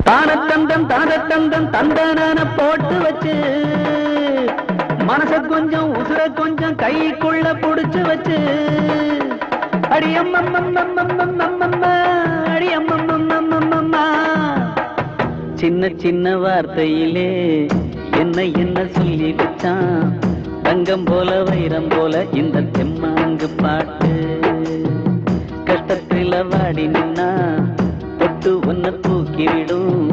தானத்தந்தன் தந்தன போட்டு வச்சு மனச கொஞ்சம் உசுர கொஞ்சம் கைக்குள்ள புடிச்சு வச்சு அடியம்மம்மம்மம்மம்மம்மம்ம அடியம்மம்மம்மம்மம்ம சின்ன சின்ன வார்த்தையிலே என்ன சொல்லி வச்சான் தங்கம் போல வைரம் போல இந்த தெம்மாங்கு பாட்டு கஷ்டத்துல வாடி நின்னா தொட்டு ஒன்ன தூக்கிவிடும்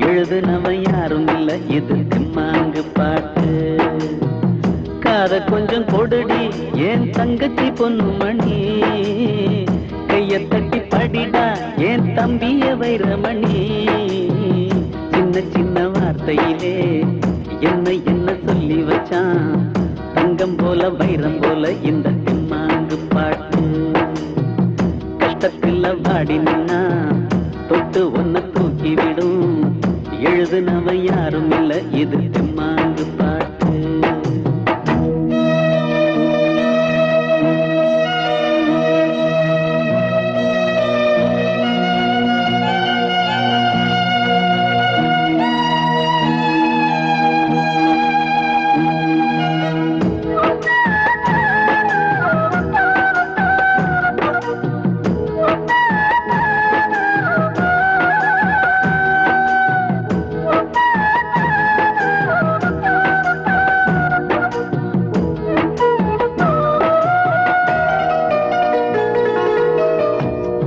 எழுதுனவன் யாரும் இல்ல இது தெம்மாங்கு பாட்டு காத கொஞ்சம் கொடுடி ஏன் தங்கச்சி பொண்ணு மணி கைய தட்டி படிடா ஏன் தம்பிய வைரமணி சின்ன சின்ன வார்த்தையிலே என்ன சொல்லி வச்சான் தங்கம் போல வைரம் போல இந்த தெம்மாங்கு பாட்டு கஷ்டத்தில் வாடி நின்னா தொட்டு ஒன்ன தூக்கி விடும் எழுதுனவன் யாரும் இல்ல இது தெம்மாங்கு பாட்டு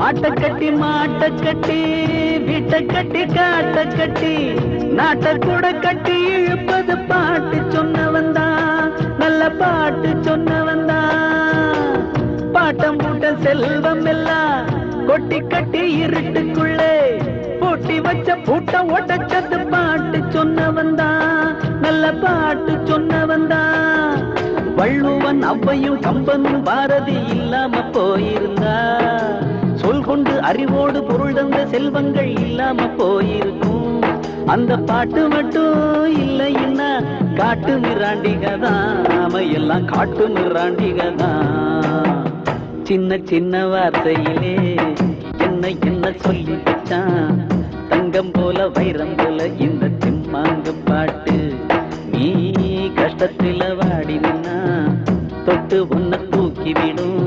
ஆட்டக்கட்டி மாட்டக்கட்டி வீட்டை கட்டி காட்ட கட்டி நாட்டை கூட கட்டி இழுப்பது பாட்டு சொன்னவன் தான் நல்ல பாட்டு சொன்னவன் தான் பாட்டம் பூட்ட செல்வம் எல்லாம் கொட்டி கட்டி இருட்டுக்குள்ளே பூட்டி வச்ச பூட்ட ஒட்டச்சத்து பாட்டு சொன்னவன் தான் நல்ல பாட்டு சொன்னவன் தான் வள்ளுவன் அவ்வையும் கம்பனும் பாரதி இல்லாம போயிருந்தா சொல் கொண்டு அறிவோடு பொருள் தந்த செல்வங்கள் இல்லாம போயிருக்கும் அந்த பாட்டு மட்டும் இல்லைன்னா காட்டு மிராண்டிகதான் நாம எல்லாம் காட்டு மிராண்டிகதான் சின்ன சின்ன வார்த்தையிலே என்ன சொல்லி வச்சான் தங்கம் போல வைரம் போல இந்த தெம்மாங்கு பாட்டு நீ கஷ்டத்துல வாடி நின்னா தொட்டு ஒன்ன தூக்கி விடும்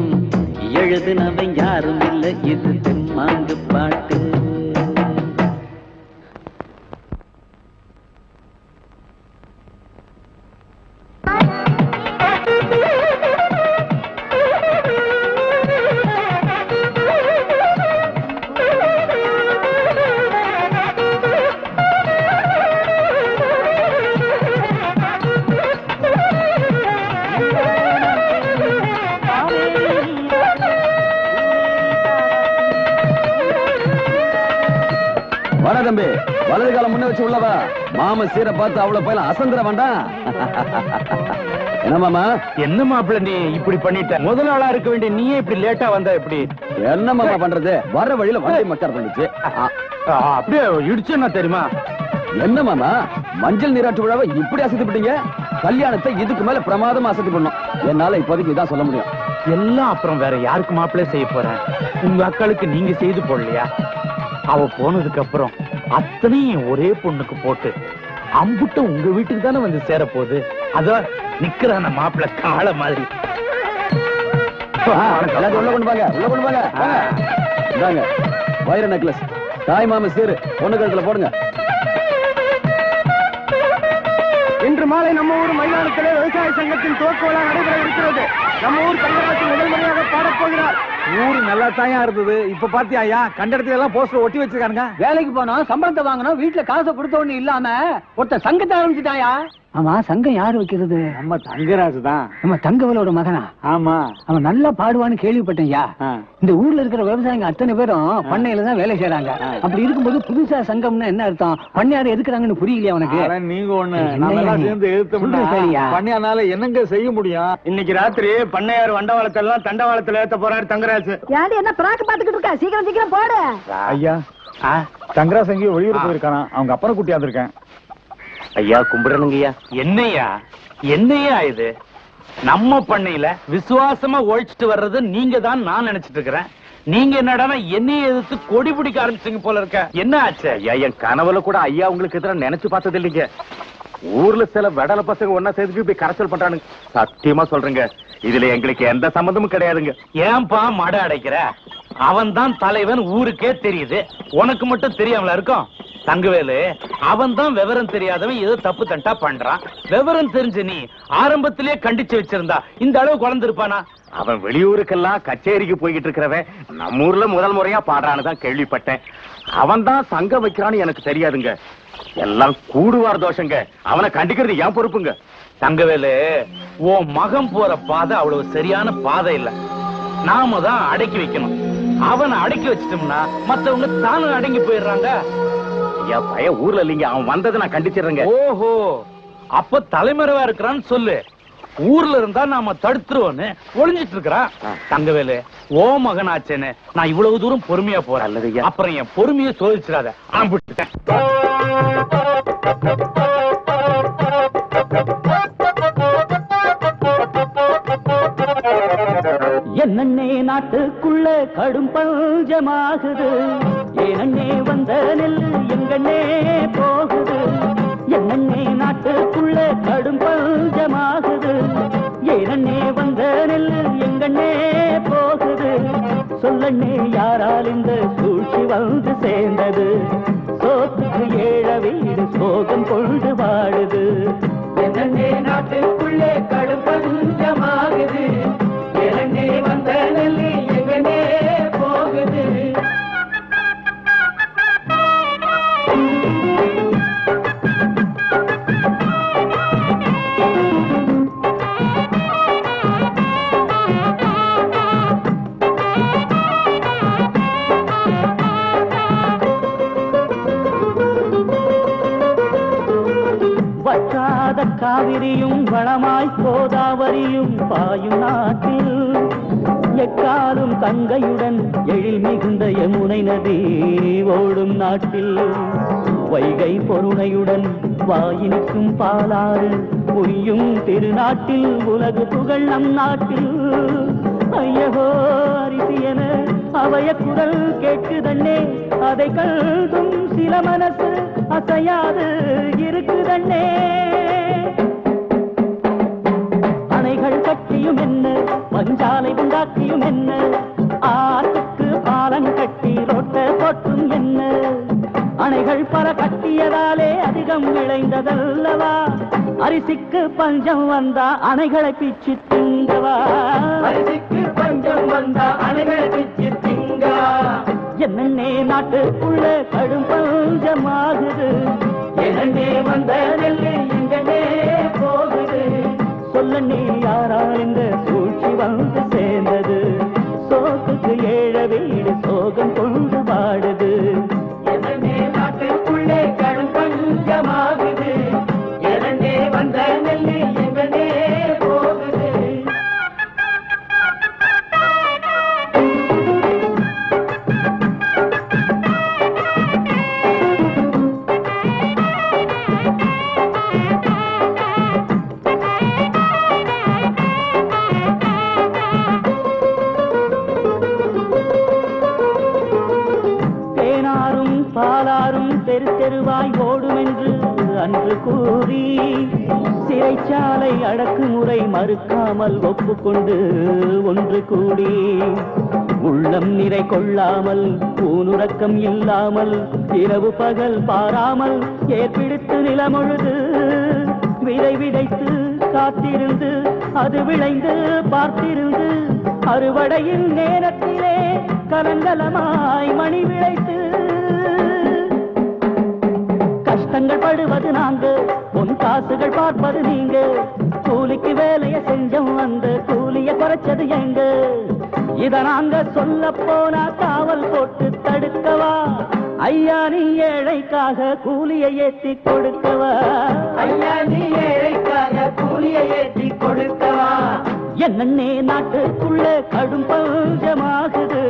எழுதுனவன் யாரும் இல்ல இது தெம்மாங்கு பாட்டு தம்பி வலது காலம் முன்ன வச்சு உள்ளவா மாம சீரை பார்த்து அவ்வளவு பயில அசந்திர வேண்டாம் என்ன மாமா என்ன மாப்பிள்ள நீ இப்படி பண்ணிட்ட முதல் ஆளா இருக்க வேண்டிய நீயே இப்படி லேட்டா வந்தா எப்படி என்ன மாமா பண்றது வர வழியில வண்டி மக்கார் பண்ணிச்சு அப்படியே இடிச்சுன்னா தெரியுமா என்ன மாமா மஞ்சள் நீராட்டு விழாவை இப்படி அசைத்துப்பட்டீங்க கல்யாணத்தை இதுக்கு மேல பிரமாதமா அசைத்து பண்ணும் என்னால இப்போதைக்கு இதான் சொல்ல முடியும் எல்லாம் அப்புறம் வேற யாருக்கு மாப்பிள்ளை செய்ய போறேன் உங்க அக்காளுக்கு நீங்க செய்து போடலையா அவ போனதுக்கு அப்புறம் அத்தனையும் ஒரே பொண்ணுக்கு போட்டு அம்புட்ட உங்க வீட்டுக்கு தானே வந்து சேர போகுது அத நிக்கிறான மாப்பிள்ள காளை மாதிரி உள்ள கொண்டு வாங்க உள்ள கொண்டு வாங்க இந்தாங்க வைர நெக்லஸ் தாய் மாம சீரு பொண்ணு கழுத்துல போடுங்க இன்று மாலை நம்ம ஊர் மைதானத்திலே விவசாய சங்கத்தின் துவக்க விழா நடைபெற இருக்கிறது நம்ம ஊர் கண்டராட்சி முதல் முறையாக பாடப்போகிறார் ஊரு நல்லா தாயா இருந்தது இப்ப பாத்தியா கண்ட இடத்துல எல்லாம் போஸ்டர் ஒட்டி வச்சிருக்காங்க வேலைக்கு போனோம் சம்பளத்தை வாங்கணும் வீட்டுல காசை கொடுத்த ஒண்ணு இல்லாம ஒருத்த சங்கத்தை ஆரம்பிச்சுட்டாயா ஆமா சங்கம் யாரு வைக்கிறது நம்ம தங்கராஜ் தான் நம்ம தங்கவலோட மகனா ஆமா அவன் நல்லா பாடுவான்னு கேள்விப்பட்டேன்யா இந்த ஊர்ல இருக்கிற விவசாயிங்க அத்தனை பேரும் பண்ணையில தான் வேலை செய்யறாங்க அப்படி இருக்கும்போது புதுசா சங்கம்னா என்ன அர்த்தம் பண்ணையாரு எதுக்குறாங்கன்னு புரியலையா உனக்கு நீங்க ஒண்ணு சேர்ந்து எழுத்த பண்ணையானால என்னங்க செய்ய முடியும் இன்னைக்கு ராத்திரி பண்ணையார் வண்டவாளத்தை எல்லாம் தண்டவாளத்துல ஏத்த போறாரு தங்கராஜ் யாரு என்ன பிராக்கு பாத்துக்கிட்டு இருக்கா சீக்கிரம் சீக்கிரம் போடு ஐயா தங்கராஜ் எங்கேயோ வெளியூர் போயிருக்கானா அவங்க அப்பனை கூட்டி வந்திருக்கேன் ஐயா கும்பிடணுங்கய்யா. என்னையா இது நம்ம பண்ணையில விசுவாசமா ஒழிச்சிட்டு வர்றது நீங்க தான் நான் நினைச்சிட்டு இருக்கிறேன். நீங்க என்னடா என்னைய எதிர்த்து கொடி பிடிக்க ஆரம்பிச்சீங்க போல இருக்க. என்ன ஆச்சு? ஐயா, என் கனவுல கூட ஐயா உங்களுக்கு எதிராக நினைச்சு பார்த்தது இல்லைங்க. ஊர்ல சில வெடல பசங்க ஒன்னா சேர்த்து இப்படி கரைச்சல் பண்றானுங்க. சத்தியமா சொல்றேங்க, இதுல எங்களுக்கு எந்த சம்பந்தமும் கிடையாதுங்க. ஏன்பா மட அடைக்கிற? அவன் தான் தலைவன் ஊருக்கே தெரியுது, உனக்கு மட்டும் தெரியாமல இருக்கும். தங்கவேலு, அவன் தான் விவரம் தெரியாதவன் ஏதோ தப்பு தண்டா பண்றான். விவரம் தெரிஞ்சு நீ ஆரம்பத்திலே கண்டிச்சு வச்சிருந்தா இந்த அளவு குழந்திருப்பானா? அவன் வெளியூருக்கெல்லாம் கச்சேரிக்கு போய்கிட்டு இருக்கிறவன் நம்ம ஊர்ல முதல் முறையா பாடுறான்னு தான் கேள்விப்பட்டேன். அவன் தான் சங்கம் வைக்கிறான்னு எனக்கு தெரியாதுங்க. எல்லாம் கூடுவார் தோஷங்க. அவனை கண்டிக்கிறது ஏன் பொறுப்புங்க. தங்கவேலு, உன் மகன் போற பாதை அவ்வளவு சரியான பாதை இல்ல. நாம தான் அடக்கி வைக்கணும். அவனை அடக்கி வச்சிட்டோம்னா மத்தவங்க தானும் அடங்கி போயிடுறாங்க. ஐயா, பைய ஊர்ல இல்லைங்க, அவன் வந்ததை நான் கண்டிச்சிடுறேங்க. ஓஹோ, அப்ப தலைமறைவா இருக்கிறான்னு சொல்லு. ஊர்ல இருந்தா நாம தடுத்துருவோன்னு ஒளிஞ்சிட்டு இருக்கிறான். தங்கவேலு, ஓ மகனாச்சேன்னு நான் இவ்வளவு தூரம் பொறுமையா போறேன். அல்லதுய்யா. அப்புறம் என் பொறுமையை சோதிச்சிடாத. ஆம்பிட்டேன். என்னண்ணே நாட்டுக்குள்ள கடும் பஞ்சமாகுது, ஏனண்ணே வந்த நெல்லு எங்கண்ணே போகுது. என்னண்ணே நாட்டுக்குள்ள கடும் பஞ்சமாகுது, ஏனண்ணே வந்த நெல்லு எங்கண்ணே போகுது. சொல்லண்ணே யாரால் இந்த சூழ்ச்சி வந்து சேர்ந்தது, சோத்துக்கு ஏழ வீடு சோகம் கொண்டு வாழுது. என்னண்ணே நாட்டுக்குள்ளே கடும் பஞ்சமாகுது, ஏனண்ணே வந்த நெல்லு எங்கண்ணே போகுது. வற்றாத காவிரியும் வளமாய் கோதாவரியும் பாயும் நாட்டில், எக்காலும் கங்கையுடன் எழில் மிகுந்த யமுனை நதி ஓடும் நாட்டில், வைகை பொருணையுடன் வாயினிக்கும் பாலாறு உய்யும் திருநாட்டில், உலகு புகழ் நம் நாட்டில். ஐயகோ அரிசி என அவைய குரல் கேட்குதண்ணே, அதை கல்தும் சில மனசு அசையாது இருக்குதண்ணே. அணைகள் கட்டியும் என்ன, பஞ்சாலை உண்டாக்கியும் என்ன, ஆற்றுக்கு பாலம் கட்டி ரோட்ட போட்டும் என்ன. அணைகள் பல கட்டியதாலே அதிகம் விளைந்ததல்லவா, அரிசிக்கு பஞ்சம் வந்தா அணைகளை பிச்சு திங்கவா. அரிசிக்கு பஞ்சம் வந்தா அணைகளை பிச்சு திங்கவா. என்னண்ணே நாட்டுக்குள்ள கடும் பஞ்சமாகுது, என்னண்ணே வந்த நெல்லு எங்கண்ணே போகுது. சொல்லண்ணே யாரால் இந்த சூழ்ச்சி வந்து சேர்ந்தது, சோத்துக்கு ஏழ வீடு சோகம் கொண்டு வாடுது. என்னண்ணே நாட்டுக்குள்ளே கடும் பஞ்சமாகுது, என்னண்ணே வந்த நெல்லு எங்கண்ணே போகுது. தெரு தெருவாய் ஓடுமென்று அன்று கூறி, சிறைச்சாலை அடக்குமுறை மறுக்காமல் ஒப்புக்கொண்டு ஒன்று கூடி, உள்ளம் நிறை கொள்ளாமல் ஊனுறக்கம் இல்லாமல் இரவு பகல் பாராமல் ஏற்பிடித்து நிலமொழுது விதை விதைத்து காத்திருந்து அது விளைந்து பார்த்திருந்து, அறுவடையின் நேரத்திலே கலங்கலமாய் மணி விளைத்து. கஷ்டங்கள் படுவது நாங்க, பொன் காசுகள் பார்ப்பது நீங்க, கூலிக்கு வேலைய செஞ்சோம் அந்த கூலிய குறைச்சது எங்க. இத நாங்க சொல்ல போனா காவல் போட்டு தடுக்கவா, ஐயா நீ ஏழைக்காக கூலியை ஏற்றி கொடுக்கவா. ஐயா நீ ஏழைக்காக கூலியை ஏற்றி கொடுக்கவா. என்னண்ணே நாட்டுக்குள்ள கடும் பஞ்சமாகுது,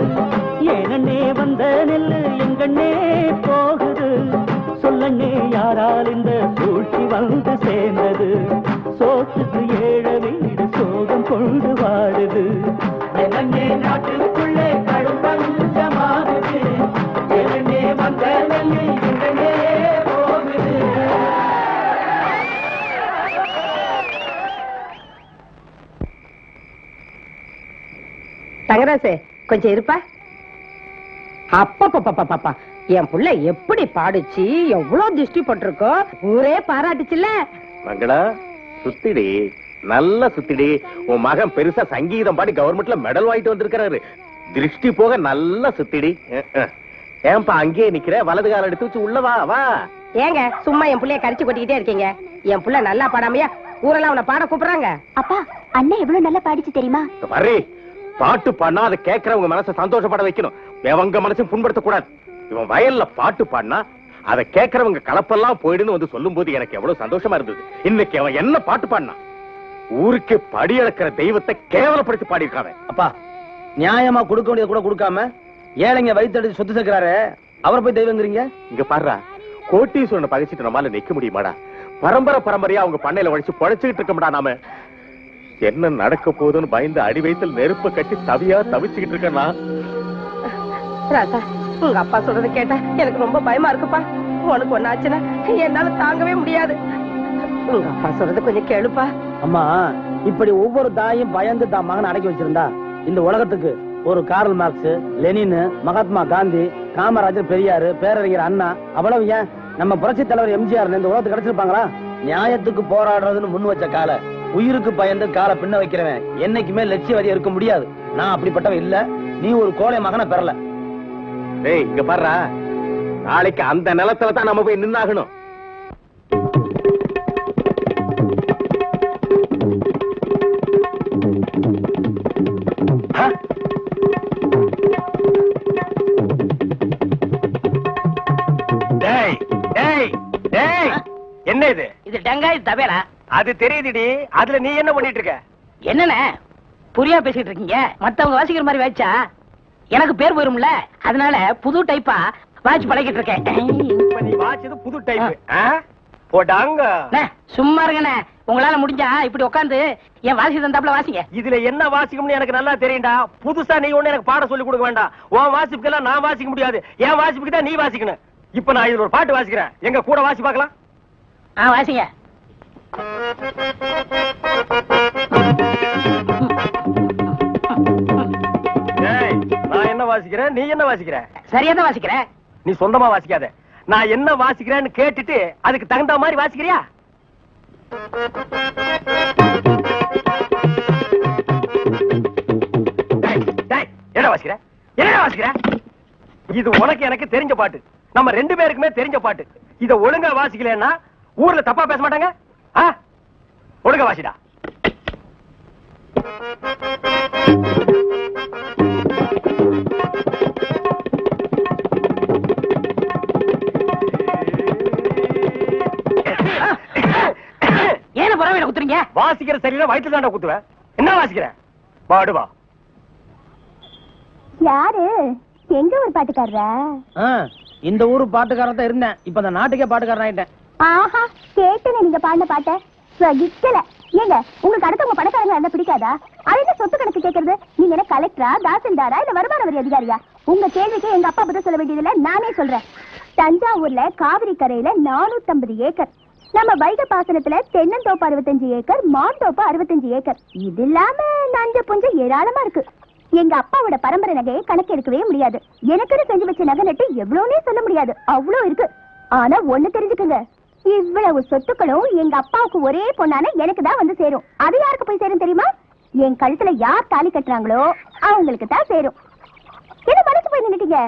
ஏனண்ணே வந்த நெல்லு எங்கண்ணே போகுது. சொல்லண்ணே யாரால் இந்த சூழ்ச்சி வந்து சேர்ந்தது, சோத்துக்கு ஏழ வீடு சோகம் கொண்டு வாடுது. என்னண்ணே நாட்டுக்குள்ளே கடும் தங்கராசு கொஞ்சம் இருப்பா. அப்பா என் புள்ள எப்படி பாடுச்சு, எவ்வளவு திருஷ்டி போட்டிருக்கோ, ஊரே பாராட்டுச்சுல்ல. மங்களா சுத்திடி, நல்ல சுத்திடி. உன் மகன் பெருசா சங்கீதம் பாடி கவர்மெண்ட்ல மெடல் வாங்கிட்டு வந்திருக்கிறாரு. திருஷ்டி போக நல்ல சுத்திடி. ஏன்பா அங்கேயே நிக்கிற? வலது கால எடுத்து வச்சு உள்ள வா வா. ஏங்க சும்மா என் புள்ளைய கரிச்சு கொட்டிக்கிட்டே இருக்கீங்க? என் புள்ள நல்லா பாடாமையா ஊரெல்லாம் அவனை பாட கூப்பிடுறாங்க. அப்பா அண்ணன் எவ்வளவு நல்லா பாடிச்சு தெரியுமா? வர்றி பாட்டு பாடினா அதை கேட்கறவங்க மனசை சந்தோஷப்பட வைக்கணும். அவங்க மனசையும் புண்படுத்த கூடாது. இவன் வயல்ல பாட்டு பாடினா அதை கேட்கறவங்க கலப்பெல்லாம் போயிடுன்னு வந்து சொல்லும் போது எனக்கு எவ்வளவு சந்தோஷமா இருந்தது. இன்னைக்கு அவன் என்ன பாட்டு பாடினா? ஊருக்கு படி அளக்கிற தெய்வத்தை கேவலப்படுத்தி பாடியிருக்காங்க. அப்பா நியாயமா கொடுக்க வேண்டியது கூட கொடுக்காம ஏழைங்க வயிற்று சொத்து சேர்க்கிறாரு, அவரை போய் தெய்வங்கிறீங்க. இங்க பாடுறா, கோட்டீஸ்வரனை பகைச்சிட்டு நம்மால நிக்க முடியுமாடா? பரம்பரை பரம்பரையா அவங்க பண்ணையில உழைச்சு பொழைச்சுக்கிட்டு இருக்கோம்டா. நாம என்ன நடக்க போகுதுன்னு பயந்து அடி வயித்துல நெருப்பு கட்டி தவியா தவிச்சுக்கிட்டு இருக்கேன்னா. ராசா, உங்க அப்பா சொல்றத கேட்டா எனக்கு ரொம்ப பயமா இருக்குப்பா. உனக்கு ஒண்ணாச்சுன்னா என்னால தாங்கவே முடியாது. உங்க அப்பா சொல்றது கொஞ்சம் கேளுப்பா. அம்மா இப்படி ஒவ்வொரு தாயும் பயந்து தான் மகனை அடக்கி வச்சிருந்தா இந்த உலகத்துக்கு ஒரு Karl Marx, Lenin, Mahatma Gandhi, Kamarajar, Periyar, பேரறிஞர் அண்ணா, அவ்வளவு ஏன் நம்ம புரட்சி தலைவர் எம்ஜிஆர் இந்த உலகத்துக்கு கிடைச்சிருப்பாங்களா? நியாயத்துக்கு போராடுறதுன்னு முன் வச்ச கால உயிருக்கு பயந்து காலை பின்ன வைக்கிறவன் என்னைக்குமே லட்சியவாதியா இருக்க முடியாது. நான் அப்படிப்பட்டவன் இல்ல. நீ ஒரு கோழை மகனை பெறல. டேய் இங்க பாருடா, நாளைக்கு அந்த நிலத்துல தான் நம்ம போய் நின்னாகணும். என்ன இது? இது டங்காய் தவேரா. அது தெரியுதுடி. அதுல நீ என்ன பண்ணிட்டு இருக்க? என்னண்ணே புரியா பேசிட்டு இருக்கீங்க? மத்தவங்க வாசிக்கிற மாதிரி வாய்ச்சா எனக்கு பேர் போயிரும்ல, அதனால புது டைப்பா வாட்ச் பழகிட்டு இருக்கேன். இப்ப நீ வாட்சது புது டைப். போடாங்க. சும்மா இருங்கண்ணே, உங்களால முடிஞ்சா இப்படி உட்காந்து என் வாசி தந்தாப்புல வாசிங்க. இதுல என்ன வாசிக்கும்னு எனக்கு நல்லா தெரியும்டா. புதுசா நீ ஒண்ணு எனக்கு பாட சொல்லி கொடுக்க வேண்டாம். உன் வாசிப்புக்கெல்லாம் நான் வாசிக்க முடியாது. என் வாசிப்புக்கு தான் நீ வாசிக்கணும். இப்ப நான் இதுல ஒரு பாட்டு வாசிக்கிறேன், எங்க கூட வாசி பார்க்கலாம். வாசிங்க. நான் என்ன வாசிக்கிறேன், நீ என்ன வாசிக்கிற? சரியா தான் வாசிக்கிறேன். நீ சொந்தமா வாசிக்காத. நான் என்ன வாசிக்கிறேன்னு கேட்டுட்டு அதுக்கு தகுந்த மாதிரி வாசிக்கிறியா? என்ன வாசிக்கிற? என்ன வாசிக்கிற? இது உனக்கு எனக்கு தெரிஞ்ச பாட்டு, நம்ம ரெண்டு பேருக்குமே தெரிஞ்ச பாட்டு. இத ஒழுங்கா வாசிக்கலன்னா ஊர்ல தப்பா பேச மாட்டாங்க. ஒழுங்கா வாசிடா. ஏன பரவாயில்ல குத்துறீங்க? வாசிக்கிற சரியில்லை, வயிற்று தாண்டா குத்துவேன். என்ன வாசிக்கிற? பாடுவா. யாரு? எங்க ஒரு பாட்டுக்காரரா? இந்த ஊரு பாட்டுக்காரன் தான் இருந்தேன். இப்ப அந்த நாட்டுக்கே பாட்டுக்காரன் ஆயிட்டேன். ஆஹா, கேட்டேனே நீங்க பாடின பாட்ட. சகிக்கல. ஏங்க உங்களுக்கு அடுத்தவங்க பணக்காரங்க என்ன பிடிக்காதா? அது சொத்து கணக்கு கேக்குறது. நீங்க என்ன கலெக்டரா, தாசில்தாரா, இல்ல வருமான வரி அதிகாரியா? உங்க கேள்விக்கு எங்க அப்பா பதில் சொல்ல வேண்டியதில்ல, நானே சொல்றேன். தஞ்சாவூர்ல காவிரி கரையில 450 ஏக்கர், நம்ம வைகை பாசனத்துல தென்னந்தோப்பு 65 ஏக்கர், மாந்தோப்பு 65 ஏக்கர். இது இல்லாம நஞ்ச புஞ்ச ஏராளமா இருக்கு. எங்க அப்பாவோட பரம்பரை நகையை கணக்கு எடுக்கவே முடியாது. எனக்குன்னு செஞ்சு வச்ச நகை நட்டு எவ்வளவுனே சொல்ல முடியாது, அவ்வளவு இருக்கு. ஆனா ஒண்ணு தெரிஞ்சுக்குங்க, இவ்வளவு சொத்துக்களும் எங்க அப்பாவுக்கு ஒரே பொண்ணான எனக்கு தான் வந்து சேரும். அது யாருக்கு போய் சேரும் தெரியுமா? என் கழுத்துல யார் தாலி கட்டுறாங்களோ அவங்களுக்கு தான் சேரும். என்ன மனசு போய் நின்னுட்டீங்க?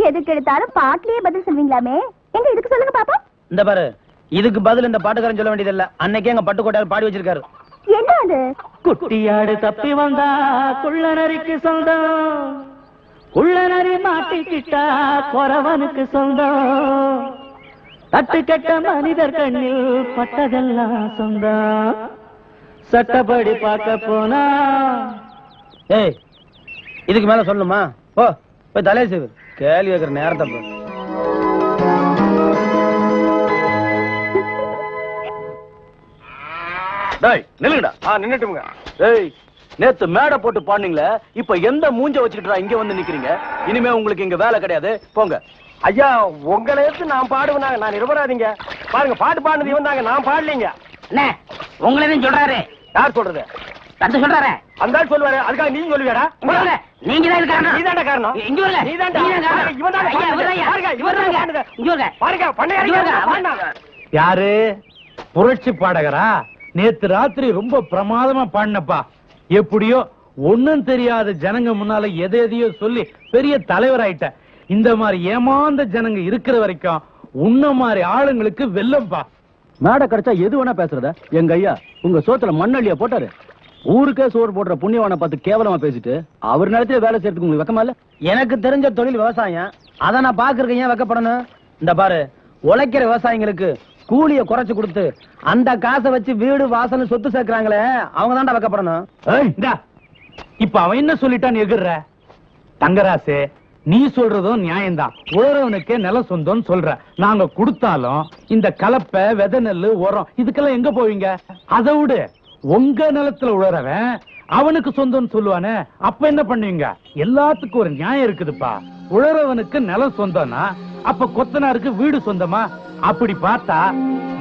எதுக்கு எடுத்தாலும் பாட்டிலேயே பதில் சொல்வீங்களாமே, எங்க இதுக்கு சொல்லுங்க பாப்பா. இந்த பாரு, இதுக்கு பதில் இந்த பாட்டுக்காரன் சொல்ல வேண்டியதில்ல. அன்னைக்கே எங்க பட்டுக்கோட்டையார் பாடி வச்சிருக்காரு. என்ன அது? குட்டியாடு தப்பி வந்தா குள்ளநரிக்கு சொந்தம், குள்ளநரி மாட்டிக்கிட்டா குறவனுக்கு சொந்தம், தட்டு கட்ட மனிதர் கண்ணில் பட்டதெல்லாம் சொந்தம், சட்டப்படி பார்க்க போனா. ஏய், இதுக்கு மேல சொல்லணுமா? ஓ போய் தலையை செய்வு. கேள்வி வைக்கிற நேரத்தை போ. டேய் நில்லுங்கடா. நின்னுட்டுங்க. டேய் நேத்து மேடை போட்டு பாடுனீங்களே, இப்ப எந்த மூஞ்ச வச்சுக்கிட்டு இங்க வந்து நிக்கிறீங்க? இனிமே உங்களுக்கு இங்க வேலை கிடையாது, போங்க. ஐயா உங்களை எடுத்து நான் பாடுவேனாங்க, நான் நிரபராதிங்க. பாருங்க பாட்டு பாடுனது இவன் தாங்க, நான் பாடலீங்க. அண்ணே உங்களை சொல்றாரு. யார் சொல்றது? தந்து சொல்றாரு. அந்த ஆள் சொல்லுவாரு, அதுக்காக நீ சொல்லுவியாடா? நீங்க தான் காரணம். நீ தான்டா காரணம். இங்க வரல. நீ தான்டா. இவன் தான் பாருங்க பண்ணையாரு. யாரு? புரட்சி பாடகரா? நேத்து ராத்திரி ரொம்ப பிரமாதமா பாடினப்பா. எப்படியோ ஒண்ணும் தெரியாத ஜனங்க முன்னால எதையோ சொல்லி பெரிய தலைவராயிட்ட. இந்த மாதிரி ஏமாந்த ஜனங்க இருக்கிற வரைக்கும் உன்ன மாதிரி ஆளுங்களுக்கு வெல்லம்பா. மேடை கிடைச்சா எது வேணா பேசுறத? எங்க ஐயா உங்க சோத்துல மண்ணள்ளியா போட்டாரு. ஊருக்கே சோறு போடுற புண்ணியவான பார்த்து கேவலமா பேசிட்டு அவர் நேரத்துல வேலை செய்யறதுக்கு உங்களுக்கு வெக்கமா இல்ல? எனக்கு தெரிஞ்ச தொழில் விவசாயம், அதை நான் பாக்குறதுக்கு ஏன் வெக்கப்படணும்? இந்த பாரு, உழைக்கிற விவசாயிங்களுக்கு கூலிய குறைச்சு கொடுத்து அந்த காசை வச்சு வீடு வாசல் சொத்து சேர்க்கிறாங்களே, அவங்க தான்டா வெக்கப்படணும். இப்ப அவன் என்ன சொல்லிட்டான்னு எகிர்ற? தங்கராசு, நீ சொல்றதும் நியாயம்தான். உழறவனுக்கே நில சொந்தம் சொல்ற. நாங்க கொடுத்தாலும் இந்த கலப்பை, விதை, நெல்லு, உரம் இதுக்கெல்லாம் எங்க போவீங்க? அதை விடு, உங்க நிலத்துல உழறவன் அவனுக்கு சொந்தம் சொல்லுவானே, அப்ப என்ன பண்ணுவீங்க? எல்லாத்துக்கும் ஒரு நியாயம் இருக்குதுப்பா. உழறவனுக்கு நிலம் சொந்தம்னா அப்ப கொத்தனாருக்கு வீடு சொந்தமா? அப்படி பார்த்தா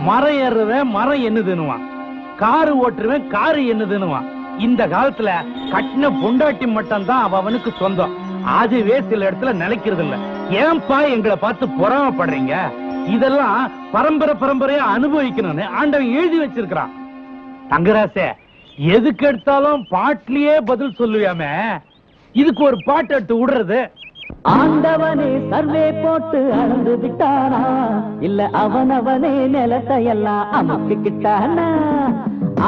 மரம் ஏறுறவன் மரம் என்னதுன்னுவான், காரு ஓட்டுறவன் காரு என்னதுன்னுவான். இந்த காலத்துல கட்டின பொண்டாட்டி மட்டும் தான் அவனுக்கு சொந்தம். அதுவே சில இடத்துல நிலைக்கிறது இல்ல. ஏன்பா எங்களை பார்த்து பொறாமப்படுறீங்க? இதெல்லாம் பரம்பரை பரம்பரையா அனுபவிக்கணும்னு ஆண்டவன் எழுதி வச்சிருக்கிறான். தங்கராசே, எதுக்கு எடுத்தாலும் பாட்டிலேயே பதில் சொல்லுவாமே, இதுக்கு ஒரு பாட்டு எடுத்து விடுறது. ஆண்டவனே சர்வே போட்டு அளந்து விட்டானா, இல்ல அவனவனே நிலத்தை எல்லாம் அமுக்கிக்கிட்டானா?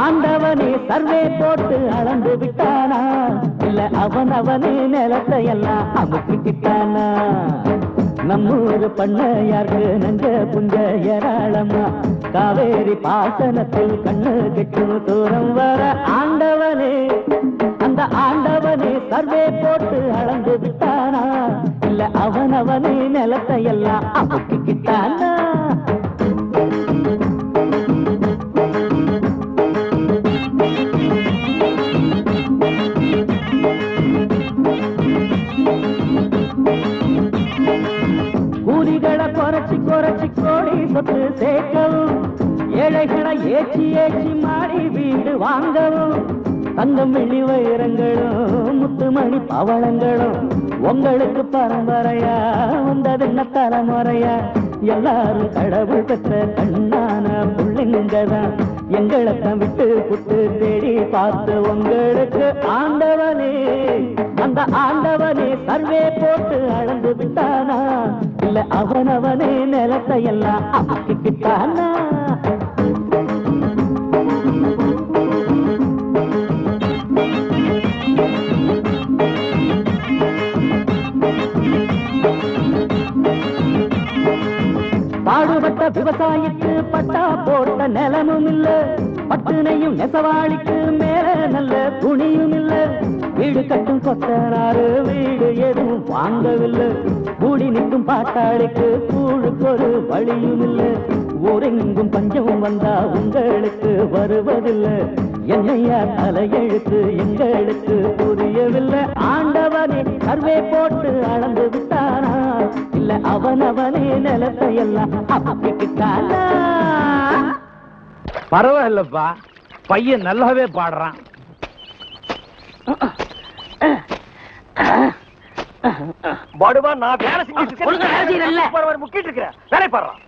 ஆண்டவனே சர்வே போட்டு அளந்து விட்டானா, இல்ல அவனவனே நிலத்தை எல்லாம் அமுக்கிக்கிட்டானா? நம்மூரு பண்ணையாருக்கு நஞ்ச புஞ்ச ஏராளமா, காவேரி பாசனத்தில் கண்ணு கெட்டும் தூரம் வர ஆண்டவனே, அந்த ஆண்டவனே சர்வே போட்டு அளந்து விட்டானா, இல்ல அவனவனே நிலத்தை எல்லாம் அமுக்கிக்கிட்டானா? கூலிகளை குறைச்சி குறைச்சி கோடி சொத்து சேர்க்கவும், ஏழைகளை ஏற்றி ஏற்றி மாறி வீடு வாங்கவும், தங்கம் வெள்ளி வைரங்களும் முத்துமணி பவளங்களும் உங்களுக்கு பரம்பரையா வந்ததென்ன தலைமுறையா? எல்லாரும் கடவுள் பெற்ற கண்ணான புள்ளைங்கதான், எங்களைத்தான் விட்டு புட்டு தேடி பார்த்து உங்களுக்கு ஆண்டவனே, அந்த ஆண்டவனே சர்வே போட்டு அளந்து விட்டானா, இல்ல அவனவனே நிலத்தை எல்லாம் அமுக்கிக்கிட்டானா? பாடுபட்ட விவசாயிக்கு பட்டா போட்ட நிலமும் இல்ல, பட்டுனையும் நெசவாளிக்கு மேல நல்ல துணியும் இல்ல, வீடு கட்டும் கொத்தனாரு வீடு எதுவும் வாங்கவில்லை, கூடி நிற்கும் பாட்டாளிக்கு கூழுக்கு ஒரு வழியும் இல்ல, ஊரெங்கும் பஞ்சம் வந்தா உங்களுக்கு வருவதில்லை, என்னையா தலையெழுத்து எங்களுக்கு புரியவில்லை. ஆண்டவனே சர்வே போட்டு அளந்து விட்டானா, இல்ல அவனவனே நிலத்தை எல்லாம் அமுக்கிக்கிட்டானா? பரவாயில்லப்பா, பையன் நல்லாவே பாடுறான். படுவா, நான் வேலை செஞ்சுட்டு முக்கிட்டு இருக்கிறேன், வேலை பாடுறான்.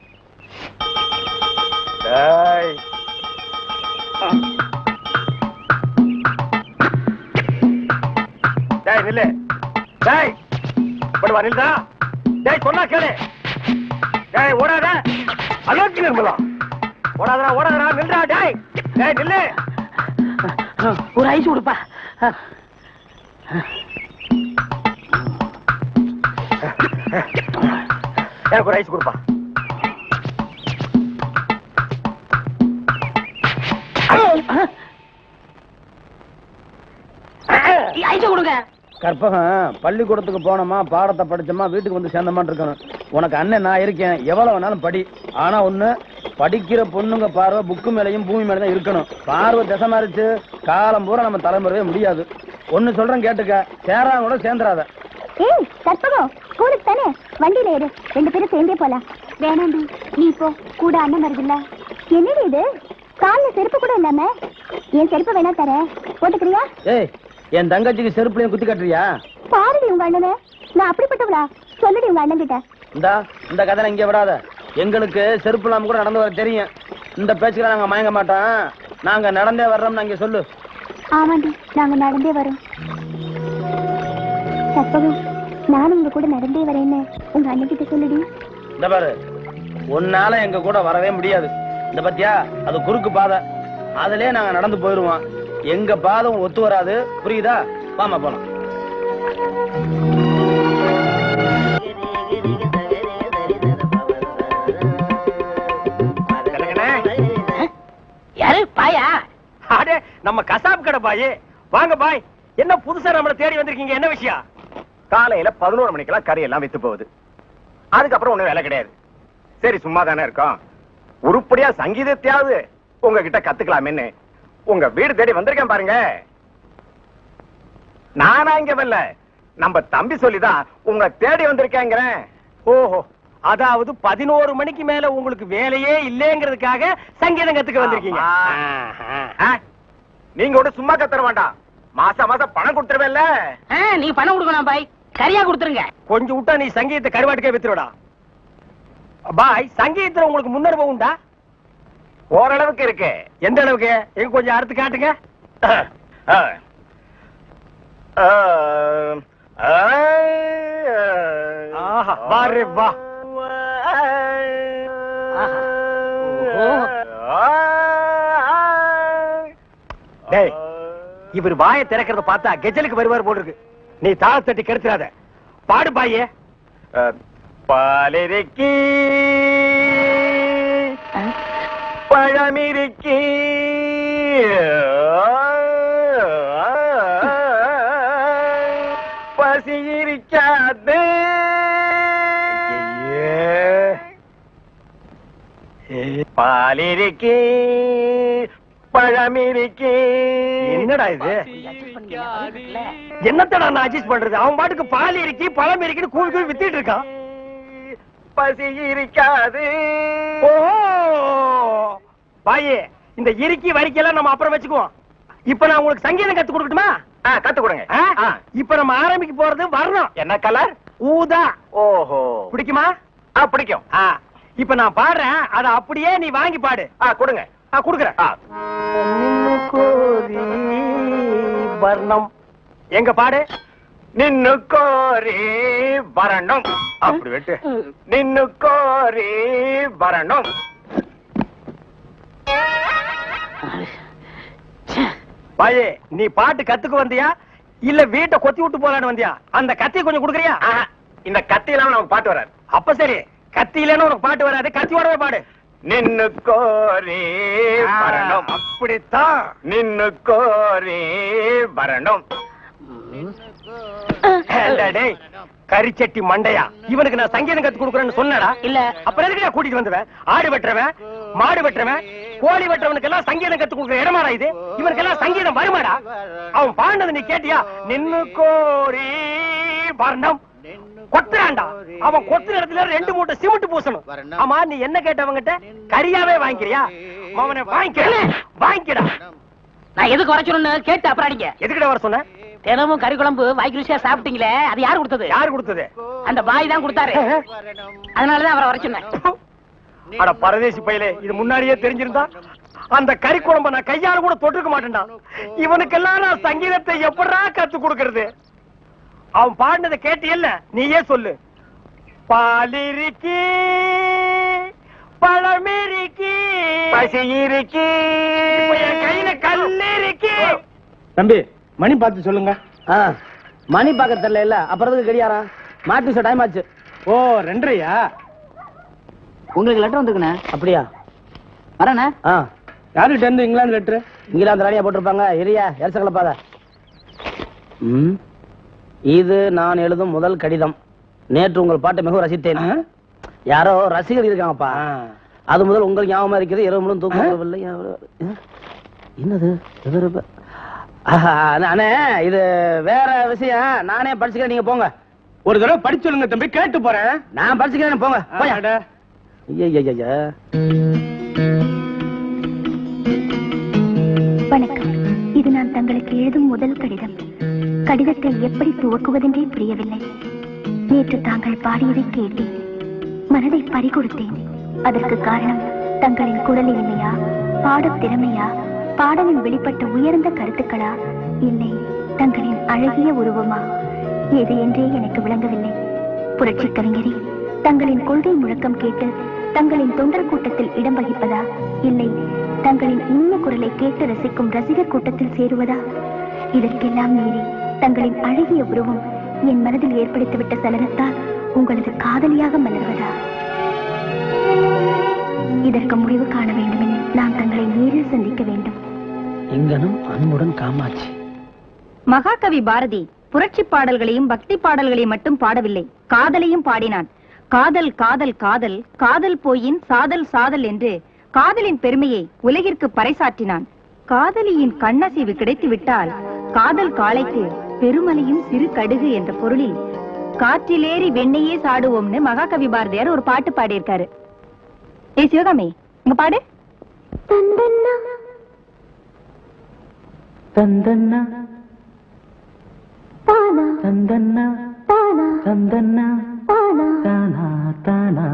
டேய் நில்லு, டேய் படுவா நில்லுடா, டேய் சொன்னா கேளு, டேய் ஓடாத, அலோக்கி நிர்மலா, ஓடாதடா ஓடாதடா, நில்லுடா, டேய் டேய் நில்லு. ஒரு ஐஸ் கொடுப்பா. எனக்கு ஒரு ஐஸ் கொடுப்பா. ஐஸ் கொடுங்க. கற்பகம், பள்ளிக்கூடத்துக்கு போனோமா, பாடத்தை படிச்சோமா, வீட்டுக்கு வந்து சேர்ந்தமான்னு இருக்கணும். உனக்கு அண்ணன் நான் இருக்கேன், எவ்வளவு வேணாலும் படி. ஆனா ஒண்ணு, படிக்கிற பொண்ணுங்க பார்வை புக்கு மேலையும் பூமி மேல தான் இருக்கணும். பார்வை திசை மாறிச்சு காலம் பூரா நம்ம தலைமுறையே முடியாது. ஒன்னு சொல்றேன் கேட்டுக்க, சேரா கூட சேர்ந்துராத. ஏய் கற்பகம், ஸ்கூலுக்கு தானே, வண்டியில ஏறு, 2 பேரும் சேர்ந்தே போலாம். வேணாண்டி, நீ போ, கூட அண்ணன் வருதுல்ல. என்னடி இது, கால்ல செருப்பு கூட இல்லாம? என் செருப்பு வேணா தர, போட்டுக்கிறியா? ஏய், என் தங்கச்சிக்கு செருப்புலையும் குத்தி கட்டுறியா? பாருடி உங்க அண்ணனை, நான் அப்படிப்பட்டவளா? சொல்லுடி உங்க அண்ணன் கிட்ட. இந்த கதை இங்க விடாத. எங்களுக்கு செருப்பு இல்லாம கூட நடந்து வர தெரியும். இந்த பேச்சுக்கெல்லாம் நாங்க மயங்க மாட்டோம். நாங்க நடந்தே வர்றோம்னு அங்க சொல்லு. ஆமாண்டி, நாங்க நடந்தே வரோம். கற்பகம், நானும் உங்க கூட நடந்தே வரேன்னு உங்க அண்ணன் கிட்ட சொல்லுடி. இந்த பாரு, உன்னால எங்க கூட வரவே முடியாது. இந்த பத்தியா, அது குறுக்கு பாதை, அதுலயே நாங்க நடந்து போயிருவோம். எங்க பாதம் ஒத்து வராது, புரியுதா? வாமா போலாம். யாரு பாயா? அடே, நம்ம கசாப் கடை பாய். வாங்க பாய், என்ன புதுசா நம்மள தேடி வந்திருக்கீங்க? என்ன விஷயம்? காலையில 11 மணிக்கெல்லாம் கறி எல்லாம் வித்து போகுது. அதுக்கப்புறம் ஒண்ணும் வேலை கிடையாது. சரி, சும்மா தானே இருக்கோம், உருப்படியா சங்கீதத்தையாவது உங்ககிட்ட கத்துக்கலாமேன்னு உங்க வீடு தேடி வந்திருக்கேன் பாருங்க. நானா இங்க வரல, நம்ம தம்பி சொல்லிதான் உங்க தேடி வந்திருக்கேங்கிறேன். ஓஹோ, அதாவது 11 மணிக்கு மேல உங்களுக்கு வேலையே இல்லைங்கிறதுக்காக சங்கீதம் கத்துக்க வந்திருக்கீங்க. நீங்க ஒண்ணு சும்மா கத்துற வேண்டாம், மாசம் மாசம் பணம் கொடுத்துருவேல்ல. நீ பணம் கொடுக்கணும் பாய், சரியா கொடுத்துருங்க. கொஞ்சம் விட்டா நீ சங்கீதத்தை கருவாட்டுக்கே வித்துருடா. பாய், சங்கீதத்துல உங்களுக்கு முன்னனுபவம் உண்டா? ஓரளவுக்கு இருக்கு. எந்த அளவுக்கு? எங்க கொஞ்சம் அறுத்து காட்டுங்க. ஆஹா, பாரு வா. டேய், இவர் வாயை திறக்கிறத பார்த்தா கெஜலுக்கு வருவார் போல இருக்கு. நீ தாள தட்டி கெடுத்துறாத. பாடு பாயே. பாலிருக்கி பழமிருக்கி பசி இருக்காது. பாலிருக்கி பழமிருக்கி. என்னடா இது? என்னத்தடா நான் அட்ஜஸ்ட் பண்றது? அவன் பாட்டுக்கு பால் இருக்கி பழம் இருக்குன்னு கூவி கூவி வித்திட்டு இருக்கான். பசி இருக்காது. ஓ பாயே, இந்த இறுக்கி வரிக்கையெல்லாம் நம்ம அப்புறம் வச்சுக்குவோம். இப்ப நான் உங்களுக்கு சங்கீதம் கத்து கொடுக்கட்டுமா? கத்து கொடுங்க. இப்ப நம்ம ஆரம்பிக்க போறது வரணும். என்ன கலர்? ஊதா. ஓஹோ, பிடிக்குமா? பிடிக்கும். இப்ப நான் பாடுறேன், அத அப்படியே நீ வாங்கி பாடு. கொடுங்க. கொடுக்குறேன். வர்ணம் எங்க பாடு. நின்னு கோரி வரணும். அப்படி வெட்டு. நின்னு கோரி வரணும். பாயே, நீ பாட்டு கத்துக்கு வந்தியா இல்ல வீட்டை கொத்தி விட்டு போலான்னு வந்தியா? அந்த கத்தியை கொஞ்சம் கொடுக்குறியா? இந்த கத்தி இல்லாம நமக்கு பாட்டு வராது. அப்ப சரி, கத்தி இல்லன்னு உனக்கு பாட்டு வராது, கத்தியோடவே பாடு. நின்னு கோரி வரணும். அப்படித்தான், நின்னு கோரி வரணும். கரிச்சட்டி மண்டையா, இவனுக்கு நான் சங்கீதம் கத்து கொடுக்குறேன்னு சொன்னடா? இல்ல. அப்புறம் எதுக்கு நான் கூட்டிட்டு வந்துவேன்? ஆடு வெட்டுறவன், மாடு வெட்டுறவன், கோழி வெட்டுறவனுக்கு எல்லாம் சங்கீதம் கத்து கொடுக்குற இடமாடா இது? இவனுக்கு எல்லாம் சங்கீதம் வருமாடா? அவன் பாண்டது நீ கேட்டியா? நின்னு கோரி வரணும். கொத்துறான்டா. அவன் கொத்துற இடத்துல 2 மூட்டை சிமெண்ட் பூசணும். ஆமா, நீ என்ன கேட்டவங்கிட்ட? கரியாவே வாங்கிக்கிறியா? அவனை வாங்கிக்கடா. நான் எதுக்கு வர சொன்னு கேட்டு அப்புறம் அடிங்க. எதுக்கிட்ட வர சொன்ன? தினமும் கறி குழம்பு வாய்க்கு ருசியா சாப்பிட்டீங்களே, அது யாரு கொடுத்தது? யாரு கொடுத்தது? அந்த பாய் தான் கொடுத்தாரு. அதனாலதான் அவரை வர சொன்னேன். அட பரதேசி பையலே, இது முன்னாடியே தெரிஞ்சிருந்தா அந்த கறி குழம்ப நான் கையால கூட தொட்டுக்க மாட்டேன்டா. இவனுக்கெல்லாம் நான் சங்கீதத்தை எப்படா கத்து கொடுக்கறது? அவன் பாடினதை கேட்டியல்ல, நீயே சொல்லு. பாலிருக்கி பழமிருக்கி பசி இருக்கி கையில கல்லிருக்கி. தம்பி, மணி பார்த்து சொல்லுங்க. மணி பார்க்க தெரியல இல்ல, அப்புறம் கடியாரா மாட்டு டைம் ஆச்சு. ஓ, 2:30யா? உங்களுக்கு லெட்டர் வந்துருக்குண்ணே. அப்படியா? வரண்ணே. யாருக்கிட்ட இருந்து? இங்கிலாந்து லெட்டர். இங்கிலாந்து ராணியா போட்டிருப்பாங்க. எரியா எரிச கலப்பாத. இது நான் எழுதும் முதல் கடிதம். நேற்று உங்கள் பாட்டை மிகவும் ரசித்தேன். யாரோ ரசிகர் இருக்காங்கப்பா. அது முதல் உங்களுக்கு ஞாபகமா இருக்கிறது, இரவு முழுவதும் தூக்கவில்லை. என்னது அண்ணே, இது வேற விஷயம். நானே படிச்சுக்கிறேன், நீங்க போங்க. ஒரு தடவை படிச்சு சொல்லுங்க தம்பி, கேட்டு போறேன். நான் படிச்சுக்கிறேன், போங்க. வணக்கம். இது நான் தங்களுக்கு எழுதும் முதல் கடிதம். கடிதத்தை எப்படி துவக்குவதென்றே புரியவில்லை. நேற்று தாங்கள் பாடியதை கேட்டேன், மனதை பறிகொடுத்தேன். அதற்கு காரணம் தங்களின் குரல் இனிமையா, பாடத் திறமையா, பாடலில் வெளிப்பட்ட உயர்ந்த கருத்துக்களா, இல்லை தங்களின் அழகிய உருவமா, எது என்றே எனக்கு விளங்கவில்லை. புரட்சி கவிஞரே, தங்களின் கொள்கை முழக்கம் கேட்டு தங்களின் தொண்டர் கூட்டத்தில் இடம் வகிப்பதா, இல்லை தங்களின் இனிய குரலை கேட்டு ரசிக்கும் ரசிகர் கூட்டத்தில் சேருவதா? இதற்கெல்லாம் மீறி தங்களின் அழகிய உருவம் என் மனதில் ஏற்படுத்திவிட்ட சலனத்தால் உங்களது காதலியாக மலர்வதா? இதற்கு முடிவு காண வேண்டுமெனில் நான் தங்களை நேரில் சந்திக்க வேண்டும். இங்கனும் அன்புடன் காமாட்சி. மகாகவி பாரதி புரட்சி பாடல்களையும் பக்தி பாடல்களையும் மட்டும் பாடவில்லை, காதலையும் பாடினான். காதல் காதல் காதல், காதல் போயின் சாதல் சாதல் என்று காதலின் பெருமையை உலகிற்கு பறைசாற்றினான். காதலியின் கண்ணசைவு கிடைத்துவிட்டால் காதல் காளைக்கு பெருமலையும் சிறு கடுகு என்ற பொருளில் காற்றிலேறி வெண்ணையே சாடுவோம்னு மகாகவி பாரதியார் ஒரு பாட்டு பாடியிருக்காரு. ஏ சிவகாமி, இங்க பாடு. தந்தன்னா தந்தன்னா தானா தந்தன்னா தானா தந்தன்னா தானா தானா தானா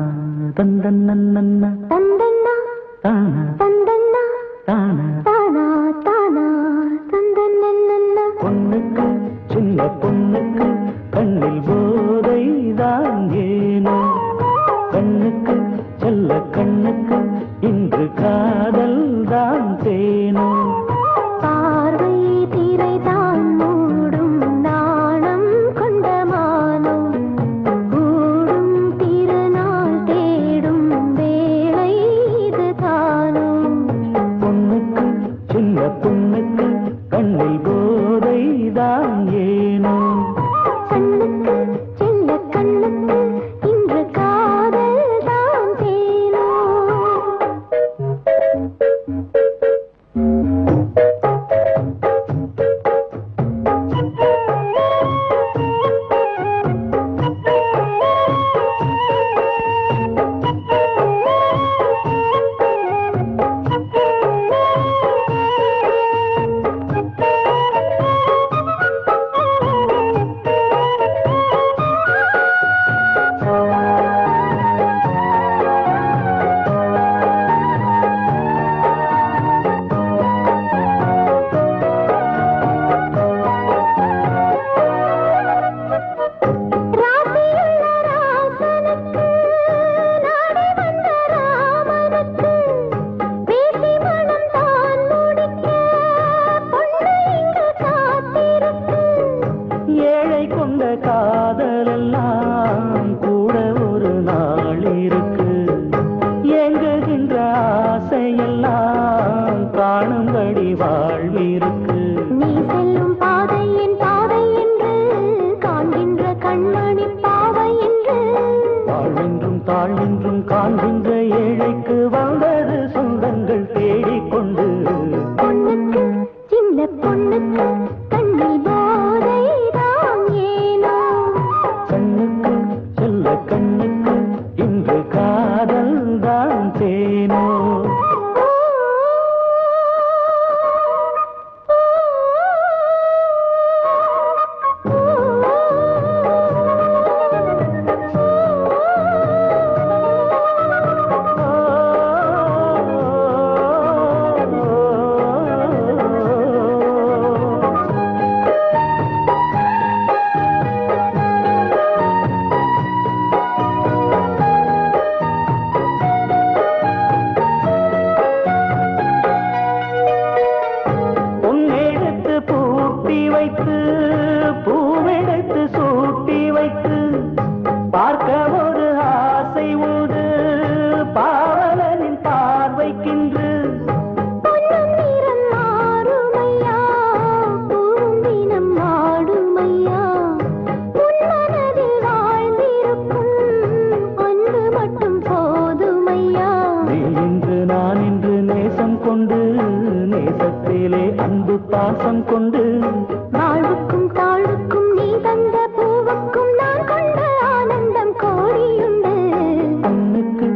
தந்தன்னா தந்தன்னா தானா தந்தன்னா தானா தானா தானா தந்தன்னா. பொண்ணுக்கு சின்ன பொண்ணுக்கு கண்ணில் போதைதான் ஏனோ, கண்ணுக்கு செல்ல கண்ணுக்கு இன்று காதல் தான் தேனோ. பார்வை திரைதான் மூடும் நாணம் கொண்ட மானம், கூடும் திருநாள் தேடும் வேளை இது தானும். பொண்ணுக்கு சின்ன பொண்ணுக்கு கண்ணில் போதைதான் ஏனோ, கண்ணுக்கு செல்ல கண்ணுக்கு இன்று காதல் தான் தேனோ. ஏழை கொண்ட காதலெல்லாம் கூட ஒரு நாள் இருக்கு, எங்குகின்ற ஆசையெல்லாம் காணும்படி வாழ்விருக்கு. நீ செல்லும் பாதை என் பாதை என்று காண்கின்ற கண்மணி பாவை என்று, வாழ்வென்றும் தாழ்வென்றும் காண்கின்ற ஏழைக்கு வந்தது சொந்தங்கள் தேடிக்கொண்டு. பொண்ணுக்கு சின்ன பொண்ணுக்கு கண்ணில் போதை தான் ஏனோ, கண்ணுக்கு செல்ல கண்ணுக்கு இன்று காதல் தான் தேனோ. பொன்னெடுத்து பூட்டி வைத்து பூவெடுத்து சூட்டி வைத்து பார்க்க ஒரு ஆசை உண்டு பாவலனின் பார்வைக்கின்று. பொன்னும் நிறம் மாறுமையா, பூவும் தினம் ஆடுமையா, உன் மனதில் வாழ்ந்திருக்கும் அன்பு மட்டும் போதுமையா. நீ பாசம் கொண்டு வாழ்வுக்கும் தாழ்வுக்கும் நீ தந்த பூவுக்கும் நான் கொண்ட ஆனந்தம் கோடியுண்டு. பொண்ணுக்கு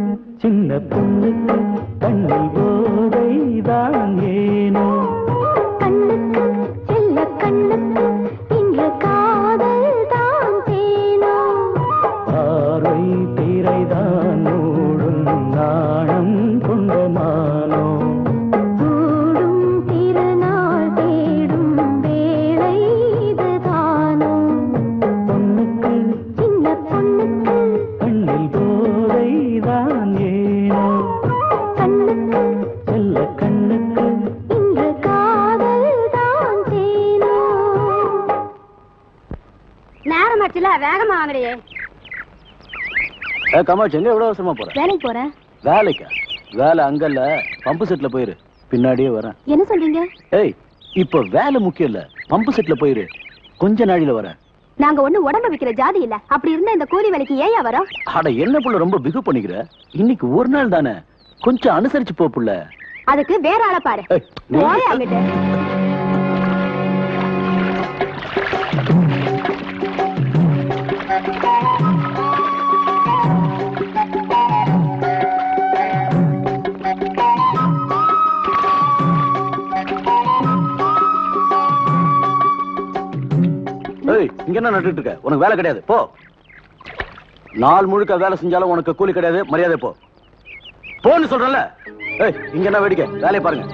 சின்ன பொண்ணுக்கு கண்ணில் போதைதான் ஏனோ, கண்ணுக்கு செல்ல கண்ணுக்கு இன்று காதல் தான் தேனோ. பார்வை திரைதான் மூடும் நாணம் கொண்ட மானோ, கூடும் திருநாள் தேடும் வேளை இதுதானோ. பொண்ணுக்கு சின்ன பொண்ணுக்கு கண்ணில் போதைதான் ஏனோ, கண்ணுக்கு செல்ல கண்ணுக்கு இன்று காதல் தான் தேனோ. நேரமாச்சுல வேகமா வாங்கடியே. கமாச்சு எங்க எவ்வளவு அவசரமா போற? வேலைக்கு போறேன். வேலைக்கா? வேலை அங்கல்ல, பம்பு செட்ல போயிரு, பின்னாடியே வரேன். என்ன சொல்றீங்க? ஏய், இப்ப வேலை முக்கியம் இல்ல, பம்பு செட்ல போயிரு, கொஞ்ச நாளில வரேன். நாங்க ஒண்ணு உடம்ப விக்கிற ஜாதி இல்ல. அப்படி இருந்தா இந்த கூலி வேலைக்கு ஏயா வரோம்? அட என்ன புள்ள ரொம்ப பிகு பண்ணிக்கிற? இன்னைக்கு ஒரு நாள் தானே, கொஞ்சம் அனுசரிச்சு போ புள்ள. அதுக்கு வேற ஆளை பாரு. ஏய், நீ- போய் அங்கிட்டு. ஏய், இங்க என்ன நட்டுட்டு இருக்க? உனக்கு வேலை கிடையாது, போ. நாள் முழுக்க வேலை செஞ்சாலும் உனக்கு கூலி கிடையாது, மரியாதை போ. போன்னு சொல்றல. ஏய், இங்க என்ன வேடிக்கை? வேலையை பாருங்க.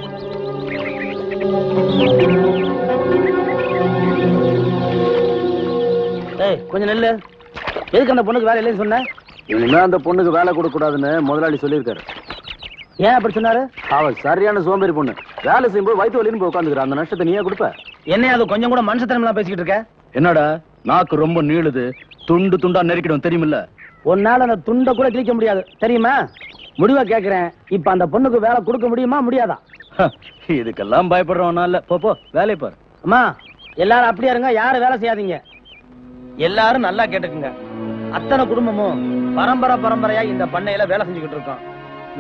ஏய் கொஞ்சம் நெல்லு. எதுக்கு அந்த பொண்ணுக்கு வேலை இல்லைன்னு சொன்ன? இனிமே அந்த பொண்ணுக்கு வேலை கொடுக்க கூடாதுன்னு முதலாளி சொல்லியிருக்காரு. ஏன் அப்படி சொன்னாரு? அவ சரியான சோம்பேறி பொண்ணு. வேலை செய்யும்போது வயிற்று வலின்னு போய் உட்காந்துக்கிற. அந்த நஷ்டத்தை நீயே கொடுப்ப? என்ன அது கொஞ்சம் கூட மனுஷத்தனம்லாம் பேசிக்கிட்டு இருக்க? என்னடா நாக்கு ரொம்ப நீளுது, துண்டு துண்டா நெருக்கிடும் தெரியுமில்ல? உன்னால அந்த துண்டை கூட கிழிக்க முடியாது தெரியுமா? முடிவா கேக்குறேன், இப்ப அந்த பொண்ணுக்கு வேலை கொடுக்க முடியுமா முடியாதா? இதுக்கெல்லாம் பயப்படுறவனா இல்ல. போ போ, வேலையை பாரு. அம்மா எல்லாரும் அப்படியே இருங்க, யாரும் வேலை செய்யாதீங்க. எல்லாரும் நல்லா கேட்டுக்குங்க. அத்தனை குடும்பமும் பரம்பரை பரம்பரையா இந்த பண்ணையில வேலை செஞ்சுக்கிட்டு இருக்கோம்.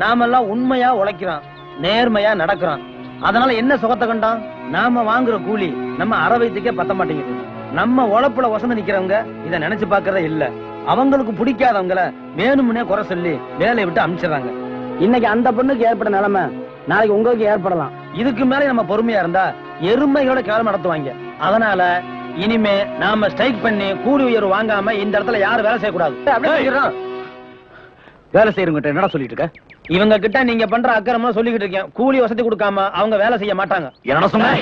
நாமெல்லாம் உண்மையா உழைக்கிறோம், நேர்மையா நடக்கிறோம். அதனால என்ன சுகத்தை கண்டோம்? நாம வாங்குற கூலி நம்ம அரை வயித்துக்கே பத்த மாட்டேங்குது. நம்ம உழைப்புல வசந்து நிக்கிறவங்க இத நினைச்சு பாக்குறதே இல்ல. அவங்களுக்கு பிடிக்காதவங்கள வேணும்னே குறை சொல்லி வேலையை விட்டு அனுப்பிச்சிடறாங்க. இன்னைக்கு அந்த பொண்ணுக்கு ஏற்பட்ட நிலைமை நாளைக்கு உங்களுக்கு ஏற்படலாம். இதுக்கு மேல நம்ம பொறுமையா இருந்தா எருமையோட கிளம்ப நடத்துவாங்க. அதனால இனிமே நாம ஸ்ட்ரைக் பண்ணி கூலி உயர்வு வாங்காம இந்த இடத்துல யாரும் வேலை செய்யக்கூடாது. வேலை செய்யறவங்கிட்ட என்னடா சொல்லிட்டு இருக்க? இவங்க கிட்ட நீங்க பண்ற அக்கிரமம் சொல்லிக்கிட்டு இருக்கேன். கூலி வசதி கொடுக்காம அவங்க வேலை செய்ய மாட்டாங்க. என்ன சொன்ன?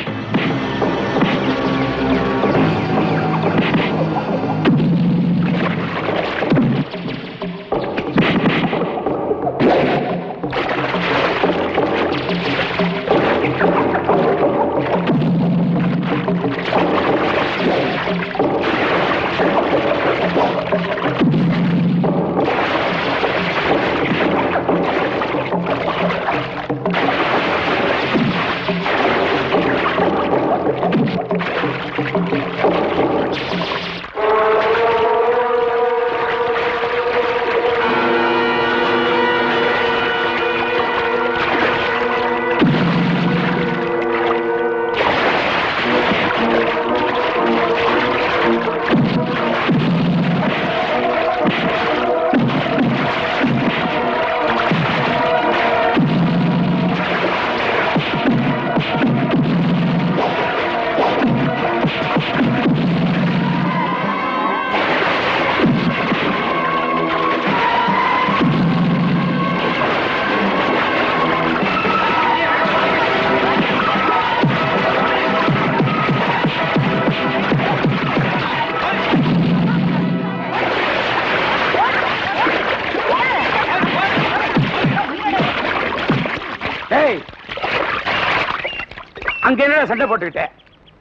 அங்க என்ன சண்டை போட்டுக்கிட்ட?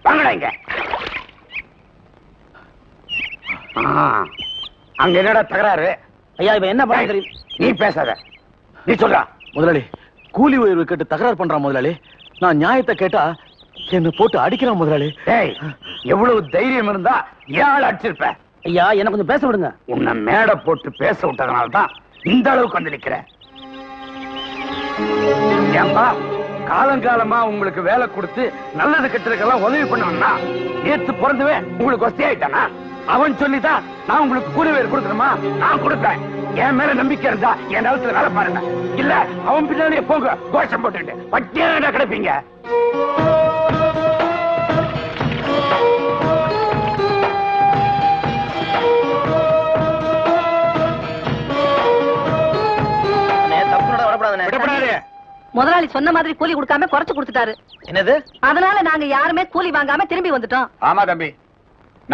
வாங்கடா இங்க. அங்க என்னடா தகராறு? ஐயா இப்ப என்ன பண்ண தெரியும்? நீ பேசாத, நீ சொல்றா. முதலாளி கூலி உயர்வு கேட்டு தகராறு பண்றான் முதலாளி. நான் நியாயத்தை கேட்டா என்ன போட்டு அடிக்கிறான் முதலாளி. டேய், எவ்வளவு தைரியம் இருந்தா ஏன் அடிச்சிருப்ப? ஐயா என்ன கொஞ்சம் பேச விடுங்க. உன்னை மேடை போட்டு பேச விட்டதுனால தான் இந்த அளவுக்கு வந்து நிக்கிற. ஏன்பா காலங்காலமா உங்களுக்கு வேலை கொடுத்து நல்லது கெட்டதுக்கெல்லாம் உதவி பண்ணவனா நேத்து பிறந்தவே உங்களுக்கு வசதி ஆயிட்டானா? அவன் சொல்லிதான் நான் உங்களுக்கு கூலி வேறு கொடுக்கணுமா? நான் கொடுப்பேன். என் மேல நம்பிக்கை இருந்தா என் நிலத்துல வேலை பாருங்க. இல்ல அவன் பின்னாடியே போங்க, கோஷம் போட்டுட்டு பட்டியா கிடைப்பீங்க. முதலாளி சொன்ன மாதிரி கூலி கொடுக்காம குறைச்சு கொடுத்துட்டாரு. என்னது? அதனால நாங்க யாருமே கூலி வாங்காம திரும்பி வந்துட்டோம். ஆமா தம்பி,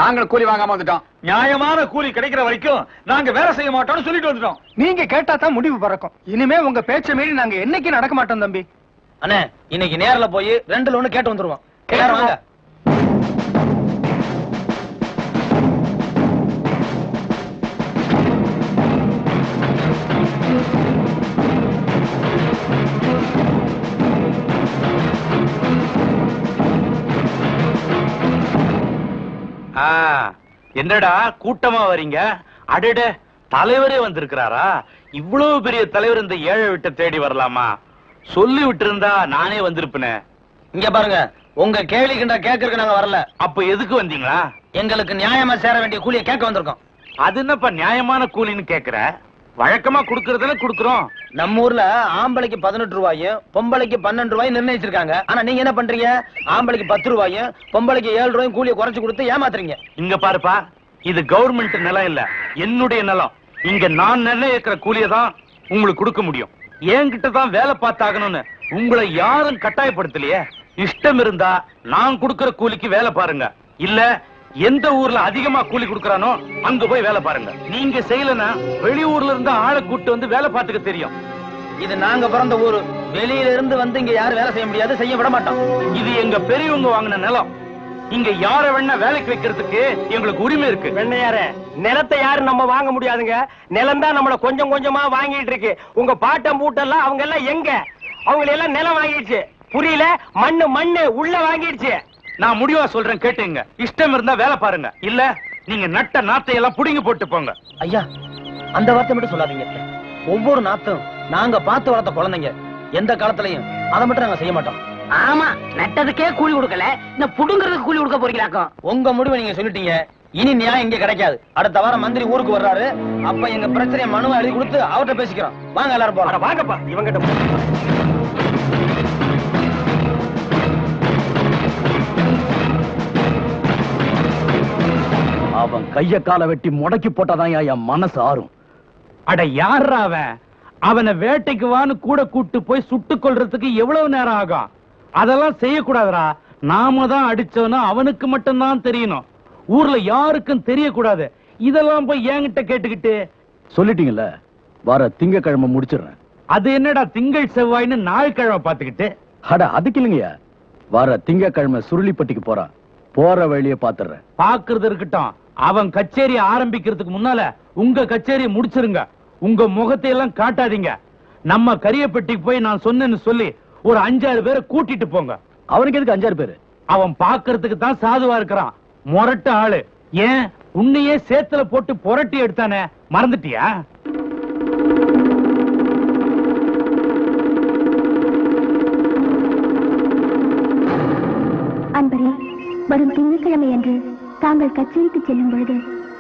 நாங்கள் கூலி வாங்காம வந்துட்டோம். நியாயமான கூலி கிடைக்கிற வரைக்கும் நாங்க வேலை செய்ய மாட்டோம்னு சொல்லிட்டு வந்துட்டோம். நீங்க கேட்டா தான் முடிவு பறக்கும். இனிமே உங்க பேச்ச மீறி நாங்க என்னைக்கு நடக்க மாட்டோம் தம்பி. அண்ணே, இன்னைக்கு நேர்ல போய் 2ல 1 கேட்டு வந்துருவோம். கேட்டு வாங்க. என்னடா கூட்டமா வரீங்க? அடட, தலைவரே வந்திருக்கிறாரா? இவ்வளவு பெரிய தலைவர் இந்த ஏழை விட்டு தேடி வரலாமா? சொல்லி விட்டு இருந்தா நானே வந்திருப்பேனே. இங்க பாருங்க, உங்க கேள்வி கிண்ட கேட்கறதுக்கு நாங்க வரல. அப்ப எதுக்கு வந்தீங்களா? எங்களுக்கு நியாயமா சேர வேண்டிய கூலியை கேட்க வந்திருக்கோம். அது என்னப்பா நியாயமான கூலின்னு கேக்குற? வழக்கமா குடுக்கறதுல குடுக்கறோம். நம்ம ஊர்ல ஆம்பளைக்கு 18 ரூபாயும் பொம்பளைக்கு 12 ரூபாயும் நிர்ணயிச்சிருக்காங்க. ஆனா நீங்க என்ன பண்றீங்க? ஆம்பளைக்கு 10 ரூபாயும் பொம்பளைக்கு 7 ரூபாயும் கூலியை குறைச்சு கொடுத்து ஏமாத்துறீங்க. இங்க பாருப்பா, இது கவர்மெண்ட் நிலம் இல்ல, என்னுடைய நிலம். இங்க நான் நிர்ணயிக்கிற கூலியை தான் உங்களுக்கு கொடுக்க முடியும். என்கிட்ட தான் வேலை பார்த்தாகணும்னு உங்களை யாரும் கட்டாயப்படுத்தலையே. இஷ்டம் இருந்தா நான் கொடுக்கிற கூலிக்கு வேலை பாருங்க. இல்ல எந்த ஊர்ல அதிகமா கூலி கொடுக்கறானோ அங்க போய் வேலை பாருங்க. நீங்க செய்யலன்னா வெளியூர்ல இருந்து ஆளை கூட்டு வந்து வேலை பார்த்துக்க தெரியும். இது நாங்க பிறந்த ஊரு. வெளியில இருந்து வந்து இங்க யாரும் வேலை செய்ய முடியாது, செய்ய விட மாட்டோம். இது எங்க பெரியவங்க வாங்கின நிலம். இங்க யார வேணா வேலைக்கு வைக்கிறதுக்கு எங்களுக்கு உரிமை இருக்கு. வெண்ணையாரே, நிலத்தை யாரும் நம்ம வாங்க முடியாதுங்க. நிலம் தான் நம்மள கொஞ்சம் கொஞ்சமா வாங்கிட்டு இருக்கு. உங்க பாட்டம் பூட்டெல்லாம் அவங்க எல்லாம் எங்க? அவங்க எல்லாம் நிலம் வாங்கிடுச்சு. புரியல? மண்ணு உள்ள வாங்கிடுச்சு. நான் முடிவா சொல்றேன், கேட்டுங்க. இஷ்டம் இருந்தா வேலை பாருங்க. இல்ல நீங்க நட்ட நாத்தை எல்லாம் புடிங்கி போட்டு போங்க. ஐயா, அந்த வார்த்தை மட்டும் சொல்லாதீங்க. ஒவ்வொரு நாத்தும் நாங்க பார்த்து வளர்த்த குழந்தைங்க. எந்த காலத்திலையும் அதை மட்டும் நாங்க செய்ய மாட்டோம். ஆமா, நட்டதுக்கே கூலி கொடுக்கல, இந்த புடுங்கிறதுக்கு கூலி கொடுக்க போறீங்களாக்கும். உங்க முடிவை நீங்க சொல்லிட்டீங்க. இனி நியாயம் இங்க கிடைக்காது. அடுத்த வாரம் மந்திரி ஊருக்கு வர்றாரு. அப்ப எங்க பிரச்சனையை மனுவை எழுதி கொடுத்து அவர்கிட்ட பேசிக்கிறோம். வாங்க எல்லாரும் போறோம். வாங்கப்பா, இவங்கிட்ட அவன் கைய கால வெட்டி முடக்கி போட்டாதான் என் மனசு ஆறும். அட யாரா அவன்? அவனை வேட்டைக்கு வான்னு கூட கூட்டு போய் சுட்டுக் கொள்றதுக்கு எவ்வளவு நேரம் ஆகும்? அதெல்லாம் செய்யக்கூடாதுரா. நாம தான் அடிச்சோன்னா அவனுக்கு மட்டும்தான் தெரியணும். ஊர்ல யாருக்கும் தெரியக்கூடாது. இதெல்லாம் போய் என்கிட்ட கேட்டுக்கிட்டு. சொல்லிட்டீங்கல்ல, வர திங்கக்கிழமை முடிச்சிடுறேன். அது என்னடா திங்கள் செவ்வாய்னு நாள்கிழமை பாத்துக்கிட்டு? அட அதுக்கு இல்லைங்கய்யா, வர திங்கக்கிழமை சுருளிப்பட்டிக்கு போறான். போற வழியே பாத்துறேன். பாக்குறது இருக்கட்டும். அவன் கச்சேரி ஆரம்பிக்கிறதுக்கு முன்னால உங்க கச்சேரியை முடிச்சிருங்க. உங்க முகத்தை எல்லாம் காட்டாதீங்க. நம்ம கரியப்பட்டிக்கு போய் நான் சொன்னேன்னு சொல்லி ஒரு 5-6 பேரை கூட்டிட்டு போங்க. அவனுக்கு எதுக்கு 5-6 பேரு? அவன் பாக்குறதுக்கு தான் சாதுவா இருக்கிறான். முரட்டு ஆளு. ஏன் உன்னையே சேத்துல போட்டு புரட்டி எடுத்தானே, மறந்துட்டியா? அன்பரே, வரும் திங்கட்கிழமை அன்று தாங்கள் கச்சேரிக்கு செல்லும் பொழுது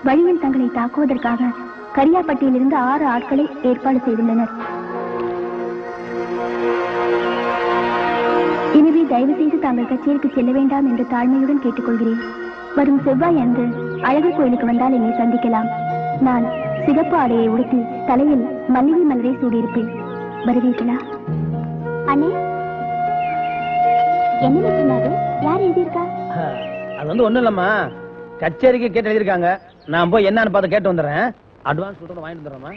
வழியில் தங்களை தாக்குவதற்காக கரியாப்பட்டியிலிருந்து 6 ஆட்களை ஏற்பாடு செய்துள்ளனர். எனவே தயவு செய்து தாங்கள் கச்சேரிக்கு செல்ல வேண்டாம் என்று தாழ்மையுடன் கேட்டுக்கொள்கிறேன். வரும் செவ்வாய் அன்று அழகர் கோயிலுக்கு வந்தால் என்னை சந்திக்கலாம். நான் சிகப்பு ஆடையை உடுத்தி தலையில் மல்லிகை மலரை சூடியிருப்பேன். வருவீர்களா? அண்ணே, என்ன சொன்னாரு? யார் எழுதியிருக்கா? அது வந்து ஒண்ணும் இல்லம்மா, கச்சேரிக்கு கேட்டு எழுதியிருக்காங்க. நான் போய் என்னன்னு பார்த்து கேட்டு வந்துடுறேன். அட்வான்ஸ் கொடுத்து வாங்கிட்டு வந்துடுறேம்மா.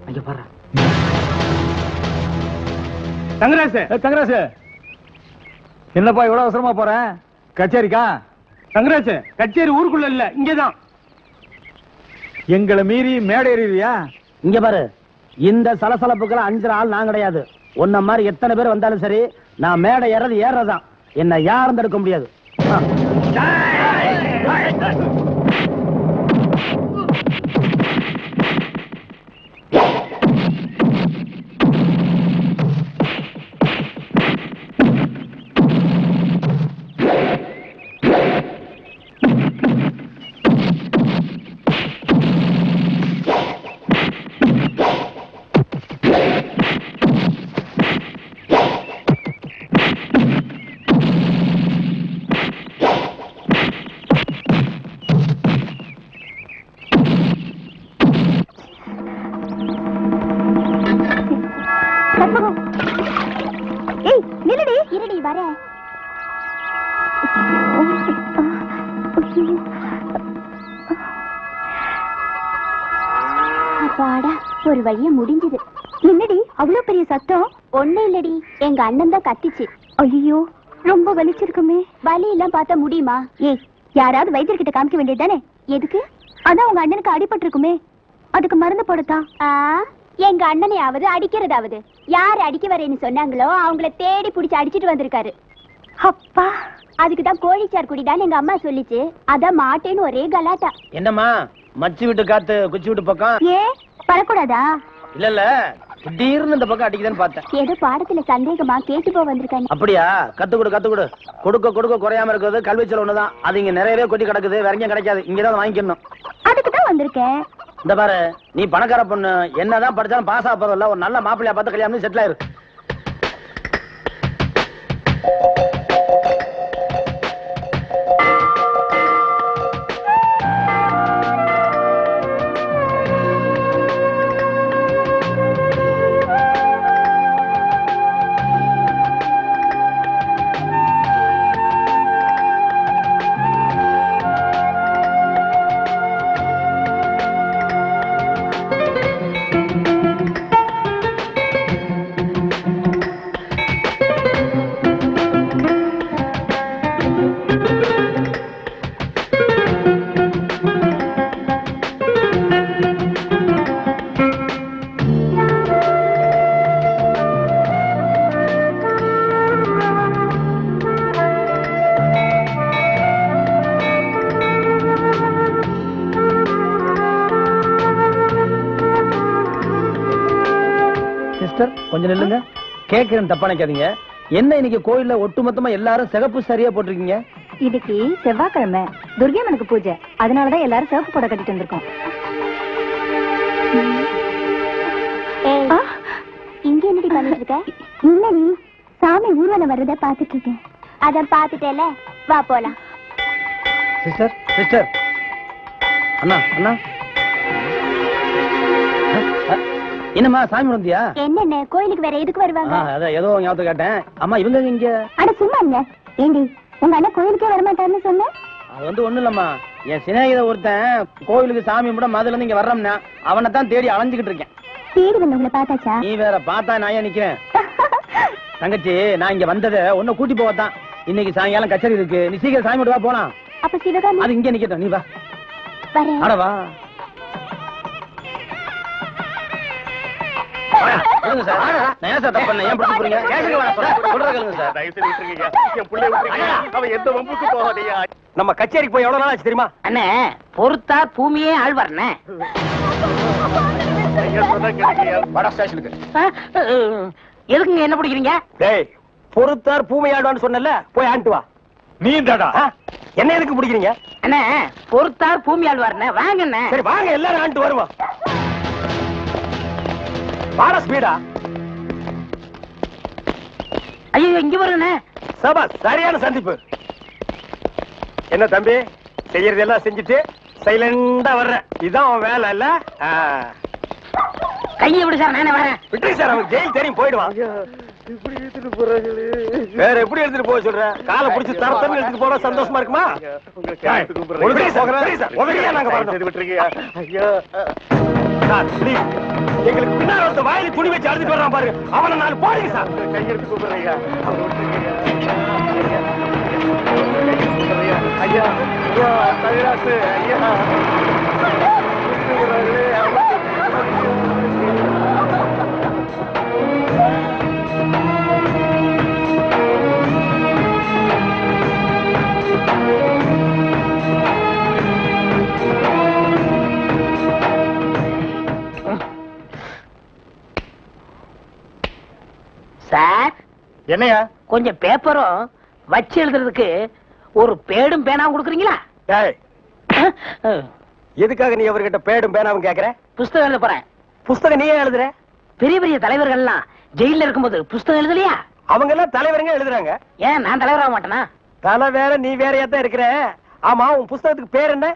அங்க பாரு. தங்கராசு, என்னப்பா இவ்வளவு அவசரமா போறேன்? கச்சேரிக்கா? தங்கராசு, கச்சேரி ஊருக்குள்ள இல்ல, இங்கதான். எங்களை மீறி மேடை ஏறியா? இங்க பாரு, இந்த சலசலப்புக்கெல்லாம் 5 ஆள் நான் கிடையாது. உன்ன மாதிரி எத்தனை பேர் வந்தாலும் சரி, நான் மேடை ஏறதான். என்ன யாரும் தடுக்க முடியாது. ஏய் நில்லடி இருடி வர. அப்பாடா ஒரு வழியா முடிஞ்சது. என்னடி அவ்வளவு பெரிய சத்தம்? ஒண்ணு இல்லடி, எங்க அண்ணன் தான் கத்திச்சு. ஐயோ ரொம்ப வலிச்சிருக்குமே. வலி எல்லாம் பார்த்தா முடியுமா? ஏய் யாராவது வைத்தியர்கிட்ட காமிக்க வேண்டியதுதானே? எதுக்கு? அதான் உங்க அண்ணனுக்கு அடிபட்டு இருக்குமே, அதுக்கு மருந்து போடத்தா. எங்க அண்ணனையாவது அடிக்கிறதாவது யாரு அடிக்க வரேன்னு சொன்னாங்களோ அவங்கள தேடி புடிச்சு அடிச்சிட்டு வந்திருக்காரு. அப்பா அதுக்குதான் கோழிச்சார் குடிடான்னு எங்க அம்மா சொல்லிச்சு. அதான் மாட்டேன்னு ஒரே கலாட்டா. என்னம்மா மச்சி விட்டு காத்து குச்சி விட்டு பக்கம்? ஏ வரக்கூடாதா? இல்ல இல்ல திடீர்னு இந்த பக்கம் அடிக்குதுன்னு பார்த்தேன். ஏதோ பாடத்துல சந்தேகமா கேட்டு போ வந்திருக்காங்க. அப்படியா? கத்துக்கொடு கத்துக்கொடு. கொடுக்க குறையாம இருக்கிறது கல்விச்சல் ஒண்ணுதான். அது இங்க நிறையவே கொட்டி கிடக்குது, வேற எங்கேயும் கிடைக்காது. இங்கதான் வாங்கிக்கணும். அதுக்குதான் வந்திருக்கேன். இந்த பாரு, நீ பணக்கார பொண்ணு, என்னதான் படிச்சாலும் பாஸ் ஆக போறதில்ல. ஒரு நல்ல மாப்பிள்ளையா பார்த்து கல்யாணம் செட்டில் ஆயிரு. கொஞ்சம் நில்லுங்க. கேட்கிறேன், தப்பா நினைக்காதீங்க. என்ன இன்னைக்கு கோயில்ல ஒட்டுமொத்தமா எல்லாரும் சிகப்பு சரியா போட்டிருக்கீங்க? இன்னைக்கு செவ்வாய்க்கிழமை துர்கையம்மனுக்கு பூஜை, அதனாலதான் எல்லாரும் சிவப்பு புடவை கட்டிட்டு வந்திருக்கோம். இங்க என்னடி பண்ணிட்டு இருக்க? இல்லடி, சாமி ஊர்வலம் வர்றத பாத்துட்டு இருக்கேன். அத பாத்துட்டேல, வா போலாம். சிஸ்டர் சிஸ்டர், அண்ணா அண்ணா, என்னம்மா சாமி வந்தியா? என்னென்ன கோயிலுக்கு வேற எதுக்கு வருவாங்க? அதான் ஏதோ ஞாபகம் கேட்டேன். அம்மா இவங்க இங்க? அட சும்மா இல்ல. ஏண்டி உங்க அண்ணன் கோயிலுக்கே வரமாட்டாருன்னு சொன்னேன். அது வந்து ஒண்ணு இல்லம்மா, என் சிநேகித ஒருத்தன் கோயிலுக்கு சாமி கும்பிட மதுல இருந்து இங்க வர்றோம்னா அவனை தான் தேடி அலைஞ்சுக்கிட்டு இருக்கேன். தேடி வந்து உங்களை பார்த்தாச்சா? நீ வேற பார்த்தா நான் ஏன் நிக்கிறேன்? தங்கச்சி, நான் இங்க வந்ததை ஒன்னும் கூட்டி போவதான். இன்னைக்கு சாயங்காலம் கச்சேரி இருக்கு, நீ சீக்கிரம் சாமி விட்டு வா போலாம். அப்ப சிவகாமி அது இங்க நிக்கட்டும், நீ வா. வரேன். அட வா. சொல்லுங்க சார், நான் ஏன் சார் தப்பு பண்ணேன்? ஏன் பிடிச்சு போறீங்க? சொல்றேன் கேளுங்க சார். அவன் எந்த வம்புக்கு போகாதையா. நம்ம கச்சேரிக்கு போய் எவ்வளவு நாள் ஆச்சு தெரியுமா? அண்ணே பொறுத்தா பூமியே ஆழ்வார்ண்ணே. வட ஸ்டேஷனுக்கு எதுக்குங்க என்ன பிடிக்கிறீங்க? டேய், பொறுத்தார் பூமையாடுவான்னு சொன்னல, போய் ஆண்டு வா. நீ தாடா என்ன எதுக்கு பிடிக்கிறீங்க? அண்ணே பொறுத்தார் பூமி ஆழ்வார்ண்ணே, வாங்கண்ணே. சரி வாங்க, எல்லாரும் ஆண்டு வருவோம். வாட ஸ்பீடா. ஐயோ இங்க வருங்கண்ணே. சபா, சரியான சந்திப்பு. என்ன தம்பி, செய்யறதெல்லாம் செஞ்சுட்டு சைலண்டா வர்ற, இதான் அவன் வேலை இல்ல? கையை விடு சார், நானே வரேன். விட்டு சார், அவன் ஜெயில் தெரியும், போயிடுவான். இப்படி எடுத்துட்டு போறாங்களே. வேற எப்படி எடுத்துட்டு போக சொல்ற? காலை புடிச்சு தரத்தன்னு எடுத்துட்டு போனா சந்தோஷமா இருக்குமா? எங்களுக்கு பின்னால ஒருத்த வாயில துணி வச்சு அழுதுட்டு வர்றான் பாருங்க, அவனை நான் போடுங்க சார். கையெடுத்து கூப்பிடுறீங்க ஐயா. ஐயா தவிராசு ஐயா. சார் என்னையா? கொஞ்சம் பேப்பரும் வச்சு எழுதுறதுக்கு ஒரு பேடும் பேனாவும் கொடுக்குறீங்களா? எதுக்காக நீ அவர்கிட்ட பேடும் பேனாவும் கேக்குற? புஸ்தகம் எழுத போறேன். புஸ்தகம் நீயே எழுதுற? பெரிய பெரிய தலைவர்கள் எல்லாம் ஜெயில இருக்கும்போது புஸ்தகம் எழுதலையா? அவங்க எல்லாம் தலைவருங்க எழுதுறாங்க. ஏன் நான் தலைவராக மாட்டேனா? தலை வேற நீ வேறையா தான் இருக்கிற. ஆமா, உன் புஸ்தகத்துக்கு பேர் என்ன?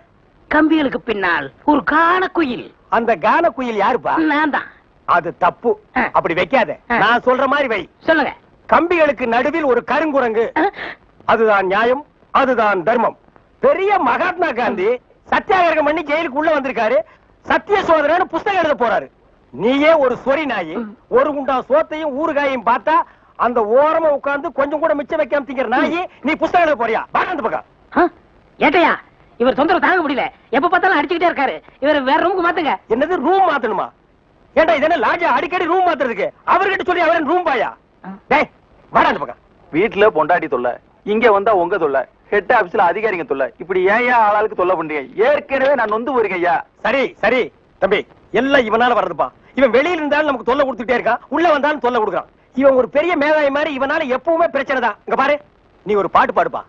கம்பிகளுக்கு பின்னால் ஒரு கான குயில். அந்த கான குயில் யாருப்பா? நான் தான். அது தப்பு. அப்படி வைக்காத. நான் சொல்ற மாதிரி வை. சொல்லுங்க. கம்பிகளுக்கு நடுவில் ஒரு கருங்குரங்கு. அதுதான் நியாயம், அதுதான் தர்மம். பெரிய மகாத்மா காந்தி சத்தியாகிரகம் பண்ணி ஜெயிலுக்கு உள்ள வந்திருக்காரு. சத்திய சோதனைன்னு புஸ்தகம் எழுத போறாரு. நீயே ஒரு சொரி நாயி, ஒரு குண்டா சோத்தையும் ஊறுகாயையும் பார்த்தா அந்த ஓரமா உட்கார்ந்து கொஞ்சம் கூட மிச்சம் வைக்காம திங்கிற நாயி, நீ புஸ்தகம் எழுத போறியா? வாங்க அந்த பக்கம். ஏட்டையா, இவர் தொந்தரவு தாங்க முடியல. எப்ப பார்த்தாலும் அடிச்சுக்கிட்டே இருக்காரு. இவர் வேற ரூமுக்கு மாத்துங்க. என்னது ரூம் மாத்தணுமா? ஏண்டா இது என்ன லாட்ஜா அடிக்கடி ரூம் மாத்துறதுக்கு? அவர்கிட்ட சொல்லி அவரன் ரூம் பாயா? டேய் வாடா அந்த பக்கம். வீட்டுல பொண்டாட்டி தொல்லை, இங்க வந்தா உங்க தொல்லை, ஹெட் ஆபீஸ்ல அதிகாரிங்க தொல்லை, இப்படி ஏன் ஆளாளுக்கு தொல்லை பண்றீங்க? ஏற்கனவே நான் நொந்து போயிருக்கேன் ஐயா. சரி சரி தம்பி, எல்லாம் இவனால வர்றதுப்பா. இவன் வெளியில இருந்தாலும் நமக்கு தொல்லை கொடுத்துட்டே இருக்கான், உள்ள வந்தாலும் தொல்லை கொடுக்குறான். இவன் ஒரு பெரிய மேதாவி மாதிரி, இவனால எப்பவுமே பிரச்சனை தான். இங்க பாரு, நீ ஒரு பாட்டு பாடுப்பா.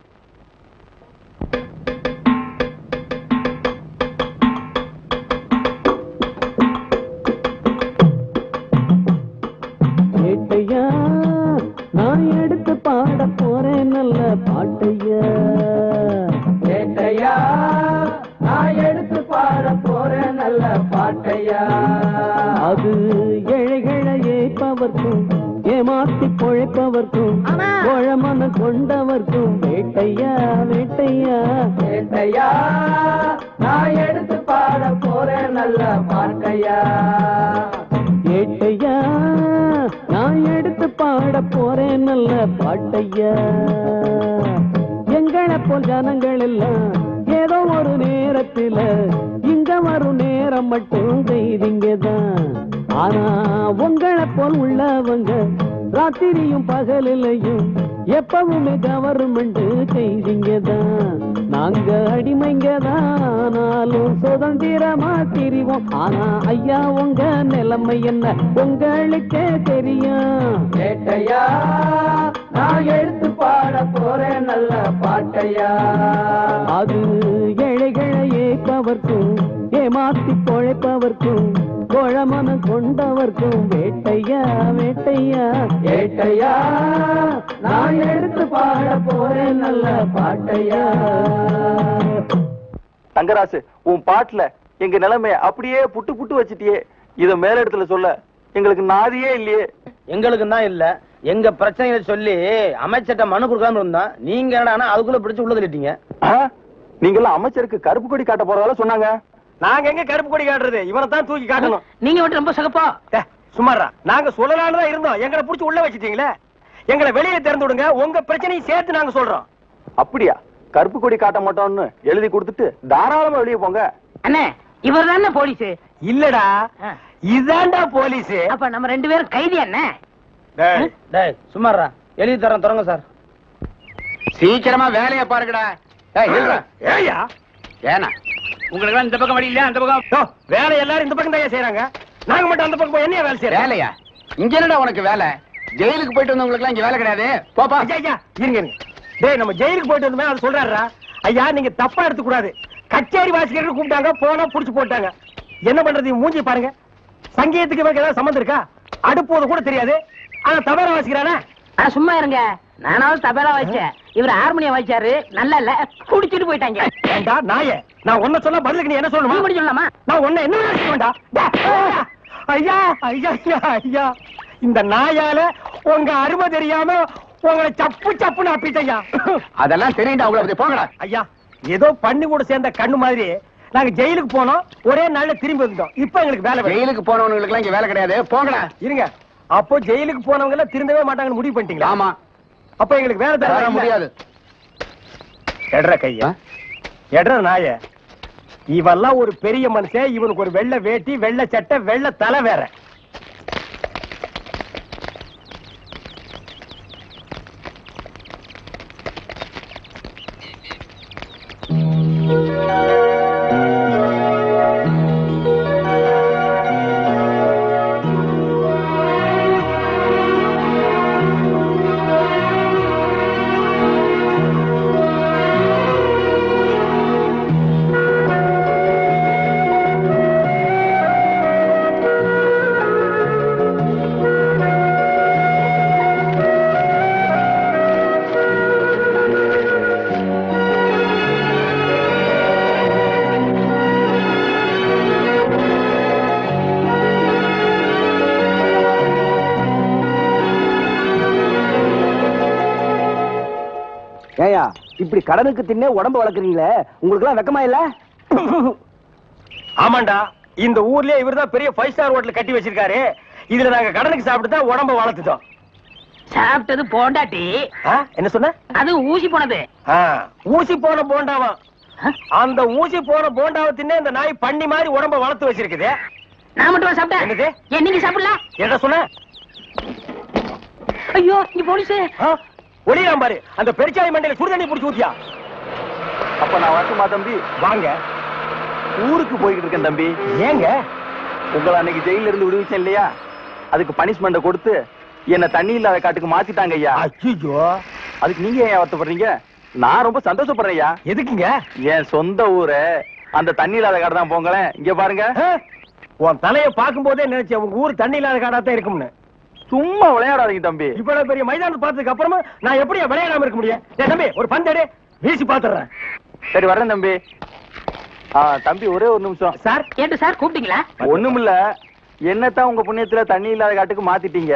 ஏட்டையா நான் எடுத்து பாட போறேன் நல்ல பாட்டையா. ஏட்டையா நான் எடுத்து பாட போறேன் நல்ல பாட்டையா. அது ஏழைகளை ஏற்பவர்க்கும் ஏமாத்தி பொழைப்பவர்க்கும் கோழமன கொண்டவர்க்கும் வேட்டையா வேட்டையா. வேட்டையா நான் எடுத்து பாட போறேன் நல்ல பாட்டையா. ஏட்டையா நான் எடுத்து பாட போறேன் நல்ல பாட்டையா. எங்களை போல் ஜனங்கள் எல்லாம் ஏதோ ஒரு நேரத்துல இங்க வரும் நேரம் மட்டும் செய்திங்கதான். ஆனா உங்களை போல் உள்ளவங்க ராத்திரியும் பகலிலையும் எப்பவுமே கவர்மெண்ட் செய்திங்கதான். நாங்க அடிமைங்கதானாலும் சுதந்திரமா திரிவோம். ஆனா ஐயா உங்க நிலைமை என்ன உங்களுக்கே தெரியும். ஏட்டையா நான் எடுத்து பாட போறேன் நல்ல பாட்டையா. அது ஏழைகளை ஏற்பவர்க்கும் ஏமாத்தி பொழைப்பவர்க்கும் கோழமன கொண்டவர்க்கும் வேட்டையா வேட்டையா. ஏட்டையா நான் எடுத்து பாட போறேன் நல்ல பாட்டையா. தங்கராசு, உன் பாட்டுல எங்க நிலைமைய அப்படியே புட்டு புட்டு வச்சிட்டியே. இத மேல இடத்துல சொல்ல எங்களுக்கு நாதியே இல்லையே. எங்களுக்கு தான் இல்ல, எங்க பிரச்சனைகளை சொல்லி அமைச்சர்ட்ட மனு கொடுக்காம இருந்தா நீங்க என்னடா அதுக்குள்ள பிடிச்சு உள்ள தள்ளிட்டீங்க. நீங்க எல்லாம் அமைச்சருக்கு கருப்பு கொடி காட்ட போறதால சொன்னாங்க. நாங்க எங்க கருப்பு கொடி காட்டுறது? இவனை தான் தூக்கி காட்டணும். நீங்க மட்டும் ரொம்ப சகப்பா. சுமாரா நாங்க சொல்லலான்னு தான் இருந்தோம், எங்களை புடிச்சு உள்ள வச்சிட்டீங்களே. எங்களை வெளியே திறந்து விடுங்க, உங்க பிரச்சனையும் சேர்த்து நாங்க சொல்றோம். அப்படியா? கருப்பு கொடி காட்ட மாட்டோம்னு எழுதி கொடுத்துட்டு தாராளமா வெளியே போங்க. அண்ணே இவர் தானே போலீஸ்? இல்லடா இதாண்டா போலீஸ். அப்ப நம்ம ரெண்டு பேரும் கைதி அண்ணே. டேய் சும்மாறா, எழுதி தரேன் தொடங்க சார். சீக்கிரமா வேலையை பாருங்கடா. ஏயா ஏனா உங்களுக்கு இந்த பக்கம் வழி இல்ல, அந்த பக்கம் வேலை எல்லாரும் இந்த பக்கம் தான் செய்யறாங்க. நாங்க மட்டும் அந்த பக்கம் போய் என்ன வேலை செய்யறோம்? வேலையா? இங்க என்னடா உனக்கு வேலை? ஜெயிலுக்கு போயிட்டு வந்தவங்களுக்கு எல்லாம் இங்க வேலை கிடையாது. போப்பா. ஐயா இருங்க. டேய் நம்ம ஜெயிலுக்கு போயிட்டு வந்தோமே அது சொல்றாருடா. ஐயா நீங்க தப்பா எடுத்துக்க கூடாது. கச்சேரி வாசிக்கிறதுக்கு கூப்பிட்டாங்க, போனா புடிச்சு போட்டாங்க. என்ன பண்றது? மூஞ்சி பாருங்க. சங்கீதத்துக்கு இவருக்கு ஏதாவது சம்பந்தம் இருக்கா? அடுப்போது கூட தெரியாது, ஆனா தபேலா வாசிக்கிறானே. சும்மா இருங்க, நானாவது தபேலா வாசிச்சேன், இவர் ஹார்மோனியம் வாசிச்சாரு. நல்லா இல்ல, குடிச்சிட்டு போயிட்டாங்க. ஏண்டா நாயே, நான் ஒன்ன சொல்ல பதிலுக்கு நீ என்ன சொல்லணுமா? நீ சொல்லலாமா? நான் ஒன்ன என்ன வேண்டா. ஐயா ஐயா ஐயா, இந்த நாயால உங்க அருமை தெரியாம உங்களை சப்பு சப்புன்னு அப்பிட்டையா. அதெல்லாம் தெரியுண்டா உங்களுக்கு. போங்கடா. ஐயா ஏதோ பண்ணி கூட சேர்ந்த கண்ணு மாதிரி நாங்க ஜெயிலுக்கு போனோம், ஒரே நாள்ல திரும்பி வந்துட்டோம். இப்ப எங்களுக்கு வேலை. ஜெயிலுக்கு போனவங்களுக்கு எல்லாம் இங்க வேலை கிடையாது. போங்கடா. இருங்க, அப்போ ஜெயிலுக்கு போனவங்க எல்லாம் திரும்பவே மாட்டாங்கன்னு முடிவு பண்ணிட்டீங்களா? ஆமா. அப்ப எங்களுக்கு வேலை தர முடியாது. எட்ற கையா, எட்ற நாய. இவெல்லாம் ஒரு பெரிய மனுஷன், இவனுக்கு ஒரு வெள்ளை வேட்டி, வெள்ளை சட்டை, வெள்ளை தலை வேற. ஏயா இப்படி கடனுக்கு தின்னே உடம்ப வளர்க்குறீங்களே, உங்களுக்கு எல்லாம் வெக்கமா இல்ல? ஆமாண்டா, இந்த ஊர்லயே இவர்தான் பெரிய 5 ஸ்டார் ஹோட்டல் கட்டி வச்சிருக்காரு. இதுல நாங்க கடனுக்கு சாப்பிட்டு தான் உடம்ப வளர்த்துட்டோம். சாப்பிட்டது போண்டாட்டி. என்ன சொன்ன? அது ஊசி போனது. ஊசி போன போண்டாவா? அந்த ஊசி போன போண்டாவை தின்னே இந்த நாய் பண்ணி மாதிரி உடம்ப வளர்த்து வச்சிருக்குது. நான் மட்டும் சாப்பிட்டேன். என்னது? ஏன் நீங்க சாப்பிடலாம்? என்ன சொன்ன? ஐயோ, இங்க போலீஸ். ஒளியாம் பாரு, அந்த பெருச்சாய் மண்டையில சுடுதண்ணி புடிச்சு ஊத்தியா? அப்ப நான் வரட்டுமா தம்பி? வாங்க. ஊருக்கு போய்கிட்டு இருக்கேன் தம்பி. ஏங்க? உங்களை அன்னைக்கு ஜெயில இருந்து விடுவிச்சேன் இல்லையா, அதுக்கு பனிஷ்மெண்ட கொடுத்து என்ன தண்ணி இல்லாத காட்டுக்கு மாத்திட்டாங்க ஐயா. ஐயோ, அதுக்கு நீங்க ஏன் வருத்தப்படுறீங்க? நான் ரொம்ப சந்தோஷப்படுறேன் ஐயா. எதுக்குங்க? என் சொந்த ஊரு அந்த தண்ணி இல்லாத காடு தான். போங்களேன், இங்க பாருங்க. உன் தலைய பாக்கும் போதே நினைச்சேன் உங்க ஊர் தண்ணி இல்லாத காடாத்தான் இருக்கும்னு. சும்மா விளையாடாதீங்க தம்பி. இவ்வளவு பெரிய மைதானத்தை பார்த்ததுக்கு அப்புறமா நான் எப்படியா விளையாடாம இருக்க முடியும்? தம்பி, ஒரு பந்தேடு வீசி பாத்துறேன். சரி வரேன் தம்பி. தம்பி ஒரே ஒரு நிமிஷம். சார், கேட்டு சார் கூப்பிட்டீங்களா? ஒண்ணுமில்ல, என்னத்தான் உங்க புண்ணியத்துல தண்ணி இல்லாத காட்டுக்கு மாத்திட்டீங்க.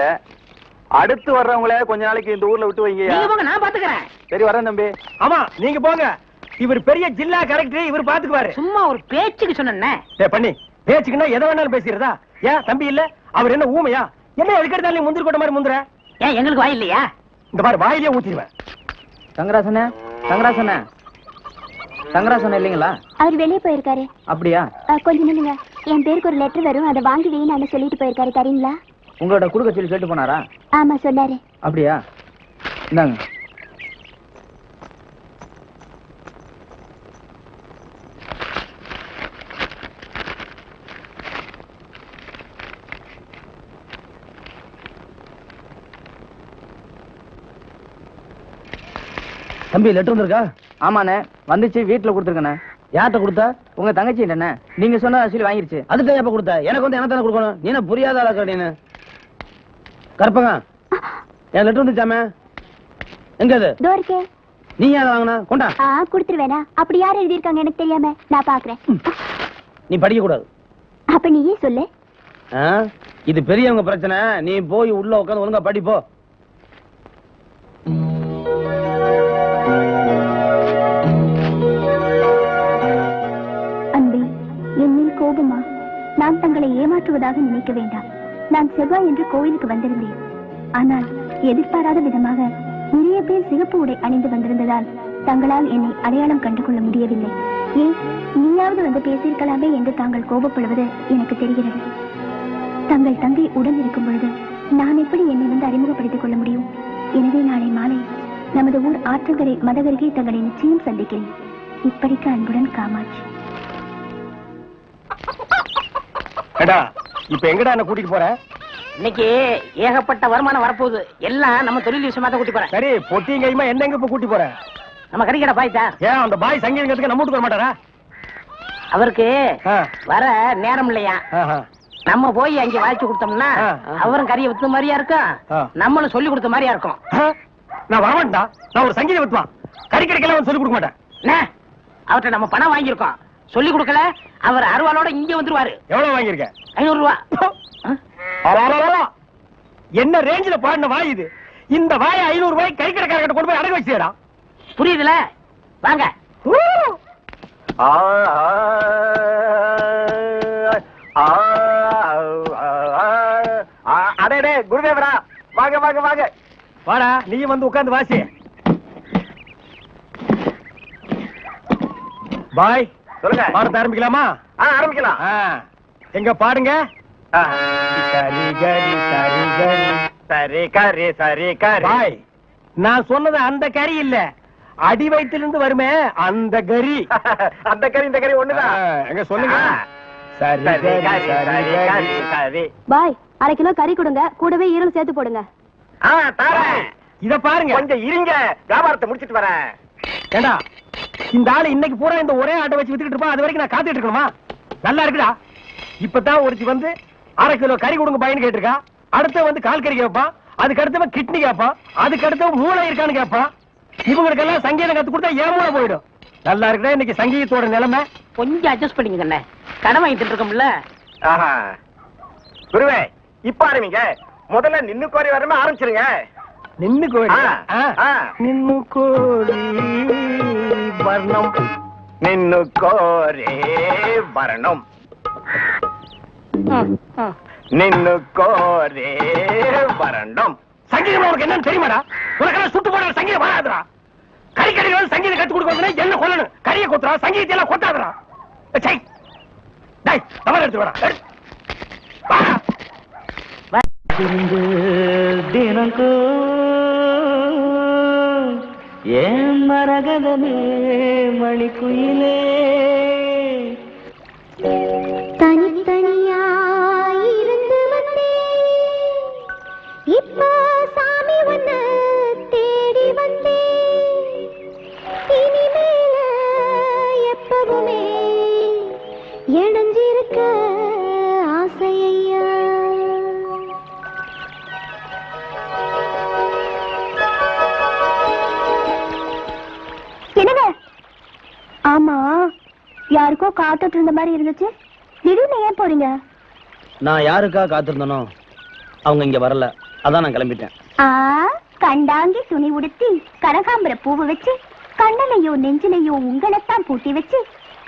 அடுத்து வர்றவங்கள கொஞ்ச நாளைக்கு இந்த ஊர்ல விட்டு வைங்க. நான் பாத்துக்கிறேன். சரி வரேன் தம்பி. ஆமா, நீங்க போங்க. இவர் பெரிய ஜில்லா கலெக்டர், இவர் பாத்துக்குவாரு. சும்மா ஒரு பேச்சுக்கு சொன்னேன். பண்ணி பேச்சுக்குன்னா எதை வேணாலும் பேசிடுறதா? ஏன் தம்பி இல்ல? அவர் என்ன ஊமையா? என்ன எதுக்கெடுத்தாலும் முந்திரி கொட்ட மாதிரி முந்துற? ஏன் எங்களுக்கு வாய் இல்லையா? இந்த மாதிரி வாயிலே ஊத்திடுவேன். தங்கராசன தங்கராசன தங்கராசன இல்லீங்களா? அவர் வெளியே போயிருக்காரு. அப்படியா? கொஞ்சம் நில்லுங்க, என் பேருக்கு ஒரு லெட்டர் வரும், அதை வாங்கி வைன்னு சொல்லிட்டு போயிருக்காரு. தரீங்களா? உங்களோட குடுக்க சொல்லி கேட்டு போனாரா? ஆமா சொன்னாரு. அப்படியா? இந்தாங்க. தம்பி லெட்டர் வந்திருக்கா? ஆமாண்ணே வந்துச்சு, வீட்டுல கொடுத்துருக்கண்ணே. யார்கிட்ட கொடுத்தா? உங்க தங்கச்சி என்ன நீங்க சொன்ன சொல்லி வாங்கிருச்சு. அதுக்கு எப்ப கொடுத்த? எனக்கு வந்து என்ன தானே கொடுக்கணும். நீ என்ன புரியாத ஆளா நீனு? கற்பங்க, என் லெட்டர் வந்துச்சாமே, எங்க அது? நீ யாரை வாங்கினா? கொண்டா. கொடுத்துருவேனா? அப்படி யார் எழுதியிருக்காங்க எனக்கு தெரியாம, நான் பாக்குறேன். நீ படிக்க கூடாது. அப்ப நீயே சொல்லு. இது பெரியவங்க பிரச்சனை. நீ போய் உள்ள உட்காந்து ஒழுங்கா படிப்போ. அன்பே, என்னில் கோபமா? நான் தங்களை ஏமாற்றுவதாக நினைக்க வேண்டாம். நான் செவ்வாய் என்று கோயிலுக்கு வந்திருந்தேன். ஆனால் எதிர்பாராத விதமாக நிறைய பேர் சிகப்பு உடை அணிந்து வந்திருந்ததால் தங்களால் என்னை அடையாளம் கண்டு கொள்ள முடியவில்லை. ஏன் நீயாவது வந்து பேசியிருக்கலாமே என்று தாங்கள் கோபப்படுவது எனக்கு தெரிகிறது. தங்கள் தங்கை உடன் இருக்கும் பொழுது நான் எப்படி என்னை வந்து அறிமுகப்படுத்திக் கொள்ள முடியும்? எனவே நாளை மாலை நமது ஊர் ஆற்றங்கரை மதகருகே தங்களை நிச்சயம் சந்திக்கிறேன். இப்படிக்கு அன்புடன் காமாட்சி. இப்ப எங்கடா என்ன கூட்டிட்டு போற? இன்னைக்கு ஏகப்பட்ட வருமானம் வரப்போகுது. எல்லாம் நம்ம தொழில் விஷயமா தான் கூட்டி போறேன். சரி, பொட்டியும் கைமா என்ன எங்க இப்ப கூட்டி போற? நம்ம கறிக்கடை பாய்த்தா. ஏன் அந்த பாய் சங்கீதத்துக்கு நம்ம வீட்டுக்கு வர மாட்டாரா? அவருக்கு வர நேரம் இல்லையா? நம்ம போய் அங்க வாய்ச்சி கொடுத்தோம்னா அவரும் கறியை வித்த மாதிரியா இருக்கும், நம்மளும் சொல்லி கொடுத்த மாதிரியா இருக்கும். நான் வரமாட்டா, நான் ஒரு சங்கீத வித்துவான். கறிக்கடைக்கெல்லாம் சொல்லி கொடுக்க மாட்டேன். அவர்கிட்ட நம்ம பணம் வாங்கியிருக்கோம், சொல்லி கொடுக்கல. அவர் அருவாளோட இங்க வந்துருவாரு. எவ்வளவு வாங்கியிருக்க? 500 ரூபா. என்ன ரேஞ்சில பாடின வாய் இது? இந்த வாயை 500 ரூபாய் கறிக்கடைக்காரர்கிட்ட கொண்டு போய் அடகு வச்சுடா. புரியுதுல? வாங்க. அடே குருதேவரா, வாங்க வாங்க வாங்க. வாடா, நீ வந்து உட்கார்ந்து வாசி. பாய் சொல்லுங்க, பாடத்தை ஆரம்பிக்கலாமா? ஆரம்பிக்கலாம். எங்க பாடுங்க. சரி கரி சரி கரி சரி கரி சரி கரி. பாய், நான் சொன்னது அந்த கறி இல்ல, அடி வயிற்றிலிருந்து வருமே அந்த கறி. அந்த கறி இந்த கறி ஒண்ணுதான். எங்க சொல்லுங்க. சரி சரி கரி சரி. பாய், 1/2 கிலோ கறி கொடுங்க, கூடவே ஈரல் சேர்த்து போடுங்க. இத பாருங்க, கொஞ்சம் இருங்க, வியாபாரத்தை முடிச்சிட்டு வரேன். ஏண்டா, இந்த ஆளு இன்னைக்கு பூரா இந்த ஒரே ஆட்டை வச்சு வித்துக்கிட்டு இருப்பான். அது வரைக்கும் நான் காத்துட்டு இருக்கணுமா? நல்லா இருக்குடா. இப்பதான் ஒருத்தி வந்து 1/2 கிலோ கறி கொடுங்க பாயின்னு கேட்டிருக்கா. அடுத்த வந்து கால் கறி கேட்பான், அதுக்கு அடுத்தவன் கிட்னி கேட்பான், அதுக்கு அடுத்தவன் மூளை இருக்கான்னு கேட்பான். இவங்களுக்கெல்லாம் சங்கீதம் கத்து கொடுத்தா ஏன் மூளை போயிடும். நல்லா இருக்குடா இன்னைக்கு சங்கீதத்தோட நிலைமை. கொஞ்சம் அட்ஜஸ்ட் பண்ணிக்கங்க. கடன் வாங்கிட்டு இருக்கோம்ல. குருவே, இப்ப ஆரம்பிங்க. முதல்ல நின்னு கோரி வரமே ஆரம்பிச்சிருங்க. நின்னு கோழி நின்னு கோழி வர்ணம் நின்னு கோரே வர்ணம் நின்னு கோரே வர்ணம். சங்கீதம் உனக்கு என்னன்னு தெரியுமாடா? உனக்கு சுட்டு போட சங்கீதம் வராதுடா. கறிக்கடி சங்கீதம் கத்து கொடுக்க என்ன கொல்லணும்? கறியை கொத்துறா, சங்கீதத்தை எல்லாம் கொத்தாதுடா. தவறு எடுத்து வரா. தினங்கோ ஏன் மரகதமே மணிக்குயிலே தனித்தனியாயிருந்து வந்தே இப்போ சாமி ஒண்ணு தேடி வந்தே இனிமேல எப்பவுமே இணைஞ்சிருக்க ஆசையா. என்னங்க? ஆமா, யாருக்கோ காத்துட்டு இருந்த மாதிரி இருந்துச்சு. திடீர்னு ஏன் போறீங்க? நான் யாருக்கா காத்திருந்தனோ அவங்க இங்க வரல, அதான் நான் கிளம்பிட்டேன். கண்டாங்கி துணி உடுத்தி கனகாம்பர பூவு வச்சு கண்ணனையோ நெஞ்சிலையோ உங்களைத்தான் பூட்டி வச்சு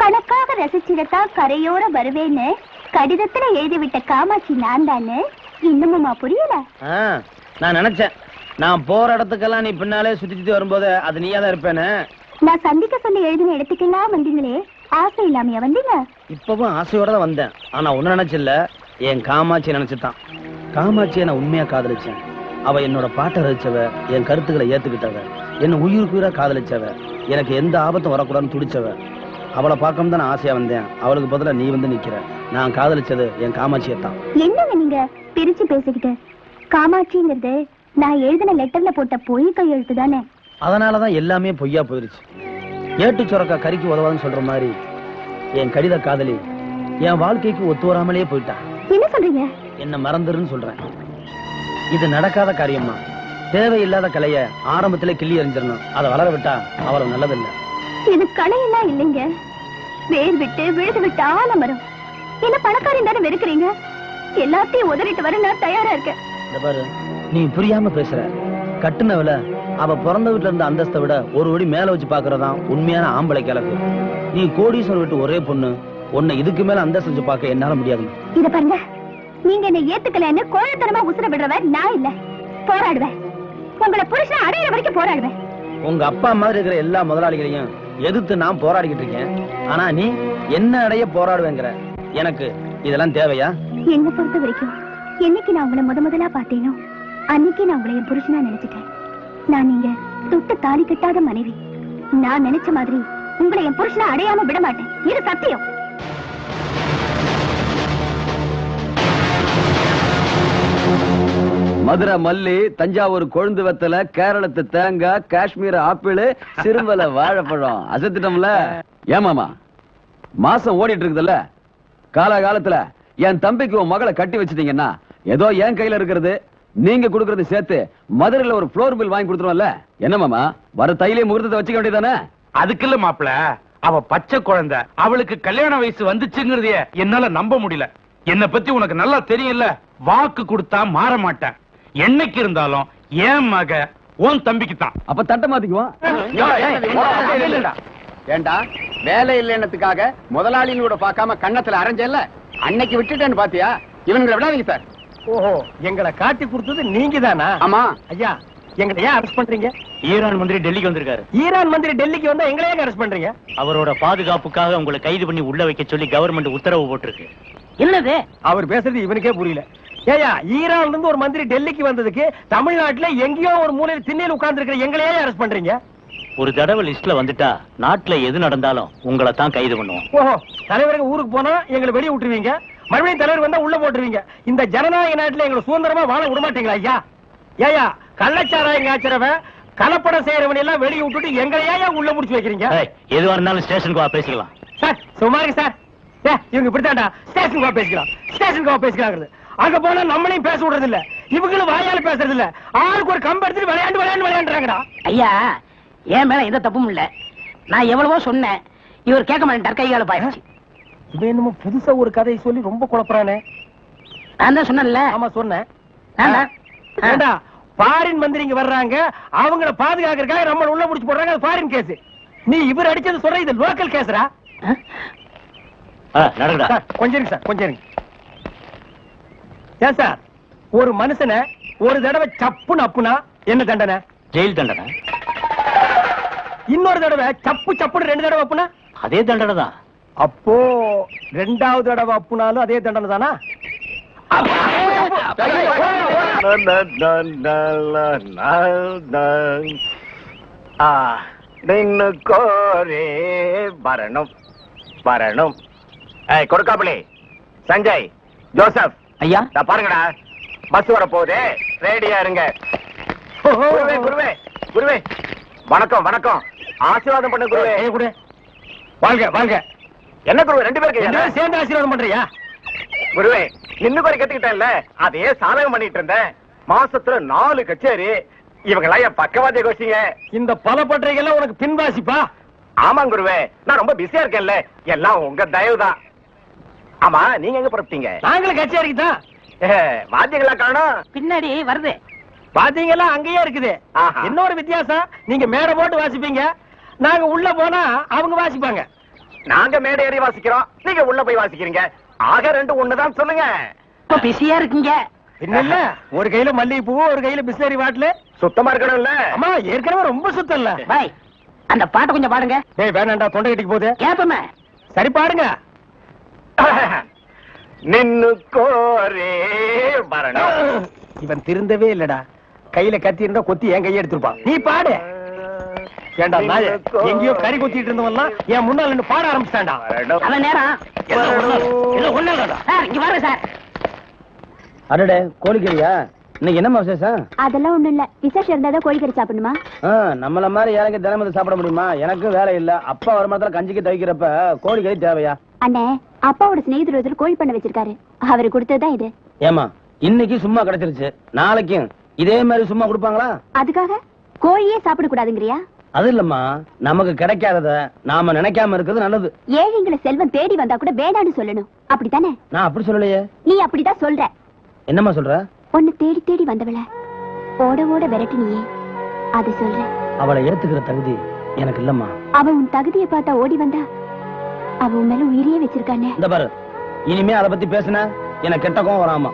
கணக்காக ரசிச்சிடத்தான் கரையோர வருவேன்னு கடிதத்துல எழுதிவிட்ட காமாட்சி நான் தானே. இன்னுமுமா புரியல? நான் நினைச்சேன் நான் போற இடத்துக்கெல்லாம் நீ பின்னாலே சுத்தி சுத்தி வரும்போது அது நீயா தான் இருப்பேன்னு. நான் சந்திக்க சொல்லி எழுதின இடத்துக்கெல்லாம் வந்தீங்களே, ஆசை இல்லாமையா வந்தீங்க? இப்பவும் ஆசையோட தான் வந்தேன். ஆனா ஒண்ணு நினைச்சில்ல, என் காமாட்சி நினைச்சுட்டான். காமாட்சியை நான் உண்மையா காதலிச்சேன். அவ என்னோட பாட்டை ரசிச்சவ, என் கருத்துக்களை ஏத்துக்கிட்டவ, என்ன உயிருக்கு உயிரா காதலிச்சவ, எனக்கு எந்த ஆபத்தும் வரக்கூடாதுன்னு துடிச்சவ. அவளை பார்க்க தான் ஆசையா வந்தேன். அவளுக்கு பதிலா நீ வந்து நிக்கிற. நான் காதலிச்சது என் காமாட்சியை தான். என்னங்க நீங்க பிரிச்சு பேசிக்கிட்டு? காமாட்சிங்கிறது நான் எழுதின லெட்டர்ல போட்ட பொய் கையெழுத்து தானே. அதனாலதான் எல்லாமே பொய்யா போயிருச்சு. ஏட்டு சுரக்கா கறிக்கு உதவாதுன்னு சொல்ற மாதிரி என் கடித காதலி என் வாழ்க்கைக்கு ஒத்து வராமலே போயிட்டா. என்ன சொல்றீங்க? என்ன மறந்துருன்னு சொல்றேன். இது நடக்காத காரியமா? தேவையில்லாத கலைய ஆரம்பத்திலே கிள்ளி எறிஞ்சிடணும். அதை வளர விட்டா அவ்வளவு நல்லதில்லை. இது கலையெல்லாம் இல்லைங்க, வேர் விட்டு விழுது விட்டு ஆலமரம். என்ன பணக்காரன் தானே வெறுக்கிறீங்க? எல்லாத்தையும் உதறிட்டு வர நான் தயாரா இருக்கேன். பாரு, நீ புரியாம பேசுற. கட்டுனவள அவ பிறந்த வீட்டுல இருந்த அந்தஸ்தை விட ஒரு வடி மேல வச்சு பாக்குறதான் உண்மையான ஆம்பளை கிழக்கு. நீ கோடீஸ்வரர் வீட்டு ஒரே பொண்ணு, உன்னை இதுக்கு மேல அந்தஸ்து வச்சு பார்க்க என்னால முடியாது. இத பாருங்க, நீங்க என்ன ஏத்துக்கலன்னு கோழத்தனமா உசுர விடுறவர் நான் இல்ல. போராடுவேன், உங்களை புருஷன் அடையிற வரைக்கும் போராடுவேன். உங்க அப்பா மாதிரி இருக்கிற எல்லா முதலாளிகளையும் எதிர்த்து நான் போராடிக்கிட்டு இருக்கேன். ஆனா நீ என்ன அடைய போராடுவேங்கிற. எனக்கு இதெல்லாம் தேவையா? என்ன பொறுத்த வரைக்கும் என்னைக்கு நான் உங்களை முதலா பார்த்தேனோ அன்னைக்கு நான் உங்களை என் புருஷனா நினைச்சிட்டேன். நான் நீங்க தொட்டு தாலி கட்டாத மனைவி. நான் நினைச்ச மாதிரி உங்களை என் புருஷனா அடையாம விட மாட்டேன். இது சத்தியம். மதுரை மல்லி, தஞ்சாவூர் கொழுந்து வெத்தலை, கேரளத்து தேங்காய், காஷ்மீர் ஆப்பிள், சிறுமலை வாழைப்பழம். அசத்துட்டோம்ல. ஏமாமா மாசம் ஓடிட்டு இருக்குதுல்ல, காலகாலத்துல என் தம்பிக்கு உன் மகளை கட்டி வச்சிட்டீங்கன்னா ஏதோ என் கையில இருக்கிறது நீங்க கொடுக்கறது சேர்த்து மதுரையில ஒரு ஃப்ளோர் பில் வாங்கி கொடுத்துருவோம்ல. என்ன மாமா, வர தையிலே முகூர்த்தத்தை வச்சுக்க வேண்டியதானே? அதுக்கு இல்ல மாப்பிள, அவ பச்சை குழந்தை, அவளுக்கு கல்யாண வயசு வந்துச்சுங்கிறதைய என்னால நம்ப முடியல. என்ன பத்தி உனக்கு நல்லா தெரியும்ல, வாக்கு கொடுத்தா மாற மாட்டேன். என்னைக்கு இருந்தாலும் என் மக உன் தம்பிக்கு தான். அப்ப தட்ட மாத்திக்குவான். ஏண்டா வேலை இல்லைன்னதுக்காக முதலாளிகளோட பார்க்காம கண்ணத்துல அரைஞ்சல்ல, அன்னைக்கு விட்டுட்டேன்னு பாத்தியா? இவங்களை விடாதீங்க சார். ஓஹோ, எங்களை காட்டி கொடுத்தது நீங்க தானா? ஆமா ஐயா, எங்களை ஏன் அரெஸ்ட் பண்றீங்க? ஈரான் மந்திரி டெல்லிக்கு வந்திருக்காரு. ஈரான் மந்திரி டெல்லிக்கு வந்தா எங்களை ஏன் அரெஸ்ட் பண்றீங்க? அவரோட பாதுகாப்புக்காக உங்களை கைது பண்ணி உள்ள வைக்க சொல்லி கவர்மெண்ட் உத்தரவு போட்டிருக்கு. என்னது அவர் பேசுறது இவனுக்கே புரியல. ஏயா, ஈரான்ல இருந்து ஒரு மந்திரி டெல்லிக்கு வந்ததுக்கு தமிழ்நாட்டுல எங்கேயோ ஒரு மூலையில் திண்ணையில் உட்கார்ந்து இருக்கிற எங்களையே அரெஸ்ட் பண்றீங்க? ஒரு தடவை லிஸ்ட்ல வந்துட்டா நாட்டுல எது நடந்தாலும் உங்களை தான் கைது பண்ணுவோம். ஓஹோ, தலைவருக்கு ஊருக்கு போனா எங்களை வெளியே விட்டுருவீங்க, மறுபடியும் தலைவர் வந்தா உள்ள போட்டுருவீங்க. இந்த ஜனநாயக நாட்டுல எங்களை சுதந்திரமா வாழ விட மாட்டீங்களா ஐயா? ஏயா, கள்ளச்சாராயம் காய்ச்சறவன் கலப்படம் செய்யறவன் எல்லாம் வெளியே விட்டுட்டு எங்களையா உள்ள முடிச்சு வைக்கிறீங்க? எதுவா இருந்தாலும் ஸ்டேஷனுக்கு வா, பேசிக்கலாம். சார் சுமாரி சார், இவங்க இப்படித்தாண்டா ஸ்டேஷனுக்கு வா பேசிக்கலாம், ஸ்டேஷனுக்கு வா பேசிக்கலாங்கிறது. அங்க போனா நம்மளையும் பேச விடுறது இல்ல, இவங்களும் வாயால பேசுறது இல்ல. ஆளுக்கு ஒரு கம்பு எடுத்துட்டு விளையாண்டுறாங்கடா. ஐயா, என் மேல எந்த தப்பும் இல்ல. நான் எவ்வளவோ சொன்னேன், இவர் கேட்க மாட்டேன். கைகால பாயிடுச்சு. இவன் என்னமோ புதுசா ஒரு கதையை சொல்லி ரொம்ப குழப்பறானே. நான் தான் சொன்னேன்ல. ஆமா சொன்னேன். ஏண்டா ஃபாரின் மந்திரிங்க வர்றாங்க, அவங்கள பாதுகாக்கிறதுக்காக நம்ம உள்ள புடிச்சு போடுறாங்க. அது ஃபாரின் கேஸ். நீ இவர் அடிச்சது சொல்ற, இது லோக்கல் கேஸ்ரா. நடக்குதா? கொஞ்சம் இருங்க சார், கொஞ்சம் இருங்க. ஏன் சார், ஒரு மனுஷனை ஒரு தடவை சப்புன்னு அப்புனா என்ன தண்டனை? ஜெயில் தண்டனை. இன்னொரு தடவை சப்பு சப்புன்னு 2 தடவை அப்புனா அதே தண்டனை தான். அப்போ 2வது தடவை அப்புனாலும் அதே தண்டனை தானா? கோரே வரணும் வரணும். கொடுக்காமலே சஞ்சய், ஜோசப் ஐயா பாருங்கடா, பஸ் வர போகுது, ரெடியா இருங்க. குருவே குருவே குருவே, வணக்கம் வணக்கம், ஆசீர்வாதம் பண்ண குருவே. குரு வாங்க வாங்க. என்ன குருவே 2 பேருக்கு சேர்ந்து ஆசீர்வாதம் பண்றியா? குருவே இன்னும் குறை கத்துக்கிட்டேன்ல, அதையே சாதகம் பண்ணிட்டு இருந்தேன். மாசத்துல 4 கச்சேரி. இவங்கெல்லாம் என் பக்கவாதிய கோஷிங்க. இந்த பல பற்றைகள்லாம் உனக்கு பின்வாசிப்பா? ஆமாங்க குருவே, நான் ரொம்ப பிஸியா இருக்கேன்ல, எல்லாம் உங்க தயவுதான். ஆமா, நீங்க எங்க புறப்பட்டீங்க? நாங்களும் கச்சேரிக்கு தான். வாத்தியங்களா காணோம்? பின்னாடி வருது. பாத்தீங்களா, அங்கேயே இருக்குது. இன்னொரு வித்தியாசம், நீங்க மேடை போட்டு வாசிப்பீங்க, நாங்க உள்ள போனா அவங்க வாசிப்பாங்க. நாங்க மேடை ஏறி வாசிக்கிறோம், நீங்க உள்ள போய் வாசிக்கிறீங்க. ஆக 2 ஒண்ணுதான் சொல்லுங்க. பிஸியா இருக்கீங்க. இல்ல, ஒரு கையில மல்லிகை பூ, ஒரு கையில பிஸ்லரி பாட்டில். சுத்தமா இருக்கணும்ல? அம்மா ஏற்கனவே ரொம்ப சுத்தம் இல்ல. பாய், அந்த பாட்டை கொஞ்சம் பாடுங்க. ஏய் வேணாண்டா, தொண்டை கட்டிக்கு போகுது. கேப்பமே. சரி பாடுங்க. நின்னு கோரே வரணும். இவன் திருந்தவே இல்லடா. கையில கத்தி இருந்தா கொத்தி என் கையை எடுத்துருப்பான். நீ பாடு. ஏண்டா நாய, எங்கேயோ கறி கொத்திட்டு இருந்தவன்லாம் என் முன்னால நின்னு பாட ஆரம்பிச்சான்டா. அவன் நேரம் சார், இங்க வாங்க சார். அடடே, கோழிக்கறியா? இன்னைக்கு என்னமா விசேஷம்? அதெல்லாம் ஒண்ணும் இல்ல. விசேஷம் இருந்தாதான் கோழிக்கறி சாப்பிடணுமா? நம்மள மாதிரி ஏழைக்கு தினமும் சாப்பிட முடியுமா? எனக்கு வேலை இல்ல. அப்பா வருமானத்துல கஞ்சிக்கு தவிக்கிறப்ப கோழிக்கறி தேவையா? அண்ணே, அப்பாவோட சிநேகிதர் ஒருத்தர் கோழி பண்ண வச்சிருக்காரு. அவரு கொடுத்ததுதான் இது. ஏமா, இன்னைக்கு சும்மா கிடைச்சிருச்சு, நாளைக்கும் இதே மாதிரி சும்மா கொடுப்பாங்களா? அதுக்காக கோழியே சாப்பிட கூடாதுங்கறியா? அது இல்லம்மா, நமக்கு கிடைக்காதத நாம நினைக்காம இருக்கிறது நல்லது. ஏழைங்களை செல்வம் தேடி வந்தா கூட வேண்டான்னு சொல்லணும், அப்படித்தானே? நான் அப்படி சொல்லலையே. நீ அப்படிதான் சொல்ற. என்னம்மா சொல்ற? உன்னை தேடி தேடி வந்தவள ஓட ஓட விரட்டினியே, அது சொல்ற. அவளை ஏத்துக்கிற தகுதி எனக்கு இல்லம்மா. அவ உன் தகுதியை பார்த்தா ஓடி வந்தா, அவ உன் மேல உயிரியே வச்சிருக்கானே. இந்த பாரு, இனிமே அதை பத்தி பேசுன எனக்கு கெட்ட கோவம் வராமா.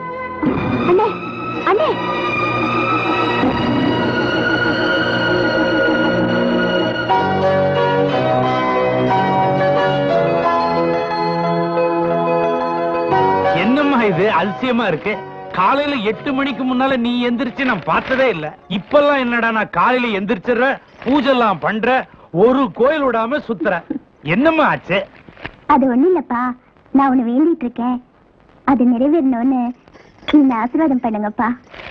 அண்ணே அண்ணே, என்னம்மா இது அதிசயமா இருக்கு? காலையில 8 மணிக்கு முன்னால நீ எந்திரிச்சு நான் பார்த்ததே இல்ல. இப்பெல்லாம் என்னடா, நான் காலையில எந்திரிச்சிடுற, பூஜை எல்லாம் பண்ற, ஒரு கோயில் விடாம சுத்துற. என்னம்மா ஆச்சு? அது ஒண்ணு இல்லப்பா, நான் உன்னை வேண்டிட்டு இருக்கேன், அது நிறைவேறணும்னு நீங்க ஆசீர்வாதம் பண்ணுங்கப்பா.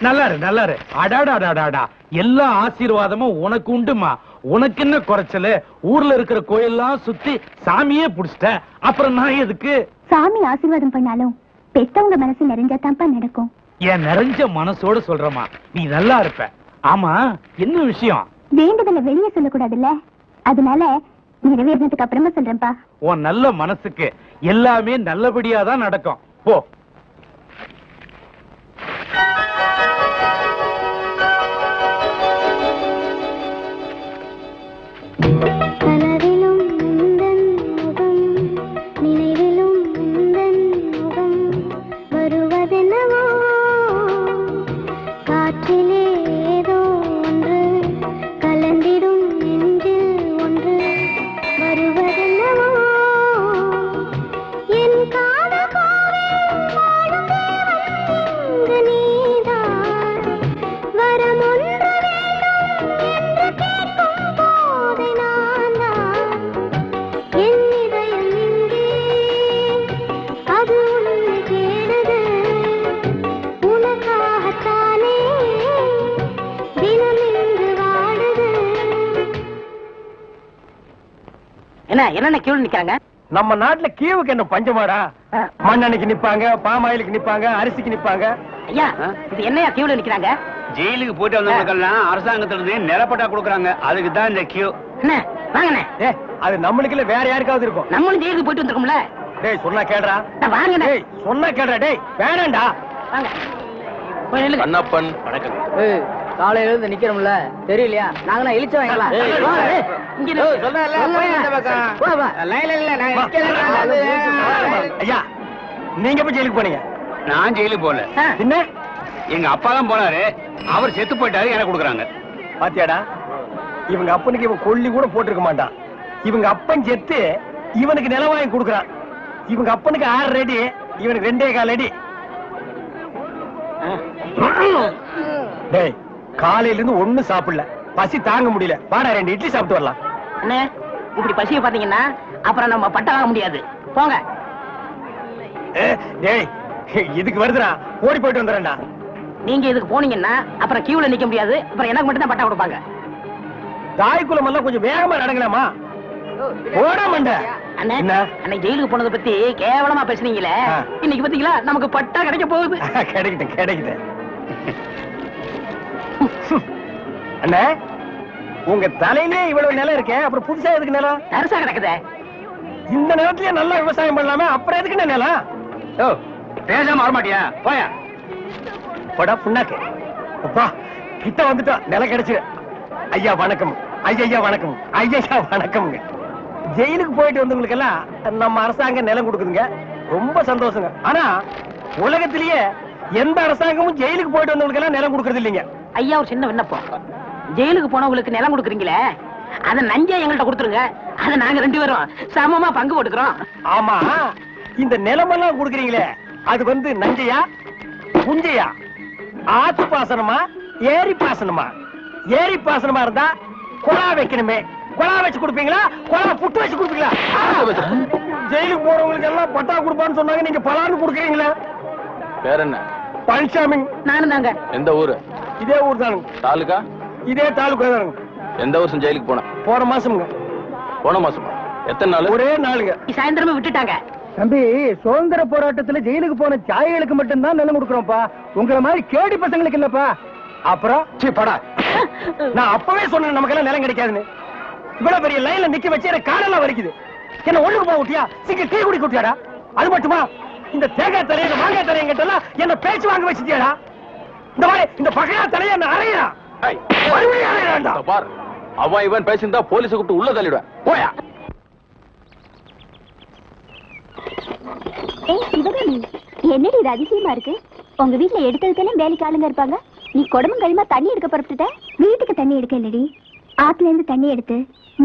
நல்லாரு நல்லாரு. அடாடாடாடாடா, எல்லா ஆசீர்வாதமும் உனக்கு உண்டுமா. உனக்கு என்ன குறைச்சல? ஊர்ல இருக்கிற கோயில்லாம் சுத்தி சாமியே புடிச்சிட்ட, அப்புறம் நான் எதுக்கு? சாமி ஆசீர்வாதம் பண்ணாலும் பெத்தவங்க மனசு நிறைஞ்சாதான்ப்பா நடக்கும். என் நிறைஞ்ச மனசோட சொல்றமா, நீ நல்லா இருப்ப. ஆமா, என்ன விஷயம்? வேண்டுதலை வெளியே சொல்லக்கூடாதுல்ல, அதனால நிறைவேறினதுக்கு அப்புறமா சொல்றேன்ப்பா. உன் நல்ல மனசுக்கு எல்லாமே நல்லபடியாதான் நடக்கும். போ. என்ன கியூல நிக்கிறாங்க? நம்ம நாட்டுல கீவுக்கு என்ன பஞ்சமாடா? மண்ணெண்ணைக்கு நிப்பாங்க, பாமாயிலுக்கு நிப்பாங்க, அரிசிக்கு நிப்பாங்க. ஐயா, இது என்னையா கியூல நிக்கிறாங்க? ஜெயிலுக்கு போயிட்டு வந்தவங்களுக்கெல்லாம் அரசாங்கத்துல இருந்து நிலப்பட்டா கொடுக்குறாங்க, அதுக்கு தான் இந்த கியூ. என்ன வாங்கண்ணே. அது நம்மளுக்கு இல்ல, வேற யாருக்காவது இருக்கும். நம்மளும் ஜெயிலுக்கு போயிட்டு வந்திருக்கோம்ல. டேய் சொன்னா கேடுறா. வாங்கண்ணே. டேய் சொன்னா கேடுறா. டேய் வேணாண்டா. வாங்க. போய் நில்லுங்க. அண்ணப்பன் வணக்கம். காலையில இருந்து நிக்கிறோம்ல தெரியலையா? நாங்க இழிச்ச வாங்கலாம். ஐயா நீங்க போய் ஜெயிலுக்கு போனீங்க? நான் ஜெயிலுக்கு போல. என்ன? எங்க அப்பா தான் போனாரு. அவர் செத்து போயிட்டாரு, எனக்கு கொடுக்குறாங்க. பாத்தியாடா, இவங்க அப்பனுக்கு இவன் கொல்லி கூட போட்டிருக்க மாட்டான். இவங்க அப்பன் செத்து இவனுக்கு நிலம் வாங்கி கொடுக்குறான். இவங்க அப்பனுக்கு 6 அடி, இவனுக்கு 2.25 அடி. டேய், காலையில இருந்து ஒண்ணும் சாப்பிடல, பசி தாங்க முடியல. வாடா 2 இட்லி சாப்பிட்டு வரலாம். அண்ணே, இப்படி பசிய பாத்தீங்கன்னா அப்புறம் நம்ம பட்ட வாங்க முடியாது. போங்க. டேய், இதுக்கு வருதுடா, ஓடி போயிட்டு வந்துடுறேன்டா. நீங்க இதுக்கு போனீங்கன்னா அப்புறம் கியூல நிக்க முடியாது. அப்புறம் எனக்கு மட்டும் தான் பட்டா கொடுப்பாங்க. தாய்க்குளம் எல்லாம் கொஞ்சம் வேகமா நடங்கலாமா? ஓட மாட்ட. அண்ணே, அன்னைக்கு ஜெயிலுக்கு போனதை பத்தி கேவலமா பேசுனீங்களே, இன்னைக்கு பாத்தீங்களா நமக்கு பட்டா கிடைக்க போகுது. கிடைக்கிட்டேன் கிடைக்கிட்டேன். அண்ணே, உங்க தலையிலே இவ்வளவு நிலம் இருக்கே, அப்புறம் புதுசா எதுக்கு நிலம்? தரிசா கிடக்குதே. இந்த நிலத்திலேயே நல்லா விவசாயம் பண்ணலாமே, அப்புறம் எதுக்கு நிலம்? ஓ, பேசாம வரமாட்டியா? போயா. போடா புண்ணாக்கு. அப்பா கிட்ட வந்துட்டோம், நிலம் கிடைச்சு. ஐயா வணக்கம். ஐயா வணக்கம். ஐயா வணக்கம்ங்க. ஜெயிலுக்கு போயிட்டு வந்தவங்களுக்கு எல்லாம் நம்ம அரசாங்கம் நிலம் கொடுக்குதுங்க, ரொம்ப சந்தோஷங்க. ஆனா உலகத்திலேயே எந்த அரசாங்கமும் ஜெயிலுக்கு போயிட்டு வந்தவங்களுக்கு எல்லாம் நிலம் கொடுக்கறது இல்லைங்க. ஐயா, ஒரு சின்ன விண்ணப்பம். ஜெயிலுக்கு போனவங்களுக்கு நிலம் கொடுக்குறீங்களே, அத நஞ்சா எங்கள்கிட்ட கொடுத்துருங்க. அத நாங்க 2 பேரும் சமமா பங்கு போட்டுக்கிறோம். ஆமா, இந்த நிலமெல்லாம் கொடுக்குறீங்களே, அது வந்து நஞ்சையா புஞ்சையா, ஆத்து பாசனமா ஏரி பாசனமா? ஏரி பாசனமா இருந்தா குழா வைக்கணுமே, குழா வச்சு கொடுப்பீங்களா, குழா புட்டு வச்சு கொடுப்பீங்களா? ஜெயிலுக்கு போறவங்களுக்கு எல்லாம் பட்டா கொடுப்பான்னு சொன்னாங்க, நீங்க பலான்னு கொடுக்குறீங்களா? பேர் என்ன? பழனிசாமி. நானும் தாங்க. எந்த ஊரு? இதே ஊர் தானுங்க. தாலுகா? இதே தாலுகா தானுங்க. எந்த வருஷம் ஜெயிலுக்கு போன? போன மாசம்ங்க. போன மாசமா? எத்தனை நாள்? ஒரே நாளுங்க. சாயந்தரமே விட்டுட்டாங்க. தம்பி, சுதந்திர போராட்டத்துல ஜெயிலுக்கு போன தியாகிகளுக்கு மட்டும்தான் நிலம் கொடுக்குறோம்ப்பா, உங்களை மாதிரி கேடி பசங்களுக்கு இல்லப்பா. அப்புறம் படா, நான் அப்பவே சொன்னேன் நமக்கெல்லாம் நிலம் கிடைக்காதுன்னு. இவ்வளவு பெரிய லைன்ல நிக்க வச்சு எனக்கு காலெல்லாம் வலிக்குது. என்ன ஒண்ணுக்கு போக விட்டியா? சிங்க டீ குடி குட்டியாடா? அது மட்டுமா, இந்த தேங்காய் தலைய மாங்காய் தலைய கிட்ட என்ன பேச்சு வாங்க வச்சுட்டியாடா? இந்த மாதிரி இந்த பகையா தலைய என்ன அறையா? பார், அவன் இவன் பேசியிருந்தா போலீஸ் கூப்பிட்டு உள்ள தள்ளிடுவேன். போயா. என்னடி இது அதிசயமா இருக்கு? உங்க வீட்டுல எடுத்ததுக்கெல்லாம் வேலைக்கு ஆளுங்க இருப்பாங்க, நீ குடமும் கைமா தண்ணி எடுக்க புறப்பட்டுட்ட. வீட்டுக்கு தண்ணி எடுக்க இல்லடி, ஆத்துல இருந்து தண்ணி எடுத்து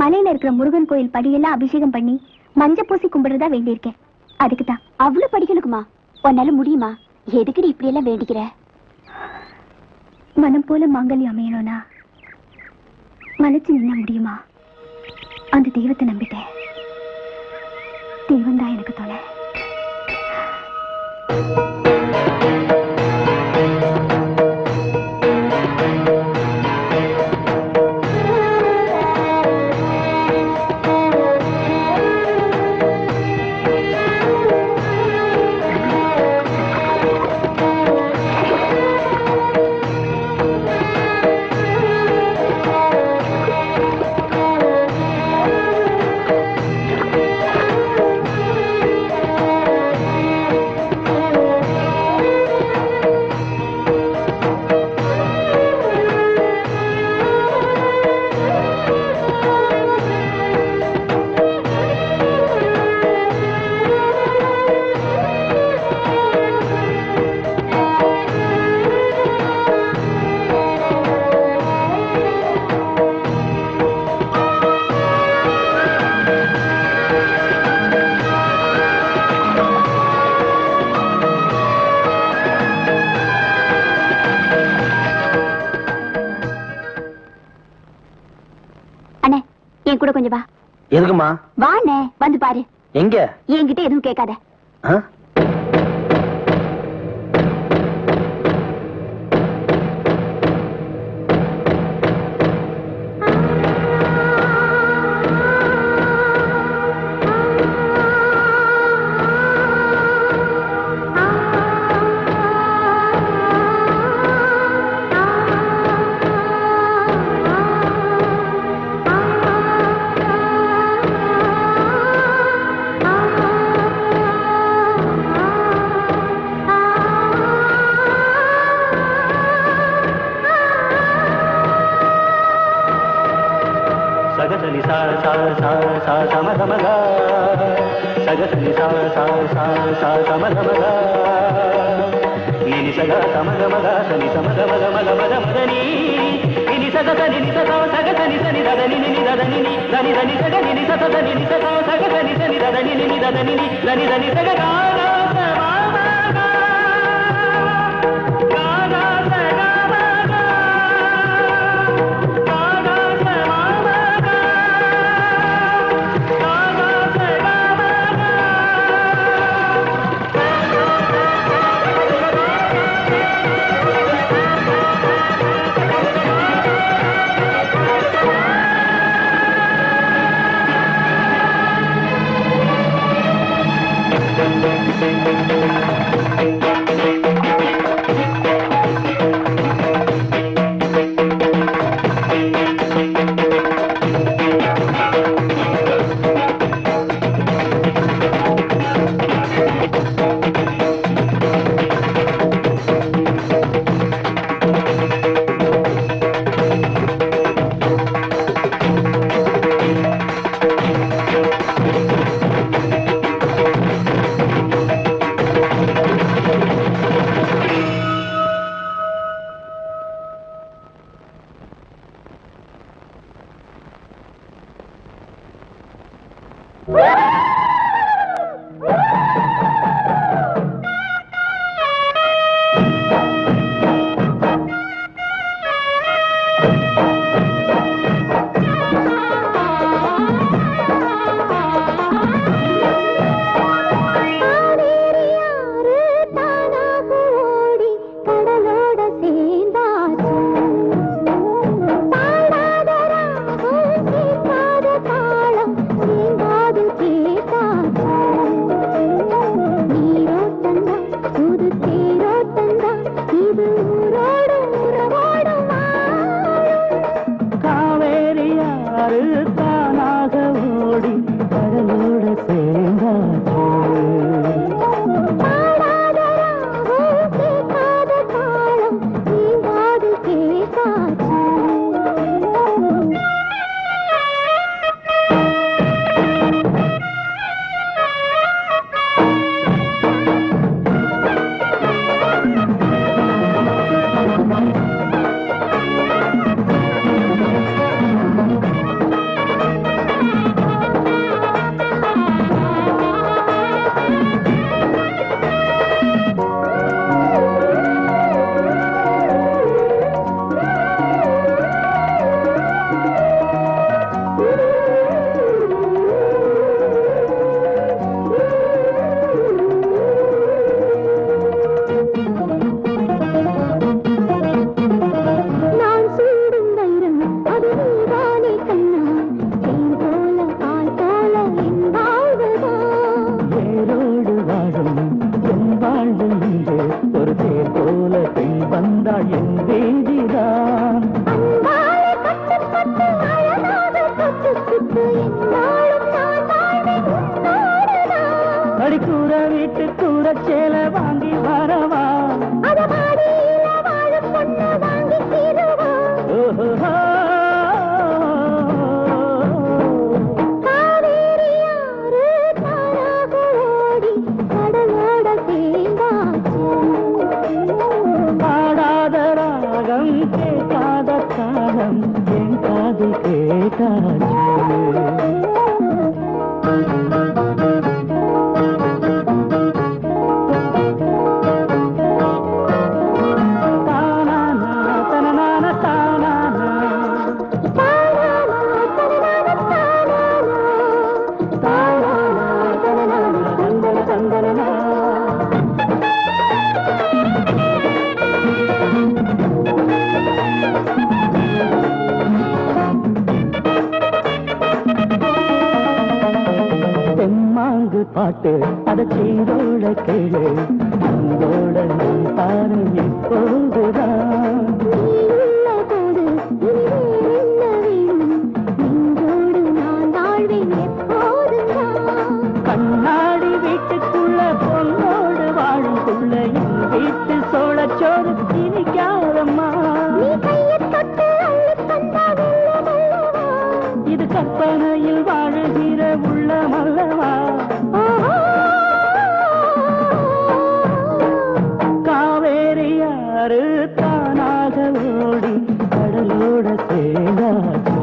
மலையில இருக்கிற முருகன் கோயில் படியெல்லாம் அபிஷேகம் பண்ணி மஞ்சள் பூசி கும்பிடுறதா வேண்டியிருக்கேன். அதுக்குதான். அவ்வளவு படிக்கணுக்குமா? உன்னால முடியுமா? எதுக்குடி இப்படி எல்லாம் வேண்டிக்கிற? மனம் போல மாங்கல்யம் அமையணும்னா மலைச்சு நின்னா முடியுமா? அந்த தெய்வத்தை நம்பிட்டேன். தெய்வம் தான் எனக்கு தோணை. கூட கொஞ்சம் வா. எதுக்குமா? வாண்ணே, வந்து பாரு. எங்க? என்கிட்ட எதுவும் கேட்காத. சா சா சா சா சமகமகா சகசனி சா சா சா சா சமகமகா நினி சகா சமகமகா சனி சமகமக மக மக மதனி நினி சகசனி நிசகா சகசனி சனி ததனி நினி ததனி நி தனி தனி சக நினி சதனி நிசகா சகசனி சனி ததனி நினி ததனி நி தனி தனி சக கானா சமாமகா கானா சகமகா கானா சமாமகா கானா சகமகா பாட்டு அத செய்தோட கேளு அங்கோட நான் பாரு எப்போதுதான் கண்ணாடி வீட்டுக்குள்ள பொண்ணோடு வாழும் புள்ள என் வீட்டு சோழச்சோறு திணிக்காதம்மா இது கற்பனை சேர்ந்தாச்சு.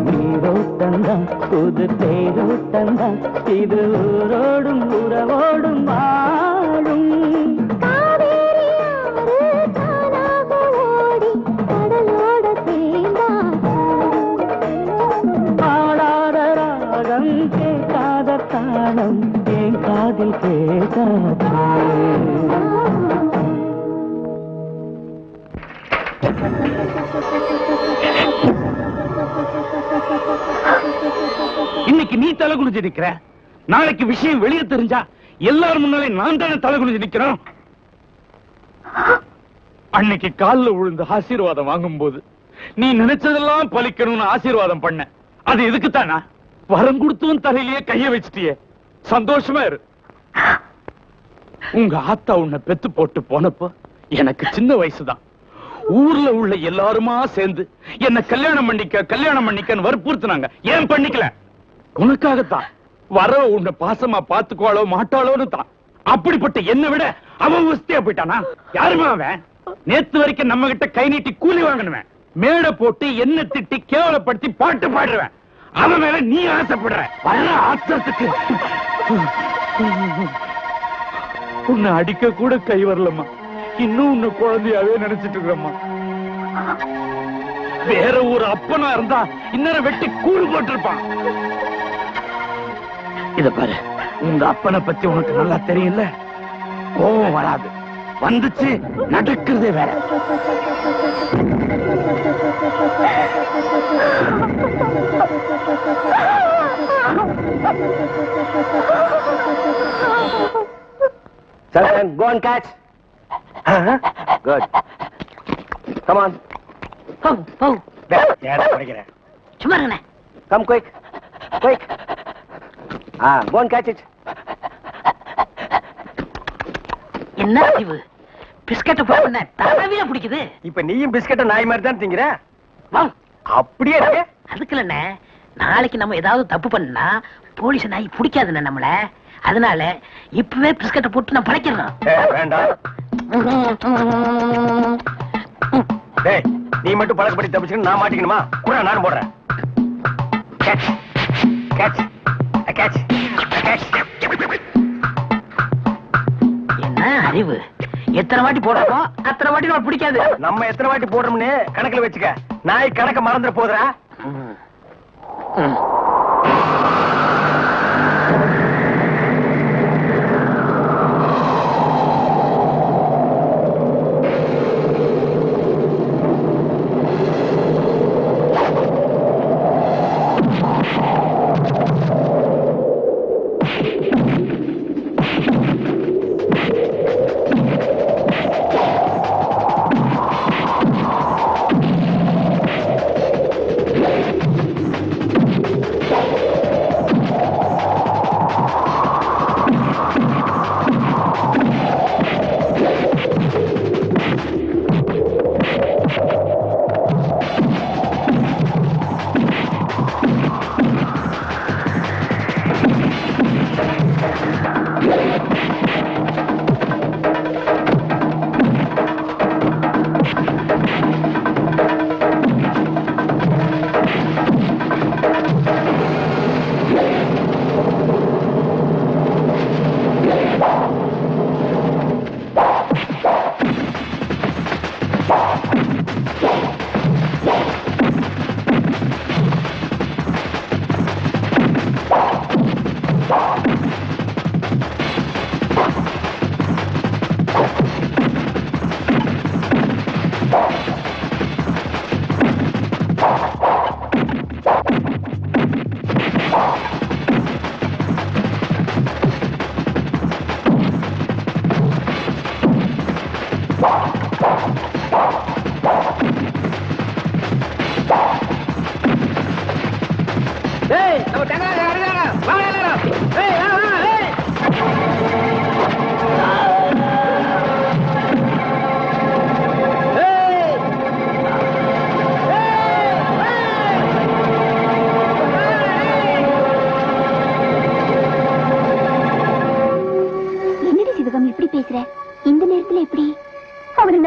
நீரோட்டந்தான் புது தேரோட்டந்தான் இது ஊரோடும் உறவோடும் வாழும். பாடாத ராகம் கேட்காத தாளம் என் காதில் கேட்டாச்சு. இன்னைக்கு நீ தலை குனிஞ்சு நிக்கிற, நாளைக்கு விஷயம் வெளியே தெரிஞ்சா எல்லாரும் முன்னாலே நான் தானே தலை குனிஞ்சு நிக்கிறோம். அன்னைக்கு காலில் விழுந்து ஆசீர்வாதம் வாங்கும் போது நீ நினைச்சதெல்லாம் பலிக்கணும்னு ஆசீர்வாதம் பண்ண. அது எதுக்குத்தானா? வரம் கொடுத்தும் தலையிலேயே கைய வச்சிட்டியே. சந்தோஷமா இரு. உங்க ஆத்தா உன்னை பெத்து போட்டு போனப்போ எனக்கு சின்ன வயசுதான். ஊர்ல உள்ள எல்லாருமா சேர்ந்து என்ன கல்யாணம் பண்ணிக்கன்னு வற்புறுத்தினாங்க. ஏன் பண்ணிக்கல? உனக்காகத்தான். வர உன்னை பாசமா பாத்துக்குவாளோ மாட்டாளோன்னு தான். அப்படிப்பட்ட என்ன விட அவன் உஸ்தியா போயிட்டானா? யாருமா அவன்? நேத்து வரைக்கும் நம்ம கிட்ட கை நீட்டி கூலி வாங்கணுவேன். மேடை போட்டு என்ன திட்டி கேவலப்படுத்தி பாட்டு பாடுறவன். அவன் மேல நீ ஆசைப்படுற. வர ஆத்திரத்துக்கு உன்னை அடிக்க கூட கை வரலம்மா. இன்னும் உன்னை குழந்தையாவே நினைச்சிட்டு இருக்கிறம்மா. வேற ஒரு அப்பனா இருந்தா இன்னும் வெட்டி கூறு போட்டிருப்பான். இத பாரு, உங்க அப்பனை பத்தி உனக்கு நல்லா தெரியல. கோபம் வராது, வந்துச்சு நடக்கிறதே வேற. Children, go and catch. Good. Come on. சும்மா இருங்கண்ணே. Come quick. Quick. Go and catch it. என்ன அறிவு? பிஸ்கட் போன தரவில பிடிக்குது. இப்ப நீயும் பிஸ்கட்ட நாய் மாதிரி தான் திங்கிற. அப்படியே இருக்கு. அதுக்கு இல்லண்ணே, நாளைக்கு நம்ம ஏதாவது தப்பு பண்ணா போலீஸ் நாய் பிடிக்காதுண்ணே நம்மள. அதனால இப்பவே பிஸ்கட்டை போட்டு நான் படைக்கிறேன். வேண்டாம். டேய், நீ மட்டும் பழக்கப்படி தப்பிச்சுன்னு நான் மாட்டிக்கணுமா? கூட நானும் போடுறேன். Catch. Catch. Catch. Catch. என்ன அறிவு? எத்தனை வாட்டி போடுறோம் அத்தனை வாட்டி நான் பிடிக்காது. நம்ம எத்தனை வாட்டி போடுறோம்னு கணக்குல வச்சுக்க. நாய் கணக்க மறந்துட போதுறா.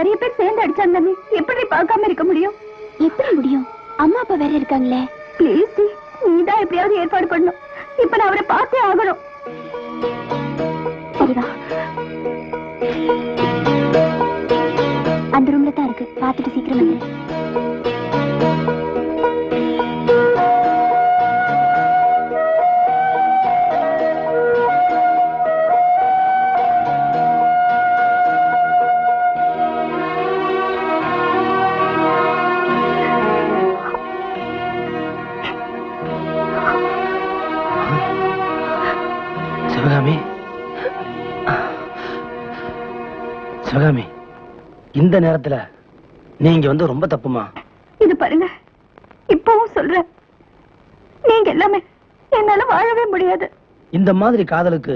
நிறைய பேர் சேர்ந்து அடிச்சாங்க. எப்படி பார்க்காம இருக்க முடியும்? எப்படி முடியும்? அம்மா அப்பா வேற இருக்காங்களே. ப்ளீஸ் நீதான் எப்படியாவது ஏற்பாடு பண்ணணும். இப்ப நான் அவரை பார்த்தே ஆகணும். சரிவா, அந்த ரூம்ல தான் இருக்கு. பார்த்துட்டு சீக்கிரம் வந்து. சிவகாமி, சிவகாமி, இந்த நேரத்துல நீங்க வந்து ரொம்ப தப்புமா. இது பாருங்க, இப்பவும் சொல்றேன், நீங்க எல்லாமே என்னால வாழவே முடியாது. இந்த மாதிரி காதலுக்கு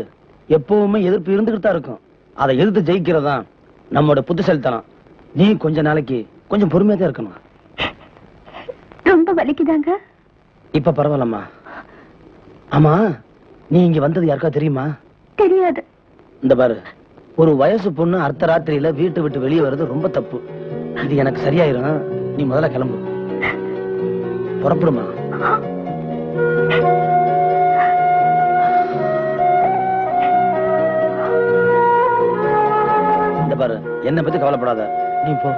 எப்பவுமே எதிர்ப்பு இருந்துகிட்டு தான் இருக்கும். அதை எதிர்த்து ஜெயிக்கிறதா நம்மோட புத்திசாலித்தனம். நீ கொஞ்ச நாளைக்கு கொஞ்சம் பொறுமையா தான் இருக்கணும். ரொம்ப வலிக்குதாங்க? இப்ப பரவாயில்லம்மா. ஆமா, நீ இங்க வந்தது யாருக்கா தெரியுமா? தெரியாது. இந்த பாரு, ஒரு வயசு பொண்ணு அர்த்த ராத்திரியில வீட்டை விட்டு வெளியே வர்றது ரொம்ப தப்பு. இது எனக்கு சரியாயிரும். நீ முதல்ல கிளம்பு. புறப்படுமா. இந்த பாரு, என்னை பத்தி கவலைப்படாத, நீ போ.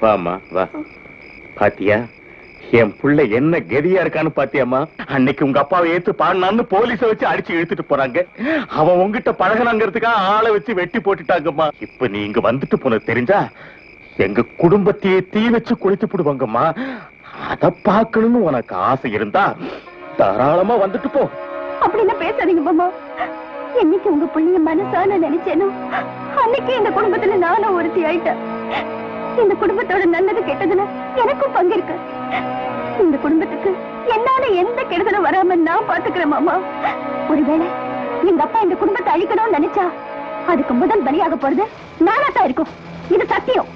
வாமா வா. பாத்தியா என் புள்ள என்ன கதியா இருக்கான்னு பாத்தியாமா? அன்னைக்கு உங்க அப்பாவை ஏத்து பாடினான்னு போலீஸ வச்சு அடிச்சு இழுத்துட்டு போறாங்க. அவன் உங்ககிட்ட பழகனாங்கிறதுக்காக ஆளை வச்சு வெட்டி போட்டுட்டாங்கம்மா. இப்ப நீ இங்க வந்துட்டு போன தெரிஞ்சா எங்க குடும்பத்தையே தீ வச்சு கொளுத்தி போடுவாங்கம்மா. அத பாக்கணும்னு உனக்கு ஆசை இருந்தா தாராளமா வந்துட்டு போ. அப்படின்னா பேசாதீங்க மாமா. என்னைக்கு உங்க புள்ளிய மனசான நினைச்சேனோ அன்னைக்கு இந்த குடும்பத்துல நானும் ஒருத்தி ஆயிட்டேன். இந்த குடும்பத்தோட நல்லது கெட்டதுல எனக்கும் பங்கு இருக்கு. இந்த குடும்பத்துக்கு என்னால எந்த கெடுதலும் வராம நான் பாத்துக்கிறேன் மாமா. ஒருவேளை எங்க அப்பா இந்த குடும்பத்தை அழிக்கணும்னு நினைச்சா அதுக்கு முதல் பலியாக போறது நானா தான் இருக்கும். இது சத்தியம்.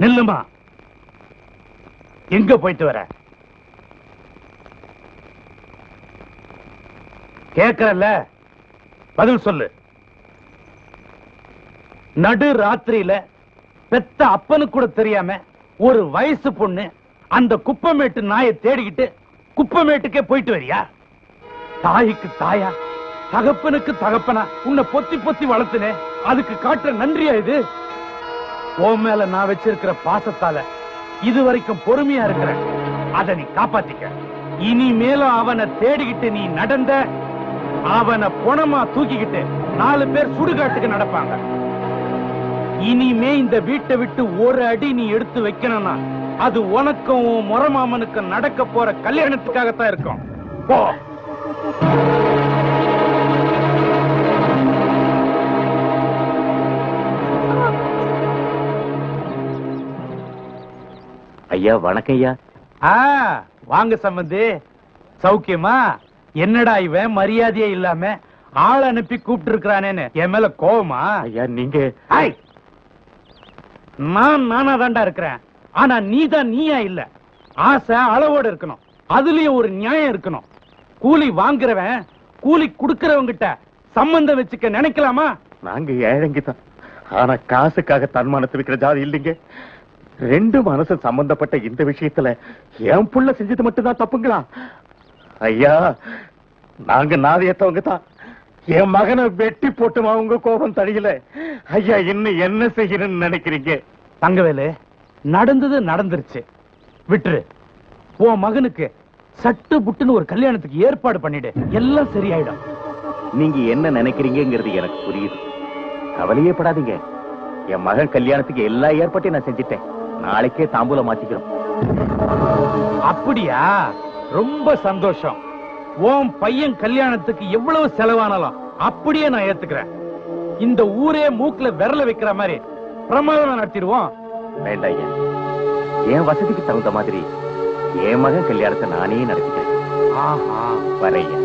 நில்லுமா, எங்க போயிட்டு வர? கேக்குறல்ல, பதில் சொல்லு. நடு ராத்திரியில பெத்த அப்பனுக்கு கூட தெரியாம ஒரு வயசு பொண்ணு அந்த குப்பமேட்டு நாயை தேடிக்கிட்டு குப்பமேட்டுக்கே போயிட்டு வரியா? தாய்க்கு தாயா, தகப்பனுக்கு தகப்பனா உன்னை பொத்தி பொத்தி வளர்த்துனே, அதுக்கு காட்டுற நன்றியா இது? உன் மேல நான் வச்சிருக்கிற பாசத்தால இதுவரைக்கும் பொறுமையா இருக்கிறேன். அதை நீ காப்பாத்திக்க. இனிமேலும் அவனை தேடிக்கிட்டு நீ நடந்த, அவனை பொணமா தூக்கிக்கிட்டு 4 பேர் சுடுகாட்டுக்கு நடப்பாங்க. இனிமே இந்த வீட்டை விட்டு ஒரு அடி நீ எடுத்து வைக்கணும்னா அது உனக்கும் உன் முறமாமனுக்கும் நடக்க போற கல்யாணத்துக்காகத்தான் இருக்கும். போ. ஐயா வணக்கம் ஐயா. வாங்க சம்பந்தி. சௌக்கியமா? என்னடா இவன் மரியாதையே இல்லாம ஆள் அனுப்பி கூப்பிட்டு இருக்கிறானேன்னு என் மேல கோவமா? ஐயா நீங்க நான் நானா தாண்டா இருக்கிறேன். ஆனா நீதான் நீயா இல்ல. ஆசை அளவோட இருக்கணும். அதுலயும் ஒரு நியாயம் இருக்கணும். கூலி வாங்குறவன் கூலி குடுக்கிறவங்கிட்ட சம்பந்தம் வச்சுக்க நினைக்கலாமா? நாங்க ஏழைங்கதான். ஆனா காசுக்காக தன்மானத்தில் இருக்கிற ஜாதி இல்லைங்க. 2 மனசு சம்பந்தப்பட்ட இந்த விஷயத்துல என் புள்ள செஞ்சது மட்டும்தான் தப்புங்களா? ஐயா நாங்க நாதியத்தவங்க தான். என் மகனை வெட்டி போட்டுமா உங்க கோபம் தழியல. ஐயா இன்னும் என்ன செய்யணும்னு நினைக்கிறீங்க? தங்கவேலு, நடந்தது நடந்துருச்சு, விட்டுரு. உன் மகனுக்கு சட்டு புட்டுன்னு ஒரு கல்யாணத்துக்கு ஏற்பாடு பண்ணிடு, எல்லாம் சரியாயிடும். நீங்க என்ன நினைக்கிறீங்கிறது எனக்கு புரியுது. கவலையே படாதீங்க. என் மகன் கல்யாணத்துக்கு எல்லா ஏற்பாட்டையும் நான் செஞ்சுட்டேன். நாளைக்கே தாம்பூலம் மாத்திக்கிறோம். அப்படியா? ரொம்ப சந்தோஷம். உன் பையன் கல்யாணத்துக்கு எவ்வளவு செலவானாலும் அப்படியே நான் ஏத்துக்கிறேன். இந்த ஊரே மூக்குல விரல வைக்கிற மாதிரி பிரமாதம் நடத்திடுவோம். வேண்டாம் ஐயா, என் வசதிக்கு தகுந்த மாதிரி என் மகன் கல்யாணத்தை நானே நடத்திக்கிறேன். வரையா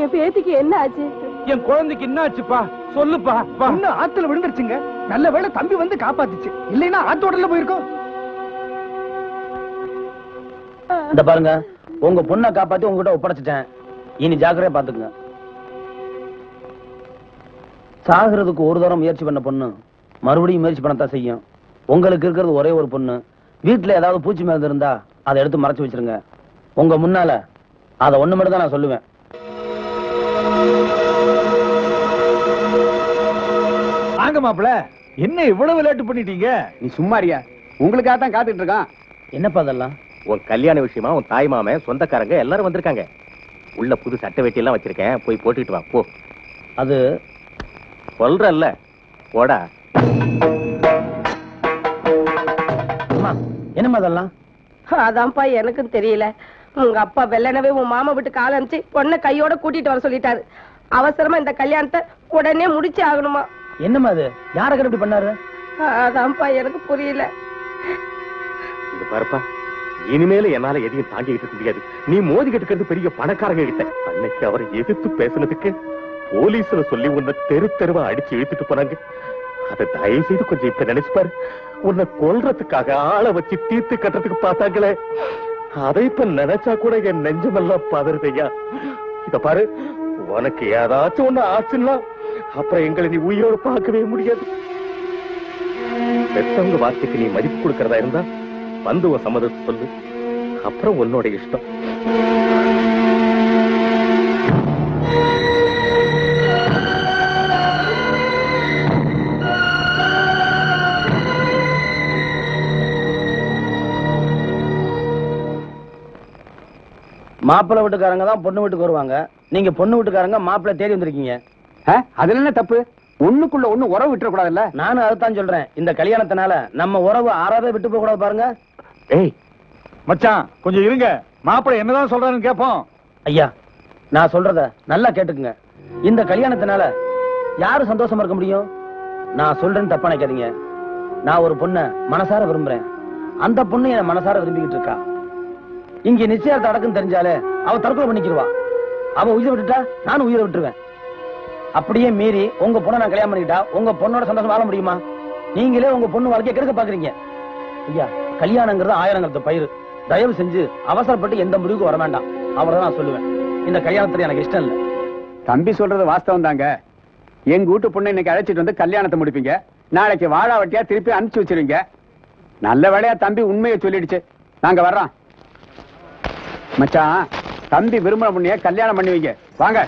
என் பேத்திக்கு என்ன ஆச்சு? என் குழந்தைக்கு என்ன ஆச்சுப்பா? சொல்லுப்பா. ஆத்துல விழுந்துருச்சுங்க. நல்ல வேளை தம்பி வந்து காப்பாத்துச்சு, இல்லைன்னா ஆத்தோடல போயிருக்கோம். இந்த பாருங்க, உங்க பொண்ணை காப்பாத்தி உங்ககிட்ட ஒப்படைச்சிட்டேன். இனி ஜாக்கிரதையா பாத்துக்குங்க. சாகிறதுக்கு ஒரு தரம் முயற்சி பண்ண பொண்ணு மறுபடியும் முயற்சி பண்ணத்தான் செய்யும். உங்களுக்கு இருக்கிறது ஒரே ஒரு பொண்ணு. வீட்டுல ஏதாவது பூச்சி மருந்து இருந்தா அதை எடுத்து மறைச்சு வச்சிருங்க. உங்க முன்னால அதை ஒண்ணு மட்டும் தான் நான் சொல்லுவேன். வாங்க மாப்பிள, என்ன இவ்வளவு லேட் பண்ணிட்டீங்க? நீ சும்மாரியா, உங்களுக்காக தான் காத்துட்டு இருக்கான். என்னப்பா அதெல்லாம்? உன் கல்யாண விஷயமா உன் தாய் மாமன் சொந்தக்காரங்க எல்லாரும் வந்திருக்காங்க. உள்ள புது சட்டை வெட்டி எல்லாம் வச்சிருக்கேன், போய் போட்டுட்டு வா போ. அது சொல்றல்ல, போடா. என்னமா அதெல்லாம்? அதான்ப்பா எனக்கும் தெரியல. உங்க அப்பா வெள்ளனவே உன் மாமா விட்டு கால அனுப்பிச்சு பொண்ணை கையோட கூட்டிட்டு வர சொல்லிட்டாரு. அவசரமா இந்த கல்யாணத்தை உடனே முடிச்சு ஆகணுமா? என்னமா அது? யார கிட்ட இப்படி பண்ணாரு? அதான்ப்பா எனக்கு புரியல. இது பாருப்பா, இனிமேல என்னால எதையும் தாண்டிக்கிட்டு இருக்க முடியாது. நீ மோதிக்கிட்டு இருக்கிறது பெரிய பணக்காரங்க கிட்ட. அன்னைக்கு அவரை எதிர்த்து பேசுனதுக்கு போலீஸ்ல சொல்லி உன்னை தெரு தெருவா அடிச்சு இழுத்துட்டு போனாங்க. அதை தயவு செய்து கொஞ்சம் இப்ப நினைச்சு பாரு. உன்னை கொல்றதுக்காக ஆளை வச்சு தீர்த்து கட்டுறதுக்கு பார்த்தாங்களே, அதை இப்ப நினைச்சா கூட என் நெஞ்சமெல்லாம் பதறுதையா. இத பாரு, உனக்கு ஏதாச்சும் ஒண்ணு ஆச்சுன்னா அப்புறம் எங்களை நீ உயிரோடு பார்க்கவே முடியாது. பெத்தவங்க வார்த்தைக்கு நீ மதிப்பு கொடுக்கறதா இருந்தா வந்து உன் சம்மதத்தை சொல்லு, அப்புறம் உன்னோட இஷ்டம். மாப்பிள்ளை வீட்டுக்காரங்க தான் பொண்ணு வீட்டுக்கு வருவாங்க. நீங்க பொண்ணு வீட்டுக்காரங்க மாப்பிள்ளை தேடி வந்திருக்கீங்க. அதுல என்ன தப்பு? ஒண்ணுக்குள்ள ஒண்ணு உறவு விட்டுற கூடாதுல்ல? நானும் அதுதான் சொல்றேன். இந்த கல்யாணத்தினால நம்ம உறவு ஆறாவே விட்டு போக கூடாது பாருங்க. ஏய் மச்சான், கொஞ்சம் இருங்க. மாப்பிள்ளை என்னதான் சொல்றாருன்னு கேட்போம். ஐயா, நான் சொல்றத நல்லா கேட்டுக்குங்க. இந்த கல்யாணத்தினால யாரு சந்தோஷமா இருக்க முடியும்? நான் சொல்றேன்னு தப்பா நினைக்காதீங்க. நான் ஒரு பொண்ணை மனசார விரும்புறேன். அந்த பொண்ணு என் மனசார விரும்பிக்கிட்டு இருக்கா. இங்க நிச்சயத்தை அடக்குன்னு தெரிஞ்சாலே அவ தற்கொலை பண்ணிக்கிடுவா. அவ உயிரை விட்டுட்டா நானும் உயிரை விட்டுருவேன். அப்படியே மீறி உங்க பொண்ணை நான் கல்யாணம் பண்ணிக்கிட்டா உங்க பொண்ணோட சந்தோஷம் வாழ முடியுமா? நீங்களே உங்க பொண்ணு வாழ்க்கையை கெடுக்க பாக்குறீங்க. ஐயா, கல்யாணங்கிறது ஆயிரங்கிறது பயிர். தயவு செஞ்சு அவசரப்பட்டு எந்த முடிவுக்கு வர வேண்டாம். அவ்வளவுதான் நான் சொல்லுவேன். இந்த கல்யாணத்துல எனக்கு இஷ்டம் இல்ல. தம்பி சொல்றது வாஸ்தவம் தாங்க. எங்க வீட்டு பொண்ணை இன்னைக்கு அழைச்சிட்டு வந்து கல்யாணத்தை முடிப்பீங்க, நாளைக்கு வாழா வட்டியா திருப்பி அனுப்பிச்சு வச்சிருவீங்க. நல்ல வேளையா தம்பி உண்மையை சொல்லிடுச்சு. நாங்க வர்றோம். மச்சான், தம்பி விரும்பின பொண்ணைய கல்யாணம் பண்ணி வைங்க. வாங்க.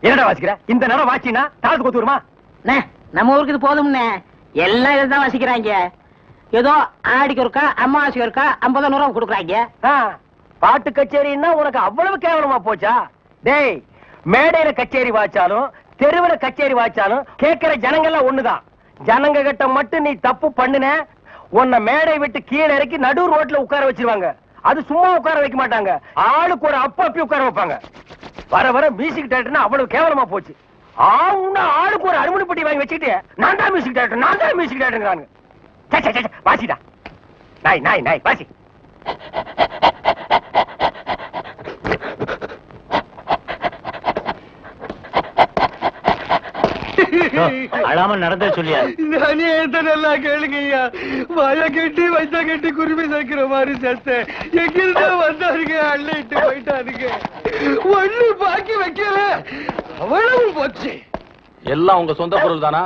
என்னடா வாசிக்கிற? இந்த நேரம் வாசினா காது கொத்து வருமா? நம்ம ஊருக்கு இது போதும்னே. எல்லாம் இதுதான் வாசிக்கிறாங்க. ஏதோ ஆடிக்கு ஒருக்கா அம்மாவாசைக்கு ஒருக்கா 50 ரூபா கொடுக்குறாங்க. பாட்டு கச்சேரின்னா உனக்கு அவ்வளவு கேவலமா போச்சா? டேய், மேடையில கச்சேரி வாச்சாலும் தெருவுல கச்சேரி வாச்சாலும் கேட்கிற ஜனங்கள்லாம் ஒண்ணுதான். ஜனங்க கிட்ட மட்டும் நீ தப்பு பண்ணுன, உன்னை மேடை விட்டு கீழே இறக்கி நடு ரோட்ல உட்கார வச்சிருவாங்க. அது சும்மா உட்கார வைக்க மாட்டாங்க, ஆளுக்கு ஒரு அப்பி உட்கார வைப்பாங்க. வர வர மியூசிக் டைரக்டர்னா அவ்வளவு கேவலமா போச்சு. ஆளுக்கு ஒரு அருமணி பெட்டி வாங்கி வச்சுக்கிட்டு நான் தான் மியூசிக் டைரக்டர், நான் தான் மியூசிக் டைரக்டர். வாசிடா, நாய் நாய் நாய் வாசி. அழாம நடந்த சொல்லியா? நல்லா கேளுங்க ஐயா. வாய கட்டி வைத்த கட்டி குருவி சேர்க்கிற மாதிரி சேர்த்தேன். எங்கிருந்தா வந்தாருங்க, அள்ளிட்டு போயிட்டாருங்க. ஒண்ணு பாக்கி வைக்கல, அவ்வளவு போச்சு. எல்லாம் உங்க சொந்த பொருள் தானா?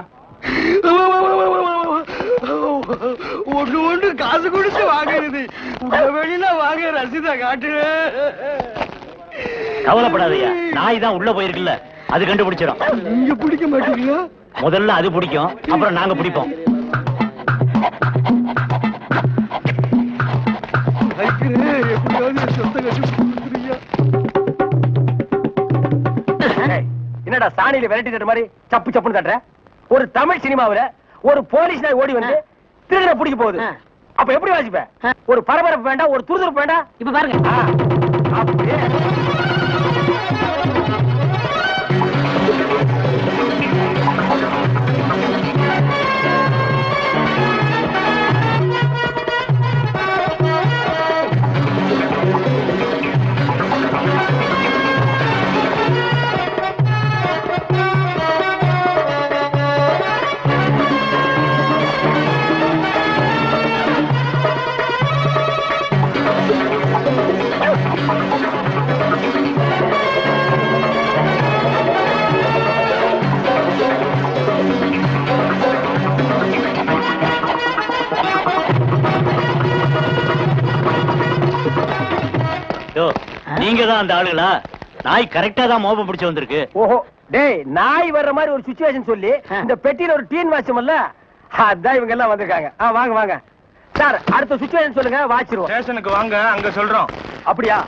ஒண்ணு காசு கொடுத்து வாங்குறது. உங்க வெளியில வாங்க ரசீதா காட்டு. கவலைப்படாதயா, நாய் தான் உள்ள போயிருக்குல்ல, அது கண்டுபிடிச்சிடும். நீங்க பிடிக்க மாட்டீங்களா? முதல்ல அது பிடிக்கும், அப்புறம் நாங்க பிடிப்போம். என்னடா சாணியில விரட்டி தட்ட மாதிரி சப்பு சப்புன்னு தட்டுற? ஒரு தமிழ் சினிமாவில ஒரு போலீஸ் நாய் ஓடி வந்து திருடனை பிடிக்க போகுது. அப்ப எப்படி வாசிப்ப? ஒரு பரபரப்பு வேண்டாம், ஒரு துருதுருப்பு வேண்டாம். இப்ப பாருங்க. அப்படியே நீங்க தான் அந்த ஆளுங்களா? நாய் கரெக்டா தான் மோப்பம் பிடிச்சு வந்திருக்கு. ஓஹோ, டேய், நாய் வர்ற மாதிரி ஒரு சிச்சுவேஷன் சொல்லி இந்த பெட்டியில ஒரு டீன் வாட்சமல்ல, அதான் இவங்க எல்லாம் வந்திருக்காங்க. வாங்க வாங்க சார், அடுத்த சிச்சுவேஷன் சொல்லுங்க, வாச்சிருவோம். ஸ்டேஷனுக்கு வாங்க, அங்க சொல்றோம். அப்படியா?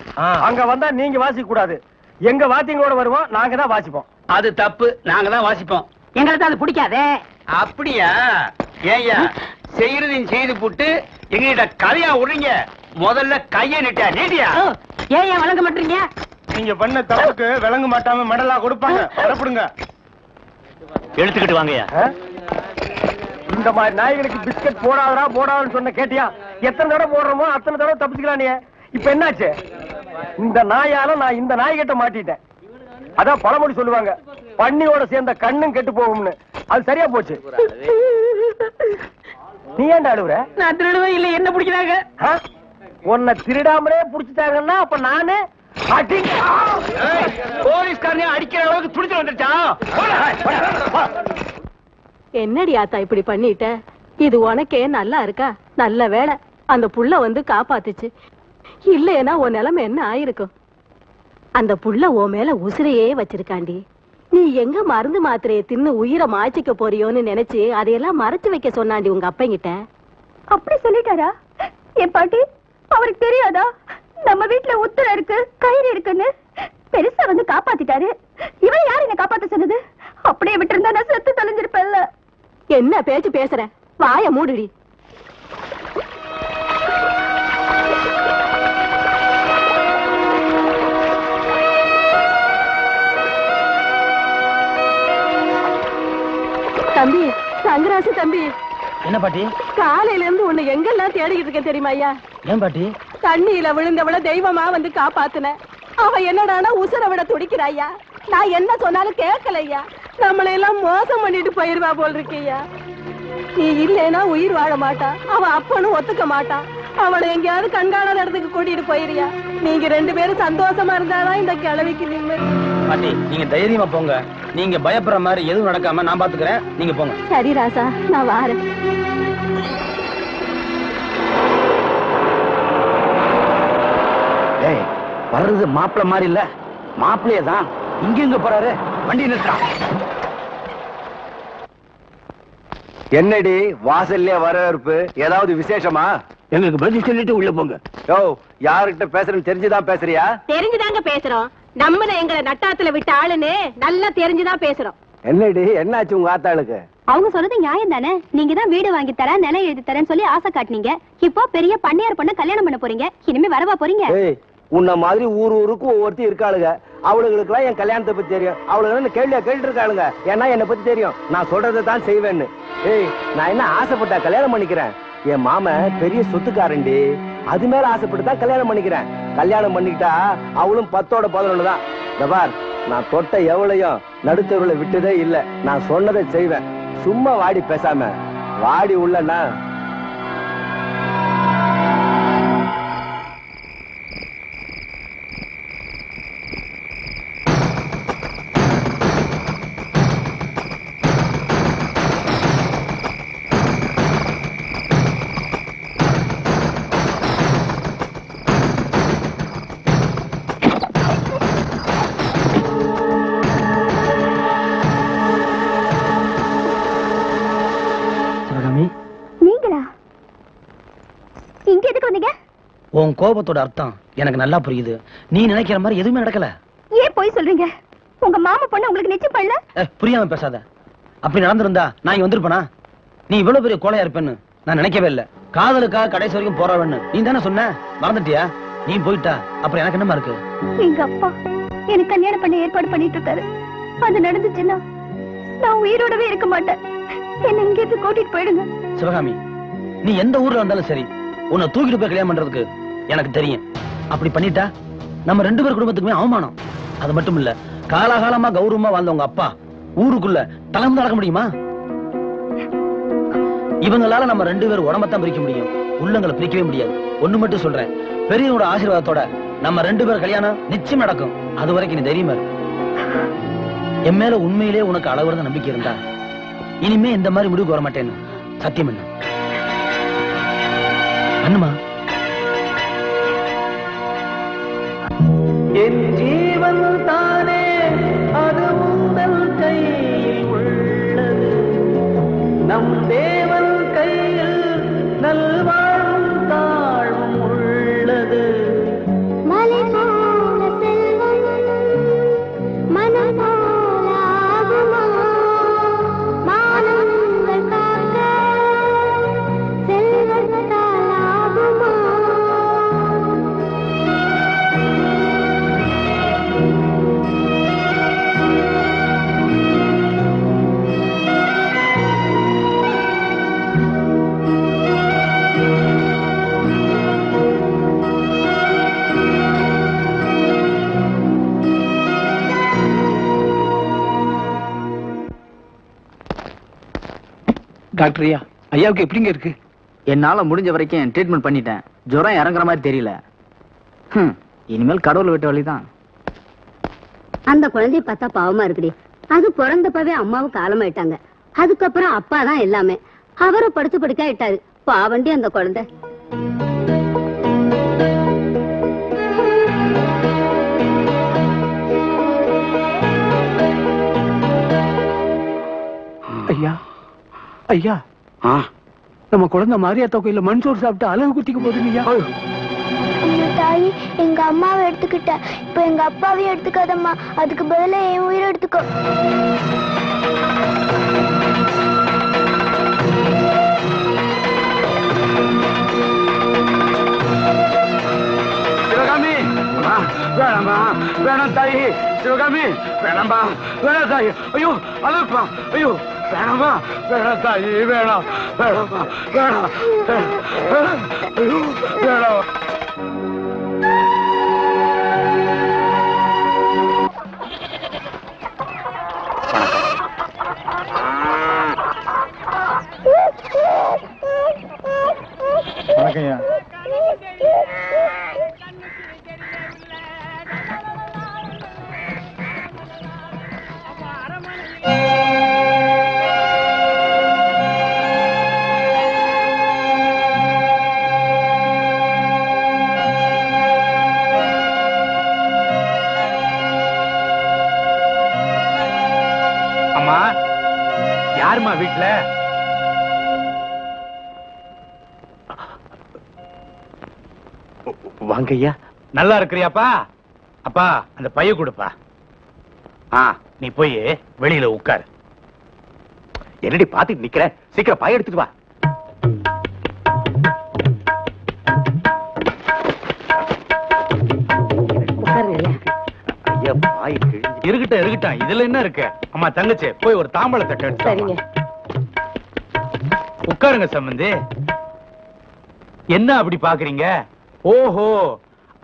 அங்க வந்தா நீங்க வாசிக்க கூடாது. எங்க வாத்தியங்களோட வருவோம், நாங்க தான் வாசிப்போம். அது தப்பு, நாங்க தான் வாசிப்போம். எங்களுக்கு அது பிடிக்காதே. அப்படியா? ஏய்யா, செய்யறதையும் செய்து போட்டு எங்ககிட்ட கதையா விடுறீங்க. முதல்ல கைய நீட்டியா? ஏன் வழங்க மாட்டீங்க? நீங்க பண்ண தப்புக்கு விளங்க மாட்டாம மெடலா கொடுப்பாங்க. வரப்படுங்க. எடுத்துக்கிட்டு வாங்கயா. இந்த மாதிரி நாய்களுக்கு பிஸ்கட் போடாதடா போடாதுன்னு சொன்ன கேட்டியா? எத்தனை தடவை போடுறோமோ அத்தனை தடவை தப்பிச்சுக்கலாம். நீ இப்ப என்னாச்சு? இந்த நாயால நான் இந்த நாய்கிட்ட மாட்டிட்டேன். அதான் பழமொழி சொல்லுவாங்க, பன்னியோட சேர்ந்த கண்ணும் கெட்டு போகும்னு. அது சரியா போச்சு. நீ ஏன்டா அழுவுற? நான் திருடுவே இல்ல, என்ன பிடிக்கிறாங்க? உன்னை திருடாமலே புடிச்சிட்டாங்கன்னா அப்ப நானு போலீஸ்காரனே அடிக்கிற அளவுக்கு துடிச்சு வந்துருச்சா? என்னடி ஆத்தா இப்படி பண்ணிட்ட? இது உனக்கே நல்லா இருக்கா? நல்ல வேளை அந்த புள்ள வந்து காப்பாத்துச்சு. இல்லைன்னா உன் நிலைமை என்ன ஆயிருக்கும்? அந்த புள்ள உன் மேல உசிரையே வச்சிருக்காண்டி. நீ எங்க மருந்து மாத்திரையை தின்னு உயிரை மாய்ச்சிக்க போறியோன்னு நினைச்சு அதையெல்லாம் மறைச்சு வைக்க சொன்னாண்டி உங்க அப்பங்கிட்ட. அப்படி சொல்லிட்டாரா? என் பாட்டி, அவருக்கு தெரியாதா நம்ம வீட்டுல உத்தரம் இருக்கு, கயிறு இருக்குன்னு? பெருசா வந்து காப்பாத்திட்டாரு. இவன் யார் என்ன காப்பாத்த சொன்னது? அப்படியே விட்டுருந்தா நான் செத்து தொலைஞ்சிருப்பேன்ல. என்ன பேச்சு பேசுற? வாய மூடுடி. தம்பி, தங்கராசு தம்பி. என்ன பாட்டி? காலையில இருந்து உன்னை எங்கெல்லாம் தேடிக்கிட்டு இருக்கேன் தெரியுமா ஐயா? ஏன் பாட்டி? தண்ணியில விழுந்தவள தெய்வமா வந்து காப்பாத்துன. அவ என்னடானா உசுர விட துடிக்கிறாயா. நான் என்ன சொன்னாலும் கேட்கலையா. நம்மளை எல்லாம் மோசம் பண்ணிட்டு போயிருவா போல் இருக்கையா. நீ இல்லைன்னா உயிர் வாழ மாட்டா. அவ அப்பனும் ஒத்துக்க மாட்டான். அவளை எங்கேயாவது கண்காணாத இடத்துக்கு கூட்டிட்டு போயிருயா. நீங்க ரெண்டு பேரும் சந்தோஷமா இருந்தாதான் இந்த கிழவிக்கு நிம்மதி. பாட்டி, நீங்க தைரியமா போங்க. நீங்க பயப்படுற மாதிரி எதுவும் நடக்காம நான் பாத்துக்கிறேன். நீங்க போங்க. சரி ராசா, நான் வாரேன். டேய், வர்றது மாப்பிள்ள மாதிரி இல்ல, மாப்பிள்ளையே தான். இங்க எங்க போறாரு? வண்டி நிறுத்தான். என்னடி வாசல்லே வரவேற்பு? ஏதாவது விசேஷமா? எங்களுக்கு பதில் சொல்லிட்டு உள்ள போங்க. யோ, யாருகிட்ட பேசுறேன்னு தெரிஞ்சுதான் பேசுறியா? தெரிஞ்சுதாங்க பேசுறோம். நம்மள எங்களை நட்டாத்துல விட்ட ஆளுன்னு நல்லா தெரிஞ்சுதான் பேசுறோம். என்னடி, என்னாச்சு உங்க ஆத்தாளுக்கு? அவங்க சொல்றது நியாயம் தானே? நீங்க தான் வீடு வாங்கி தரேன், நிலம் எழுதி தரேன்னு சொல்லி ஆசை காட்டினீங்க. இப்போ பெரிய பண்ணையார் பொண்ண கல்யாணம் பண்ண போறீங்க. இனிமே வரவா போறீங்க? உன்ன மாதிரி ஊர் ஊருக்கு ஒவ்வொருத்தி இருக்காளுங்க. அவளுங்களுக்கு எல்லாம் என் கல்யாணத்தை பத்தி தெரியும். அவளுக்கு கேள்வியா கேட்டு இருக்காளுங்க. ஏன்னா என்னை பத்தி தெரியும், நான் சொல்றதை தான் செய்வேன்னு. நான் என்ன ஆசைப்பட்டா கல்யாணம் பண்ணிக்கிறேன்? என் மாம பெரிய சொத்துக்காரண்டி, அது மேல ஆசைப்பட்டு தான் கல்யாணம் பண்ணிக்கிறேன். கல்யாணம் பண்ணிக்கிட்டா அவளும் 10ஓட 11 தான். பார், நான் தொட்ட எவ்வளையும் நடுத்தருளை விட்டதே இல்ல. நான் சொன்னதை செய்வேன். சும்மா வாடி பேசாம வாடி உள்ளனா உன் கோபத்தோட அர்த்தம் எனக்கு நல்லா புரியுது. நீ நினைக்கிற மாதிரி எதுவுமே நடக்கல. ஏன் போய் சொல்றீங்க? உங்க மாமா பொண்ணு உங்களுக்கு நிச்சயம் பண்ணல? புரியாம பேசாத. அப்படி நடந்திருந்தா நான் இங்க வந்திருப்பேனா? நீ இவ்வளவு பெரிய கோழையா இருப்பேன்னு நான் நினைக்கவே இல்ல. காதலுக்காக கடைசி வரைக்கும் போறவன்னு நீ தானே சொன்ன, மறந்துட்டியா? நீ போயிட்டா அப்புறம் எனக்கு என்னமா இருக்கு? எங்க அப்பா எனக்கு கல்யாணம் பண்ண ஏற்பாடு பண்ணிட்டு இருக்காரு. அது நடந்துச்சுன்னா நான் உயிரோடவே இருக்க மாட்டேன். என்ன இங்க இருந்து கூட்டிட்டு போயிடுங்க. சிவகாமி, நீ எந்த ஊர்ல வந்தாலும் சரி, உன்னை தூக்கிட்டு போய் கல்யாணம் பண்றதுக்கு எனக்கு தெரியும். அப்படி பண்ணிட்டா நம்ம 2 பேர் குடும்பத்துக்குமே அவமானம். அது மட்டும் இல்ல, காலாகாலமா கௌரவமா வாழ்ந்த உங்க அப்பா ஊருக்குள்ள தலைமை நடக்க முடியுமா? இவங்களால நம்ம 2 பேர் உடம்பத்தான் பிரிக்க முடியும், உள்ளங்களை பிரிக்கவே முடியாது. ஒண்ணு மட்டும் சொல்றேன், பெரியவரோட ஆசீர்வாதத்தோட நம்ம 2 பேர் கல்யாணம் நிச்சயம் நடக்கும். அது வரைக்கும் நீ தைரியமா இரு. என் மேல உண்மையிலே உனக்கு அளவுற நம்பிக்கை இருந்தா இனிமே இந்த மாதிரி முடிவுக்கு வர மாட்டேன்னு சத்தியம் என்ன? அண்ணமா, என் ஜீவன் தானே அது உங்கள் கையில் உள்ளது, நம் தேவன் கையில் நல்வாழ்வும் தாழ்வும் உள்ளது. மலை போல செல்வம் மனம் போல ஆகுமா, மானங்கள் காக்க செல்வத்தால் ஆகுமா. டாக்டர் ஐயா, ஐயாவுக்கு எப்படிங்க இருக்கு? என்னால முடிஞ்ச வரைக்கும் ட்ரீட்மெண்ட் பண்ணிட்டேன். ஜுரம் இறங்குற மாதிரி தெரியல. இனிமேல் கடவுள் விட்ட வழிதான். அந்த குழந்தைய பார்த்தா பாவமா இருக்குடி. அது பிறந்தப்பவே அம்மாவும் காலமாயிட்டாங்க. அதுக்கப்புறம் அப்பா தான் எல்லாமே. அவரை படுத்து படுக்க ஆயிட்டாரு. பாவண்டி அந்த குழந்தை. ஐயா ஐயா, நம்ம குழந்தை மாரியாத்தா கோயில்ல மண்சோறு சாப்பிட்டு அழகு குத்திக்க போதுங்கய்யா. தாயி, எங்க அம்மாவை எடுத்துக்கிட்ட, இப்ப எங்க அப்பாவையும் எடுத்துக்காதம்மா. அதுக்கு பதிலா என் உயிரை எடுத்துக்கோ. சிவகாமி, வேணாமா, வேணாம் தாயி. சிவகாமி, வேணாமா, வேணாம் தாயி. ஐயோ அழுப்பா, ஐயோ வேணாமா, வேணாம் தாயி, வேணாம், வேணாமா, வேணாம், ஐயோ வேணாம். வணக்கம்யா. அம்மா, யாருமா வீட்டுல? வாங்க ஐயா. நல்லா இருக்கிறியாப்பா? அப்பா, அந்த பைய கொடுப்பா. நீ போய் வெளியில உட்காரு. என்னடி பாத்துட்டு நிக்கிற? சீக்கிரம் பைய எடுத்துட்டு வா. ஐயா, பாய் இருக்கட்டும் இருக்கட்டும். இதுல என்ன இருக்கு? அம்மா தங்கச்சி, போய் ஒரு தாம்பழ தட்டை எடுத்து உட்காருங்க. சம்பந்தி, என்ன அப்படி பாக்குறீங்க? ஓஹோ,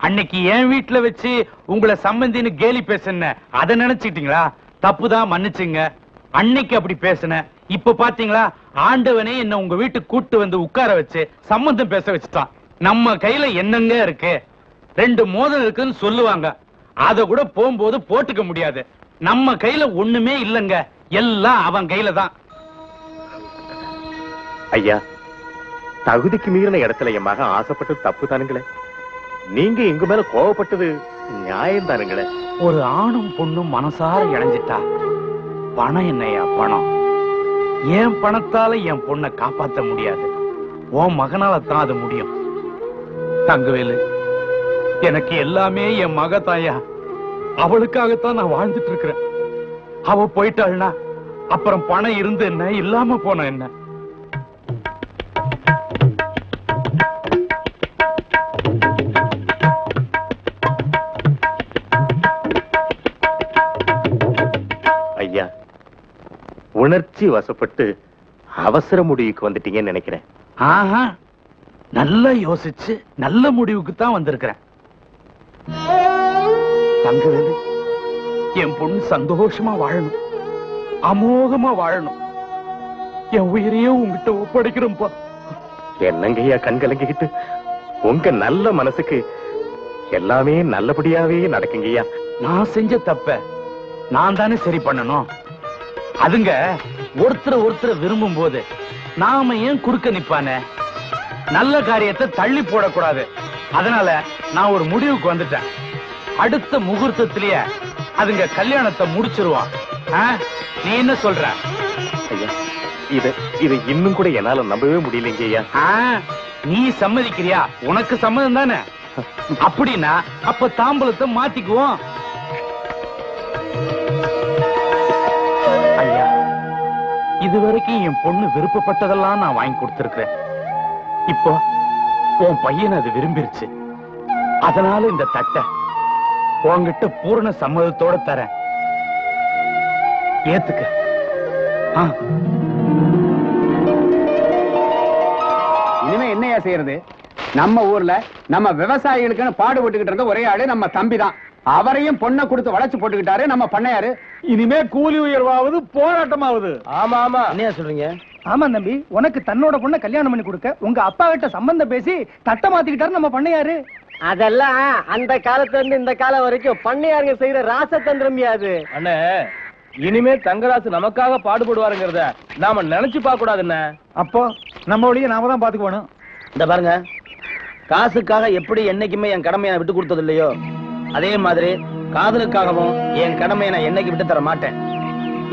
அன்னைக்கு என் வீட்டுல வச்சு உங்களை சம்பந்தின்னு கேலி பேசுன, அதை நினைச்சுட்டீங்களா? தப்புதான், மன்னிச்சுங்க. அன்னைக்கு அப்படி பேசுன, இப்ப பாத்தீங்களா, ஆண்டவனே என்ன உங்க வீட்டுக்கு கூட்டு வந்து உட்கார வச்சு சம்பந்தம் பேச வச்சுட்டான். நம்ம கையில என்னங்க இருக்கு? 2 மோதிரம் இருக்குன்னு சொல்லுவாங்க, அத கூட போகும்போது போட்டுக்க முடியாது. நம்ம கையில ஒண்ணுமே இல்லங்க, எல்லாம் அவன் கையில தான். ஐயா, தகுதிக்கு மீறின இடத்துல என் மகன் ஆசைப்பட்டது தப்பு தானுங்களே. நீங்க எங்க மேல கோவப்பட்டது நியாயம் தானுங்களே. ஒரு ஆணும் பொண்ணும் மனசார இணைஞ்சிட்டா பணம் என்னையா பணம்? என் பணத்தால என் பொண்ணை காப்பாத்த முடியாது, உன் மகனால தான் அது முடியும். தங்கவேலு, எனக்கு எல்லாமே என் மக தாயா, அவளுக்காகத்தான் நான் வாழ்ந்துட்டு இருக்கிறேன். அவ போயிட்டாள்னா அப்புறம் பணம் இருந்து என்ன, இல்லாம போன என்ன? ஐயா, உணர்ச்சி வசப்பட்டு அவசர முடிவுக்கு வந்துட்டீங்கன்னு நினைக்கிறேன். ஆஹா, நல்லா யோசிச்சு நல்ல முடிவுக்கு தான் வந்திருக்கிறேன். தங்கவேலு, என் பொண்ணு சந்தோஷமா வாழணும், அமோகமா வாழணும். என் உயிரையே உங்ககிட்ட ஒப்படைக்கிறோம்ப்பா. என்னங்கய்யா கண் கலங்கிக்கிட்டு? உங்க நல்ல மனசுக்கு எல்லாமே நல்லபடியாவே நடக்குங்கய்யா. நான் செஞ்ச தப்ப நான் தானே சரி பண்ணணும். அதுங்க ஒருத்தர் விரும்பும் போது நாம ஏன் குறுக்க நிப்பானே? நல்ல காரியத்தை தள்ளி போடக்கூடாது. அதனால நான் ஒரு முடிவுக்கு வந்துட்டேன். அடுத்த முகூர்த்தத்திலேயே அதுங்க கல்யாணத்தை முடிச்சிருவான். நீ என்ன சொல்ற? ஐயா, இத இன்னும் கூட என்னால நம்பவே முடியலைங்கய்யா. நீ சம்மதிக்கிறியா? உனக்கு சம்மதம் தானே? அப்படின்னா அப்ப தாம்பலத்தை மாத்திக்குவோம். ஐயா, இதுவரைக்கும் என் பொண்ணு விருப்பப்பட்டதெல்லாம் நான் வாங்கி கொடுத்திருக்கிறேன். இப்போ உன் பையன் அது விரும்பிருச்சு. அதனால இந்த தட்டை உன்கிட்ட பூரண சம்மதத்தோட தரேன். ஏத்துக்க. இனிமே என்னையா செய்யறது? நம்ம ஊர்ல நம்ம விவசாயிகளுக்குன்னு பாடுபட்டுக்கிட்டு இருந்த ஒரே ஆளு நம்ம தம்பி தான். அவரையும் பொண்ணை கொடுத்து வளைச்சு போட்டுக்கிட்டாரு நம்ம பண்ணையாரு. இனிமே கூலி உயர்வாவது போராட்டமாவது. ஆமா ஆமா, என்ன சொல்றீங்க? ஆமா தம்பி, உனக்கு தன்னோட பொண்ணை கல்யாணம் பண்ணி கொடுக்க உங்க அப்பா கிட்ட சம்பந்தம் பேசி தட்டை மாத்திக்கிட்டாரு நம்ம பண்ணையாரு. அதெல்லாம் அந்த காலத்துல இருந்து இந்த காலம் வரைக்கும் பண்ணையாருங்க செய்யற ராசதந்திரமியா அது. அண்ணே, இனிமே தங்கராசு நமக்காக பாடுபடுவாருங்கிறத நாம நினைச்சு பார்க்க கூடாதுண்ணே. அப்போ நம்ம வழியை நாம தான் பாத்துக்குவோம். இந்த பாருங்க, காசுக்காக எப்படி என்னைக்குமே என் கடமையை விட்டு கொடுத்தது இல்லையோ, அதே மாதிரி காதலுக்காகவும் என் கடமையை நான் என்னைக்கு விட்டு தர மாட்டேன்.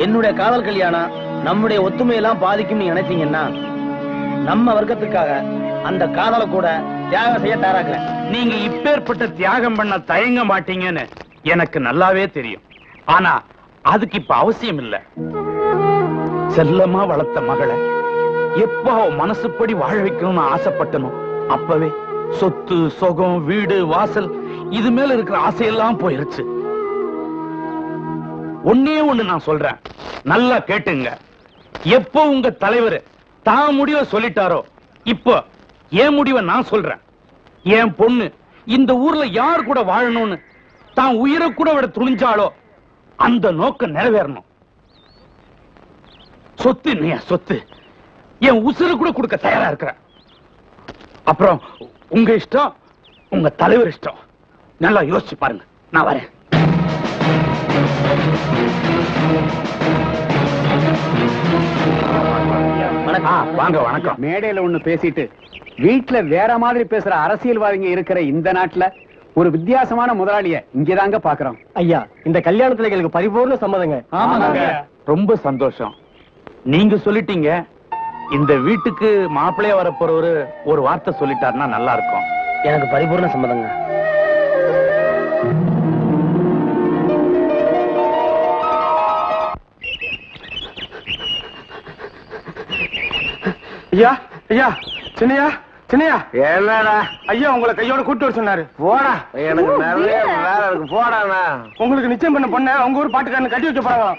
என்னுடைய காதல் கல்யாணம் நம்முடைய ஒத்துமையெல்லாம் பாதிக்கும் நினைச்சீங்கன்னா நம்ம வர்க்கத்துக்காக அந்த காதலை கூட தியாகம் செய்ய தயாராக்குறேன். நீங்க இப்பேற்பட்ட தியாகம் பண்ண தயங்க மாட்டீங்கன்னு எனக்கு நல்லாவே தெரியும். ஆனா அதுக்கு இப்ப அவசியம் இல்ல. செல்லமா வளர்த்த மகளை எப்ப மனசுப்படி வாழ வைக்கணும்னு ஆசைப்பட்டனும் அப்பவே சொத்து சொகம் வீடு வாசல் இது மேல இருக்கிற ஆசையெல்லாம் போயிருச்சு. ஒன்னே ஒண்ணு நான் சொல்றேன், நல்லா கேட்டுங்க. எப்போ உங்க தலைவர் தான் முடிவை சொல்லிட்டாரோ, இப்போ என் முடிவை நான் சொல்றேன். என் பொண்ணு இந்த ஊர்ல யார் கூட வாழணும்னு தான் உயிரை கூட விட துணிஞ்சாலோ அந்த நோக்கம் நிறைவேறணும். சொத்து இல்லையா சொத்து, என் உசுறு கூட கொடுக்க தயாரா இருக்கிறேன். அப்புறம் உங்க இஷ்டம், உங்க தலைவர் இஷ்டம். நல்லா யோசிச்சு பாருங்க. நான் வரேன். வாங்க. வணக்கம். மேடையில ஒண்ணு பேசிட்டு வீட்டுல வேற மாதிரி பேசுற அரசியல்வாதிங்க இருக்கிற இந்த நாட்டுல ஒரு வித்தியாசமான முதலாளிய இங்கதாங்க பாக்குறோம். ஐயா, இந்த கல்யாணத்துல எங்களுக்கு பரிபூர்ண சம்மதங்க. ஆமாங்க, ரொம்ப சந்தோஷம். நீங்க சொல்லிட்டீங்க. இந்த வீட்டுக்கு மாப்பிள்ளைய வரப்போறவரு ஒரு வார்த்தை சொல்லிட்டாருன்னா நல்லா இருக்கும். எனக்கு பரிபூர்ண சம்மதங்க. ஐயா ஐயா, சின்னையா சின்னையா, என்னடா ஐயா உங்களை கையோட கூட்டு வர சொன்னாரு. போடா, எனக்கு நிறைய வேலை இருக்கு. போடா, உங்களுக்கு நிச்சயம் பண்ண பொண்ண உங்க ஊர் பாட்டுக்காரன் கட்டி வைக்க போறாங்க.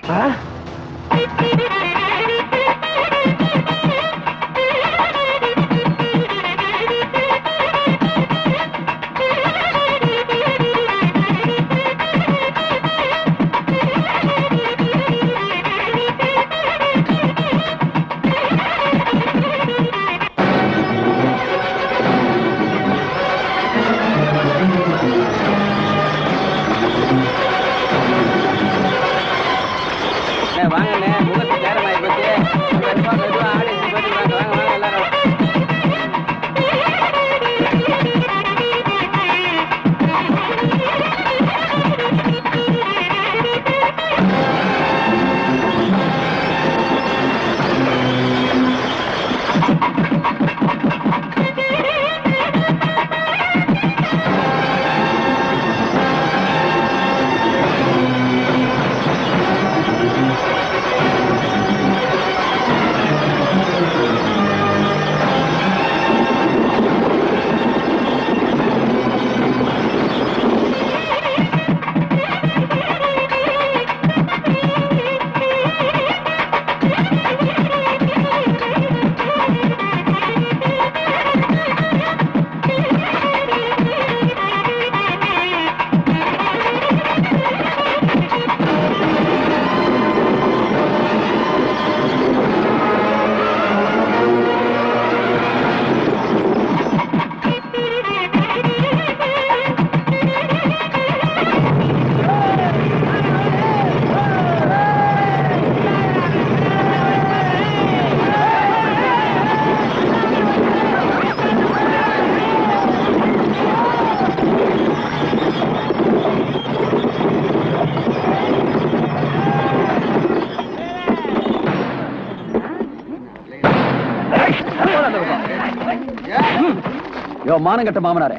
மானங்கட்ட மாமனாரே,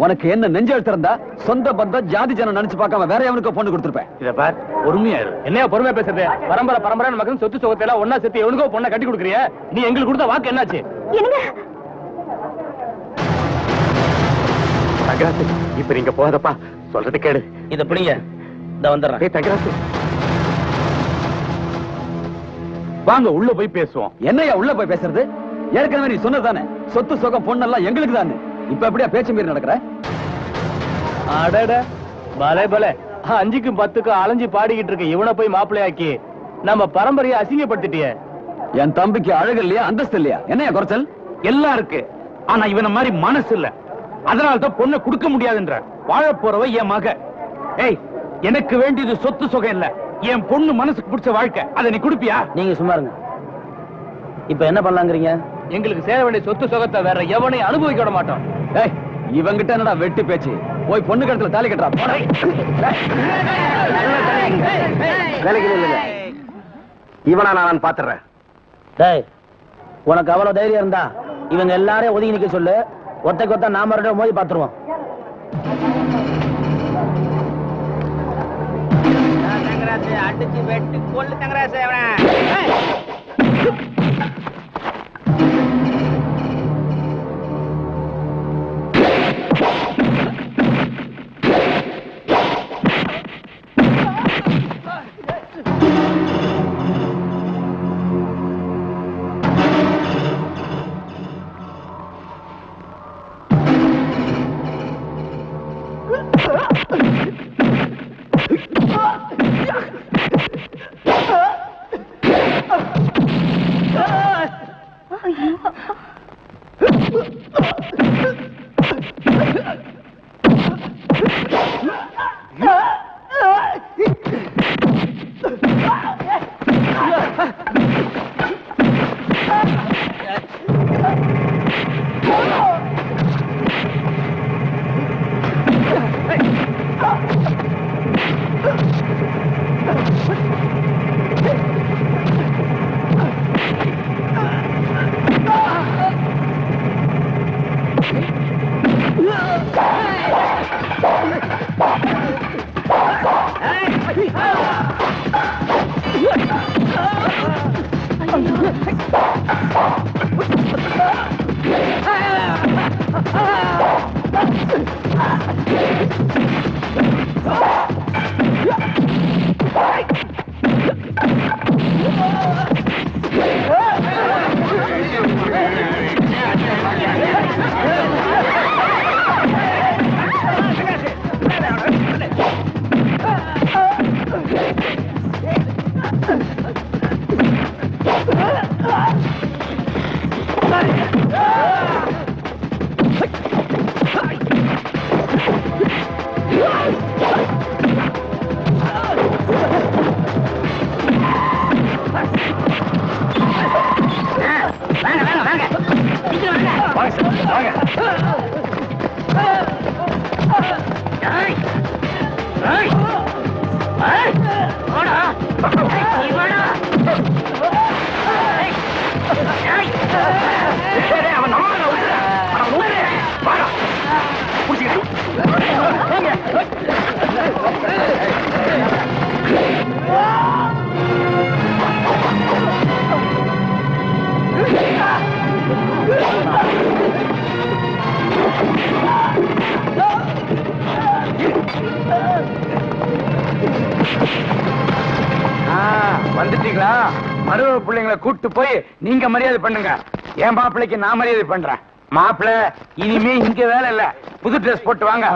உனக்கு என்ன நெஞ்செழுத்து இருந்தா சொந்த பந்தம் ஜாதி ஜனம் நினைச்சு பார்க்காம வேற எவனுக்கு பொண்ணு கொடுத்துருப்பேன். இத பார், பொறுமையா இரு. என்னையா பொறுமையா பேசுறது? பரம்பரை பரம்பரை நமக்கு சொத்து சுகத்தை எல்லாம் ஒன்னா சேர்த்து எவனுக்கோ பொண்ணை கட்டி கொடுக்குறிய? நீ எங்களுக்கு கொடுத்த வாக்கு என்னாச்சு? தங்கராசு, இப்ப நீங்க போகாதப்பா, சொல்றது கேடு. இத பிடிங்க, இந்த வந்துடுறேன். தங்கராசு, வாங்க உள்ள போய் பேசுவோம். என்னையா உள்ள போய் பேசுறது? ஏற்கனவே நீ சொன்னதானே சொத்து சுகம் பொண்ணெல்லாம் எங்களுக்கு தானே. இப்ப எப்படியா பேச்சு மீறி நடக்கிற? அடட, பலே பலே, 5க்கும் 10க்கும் அலைஞ்சு பாடிக்கிட்டு இருக்க இவனை போய் மாப்பிள்ளையாக்கி நம்ம பரம்பரையை அசிங்கப்படுத்திட்டியே. என் தம்பிக்கு அழகு இல்லையா, அந்தஸ்து இல்லையா? என்னையா குறைச்சல்? எல்லாம் இருக்கு, ஆனா இவன மாதிரி மனசு இல்ல. அதனாலதான் பொண்ணை கொடுக்க முடியாதுன்ற. வாழ போறவ என் மக. ஏய், எனக்கு வேண்டியது சொத்து சுகம் இல்ல, என் பொண்ணு மனசுக்கு பிடிச்ச வாழ்க்கை. அதை நீ குடுப்பியா? நீங்க சும்மா இருங்க. இப்ப என்ன பண்ணலாங்கிறீங்க? எங்களுக்கு சேர வேண்டிய சொத்து சுகத்தை வேற எவனையும் அனுபவிக்க விட மாட்டோம். ஏய், இவங்கிட்ட என்னடா வெட்டு பேச்சு? போய் பொண்ணு கழுத்துல தாலி கட்டுறா. இவனா நான் பாத்துறேன். டேய், உனக்கு அவ்வளவு தைரியம் இருந்தா இவங்க எல்லாரையும் ஒதுங்கி நிக்க சொல்லு. ஒத்தைக்கு ஒத்த நாம ரெண்டு மோதி பாத்துருவோம். அடிச்சு வெட்டி கொள்ளு தங்கராசு. வந்துட்டீங்களா? மருவ பிள்ளைங்களை கூட்டு போய் நீங்க மரியாதை பண்ணுங்க. என் மாப்பிள்ளைக்கு நான் மரியாதை பண்றேன். மாப்பிள்ளை இனிமே இங்க வேலை இல்ல, புது ட்ரெஸ் போட்டு வாங்க.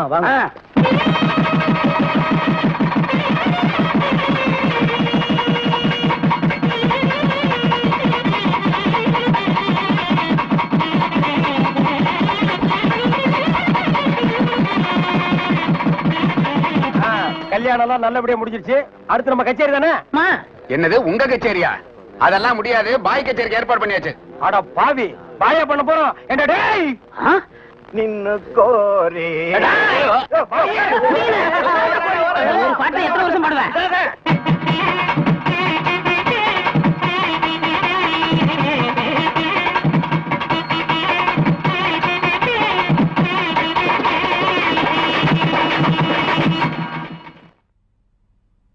கல்யாணம் எல்லாம் நல்லபடியா முடிஞ்சிருச்சு. அடுத்து நம்ம கச்சேரி தானே? என்னது உங்க கச்சேரியா? அதெல்லாம் முடியாது. பாய் கச்சேரிக்கு ஏற்பாடு பண்ணியாச்சு. அட பாவி, பாயா பண்ண போறோம். என்ன டேய் நின்னு கோரி பாட்டை எத்தனை வருஷம் பாடுவேன்?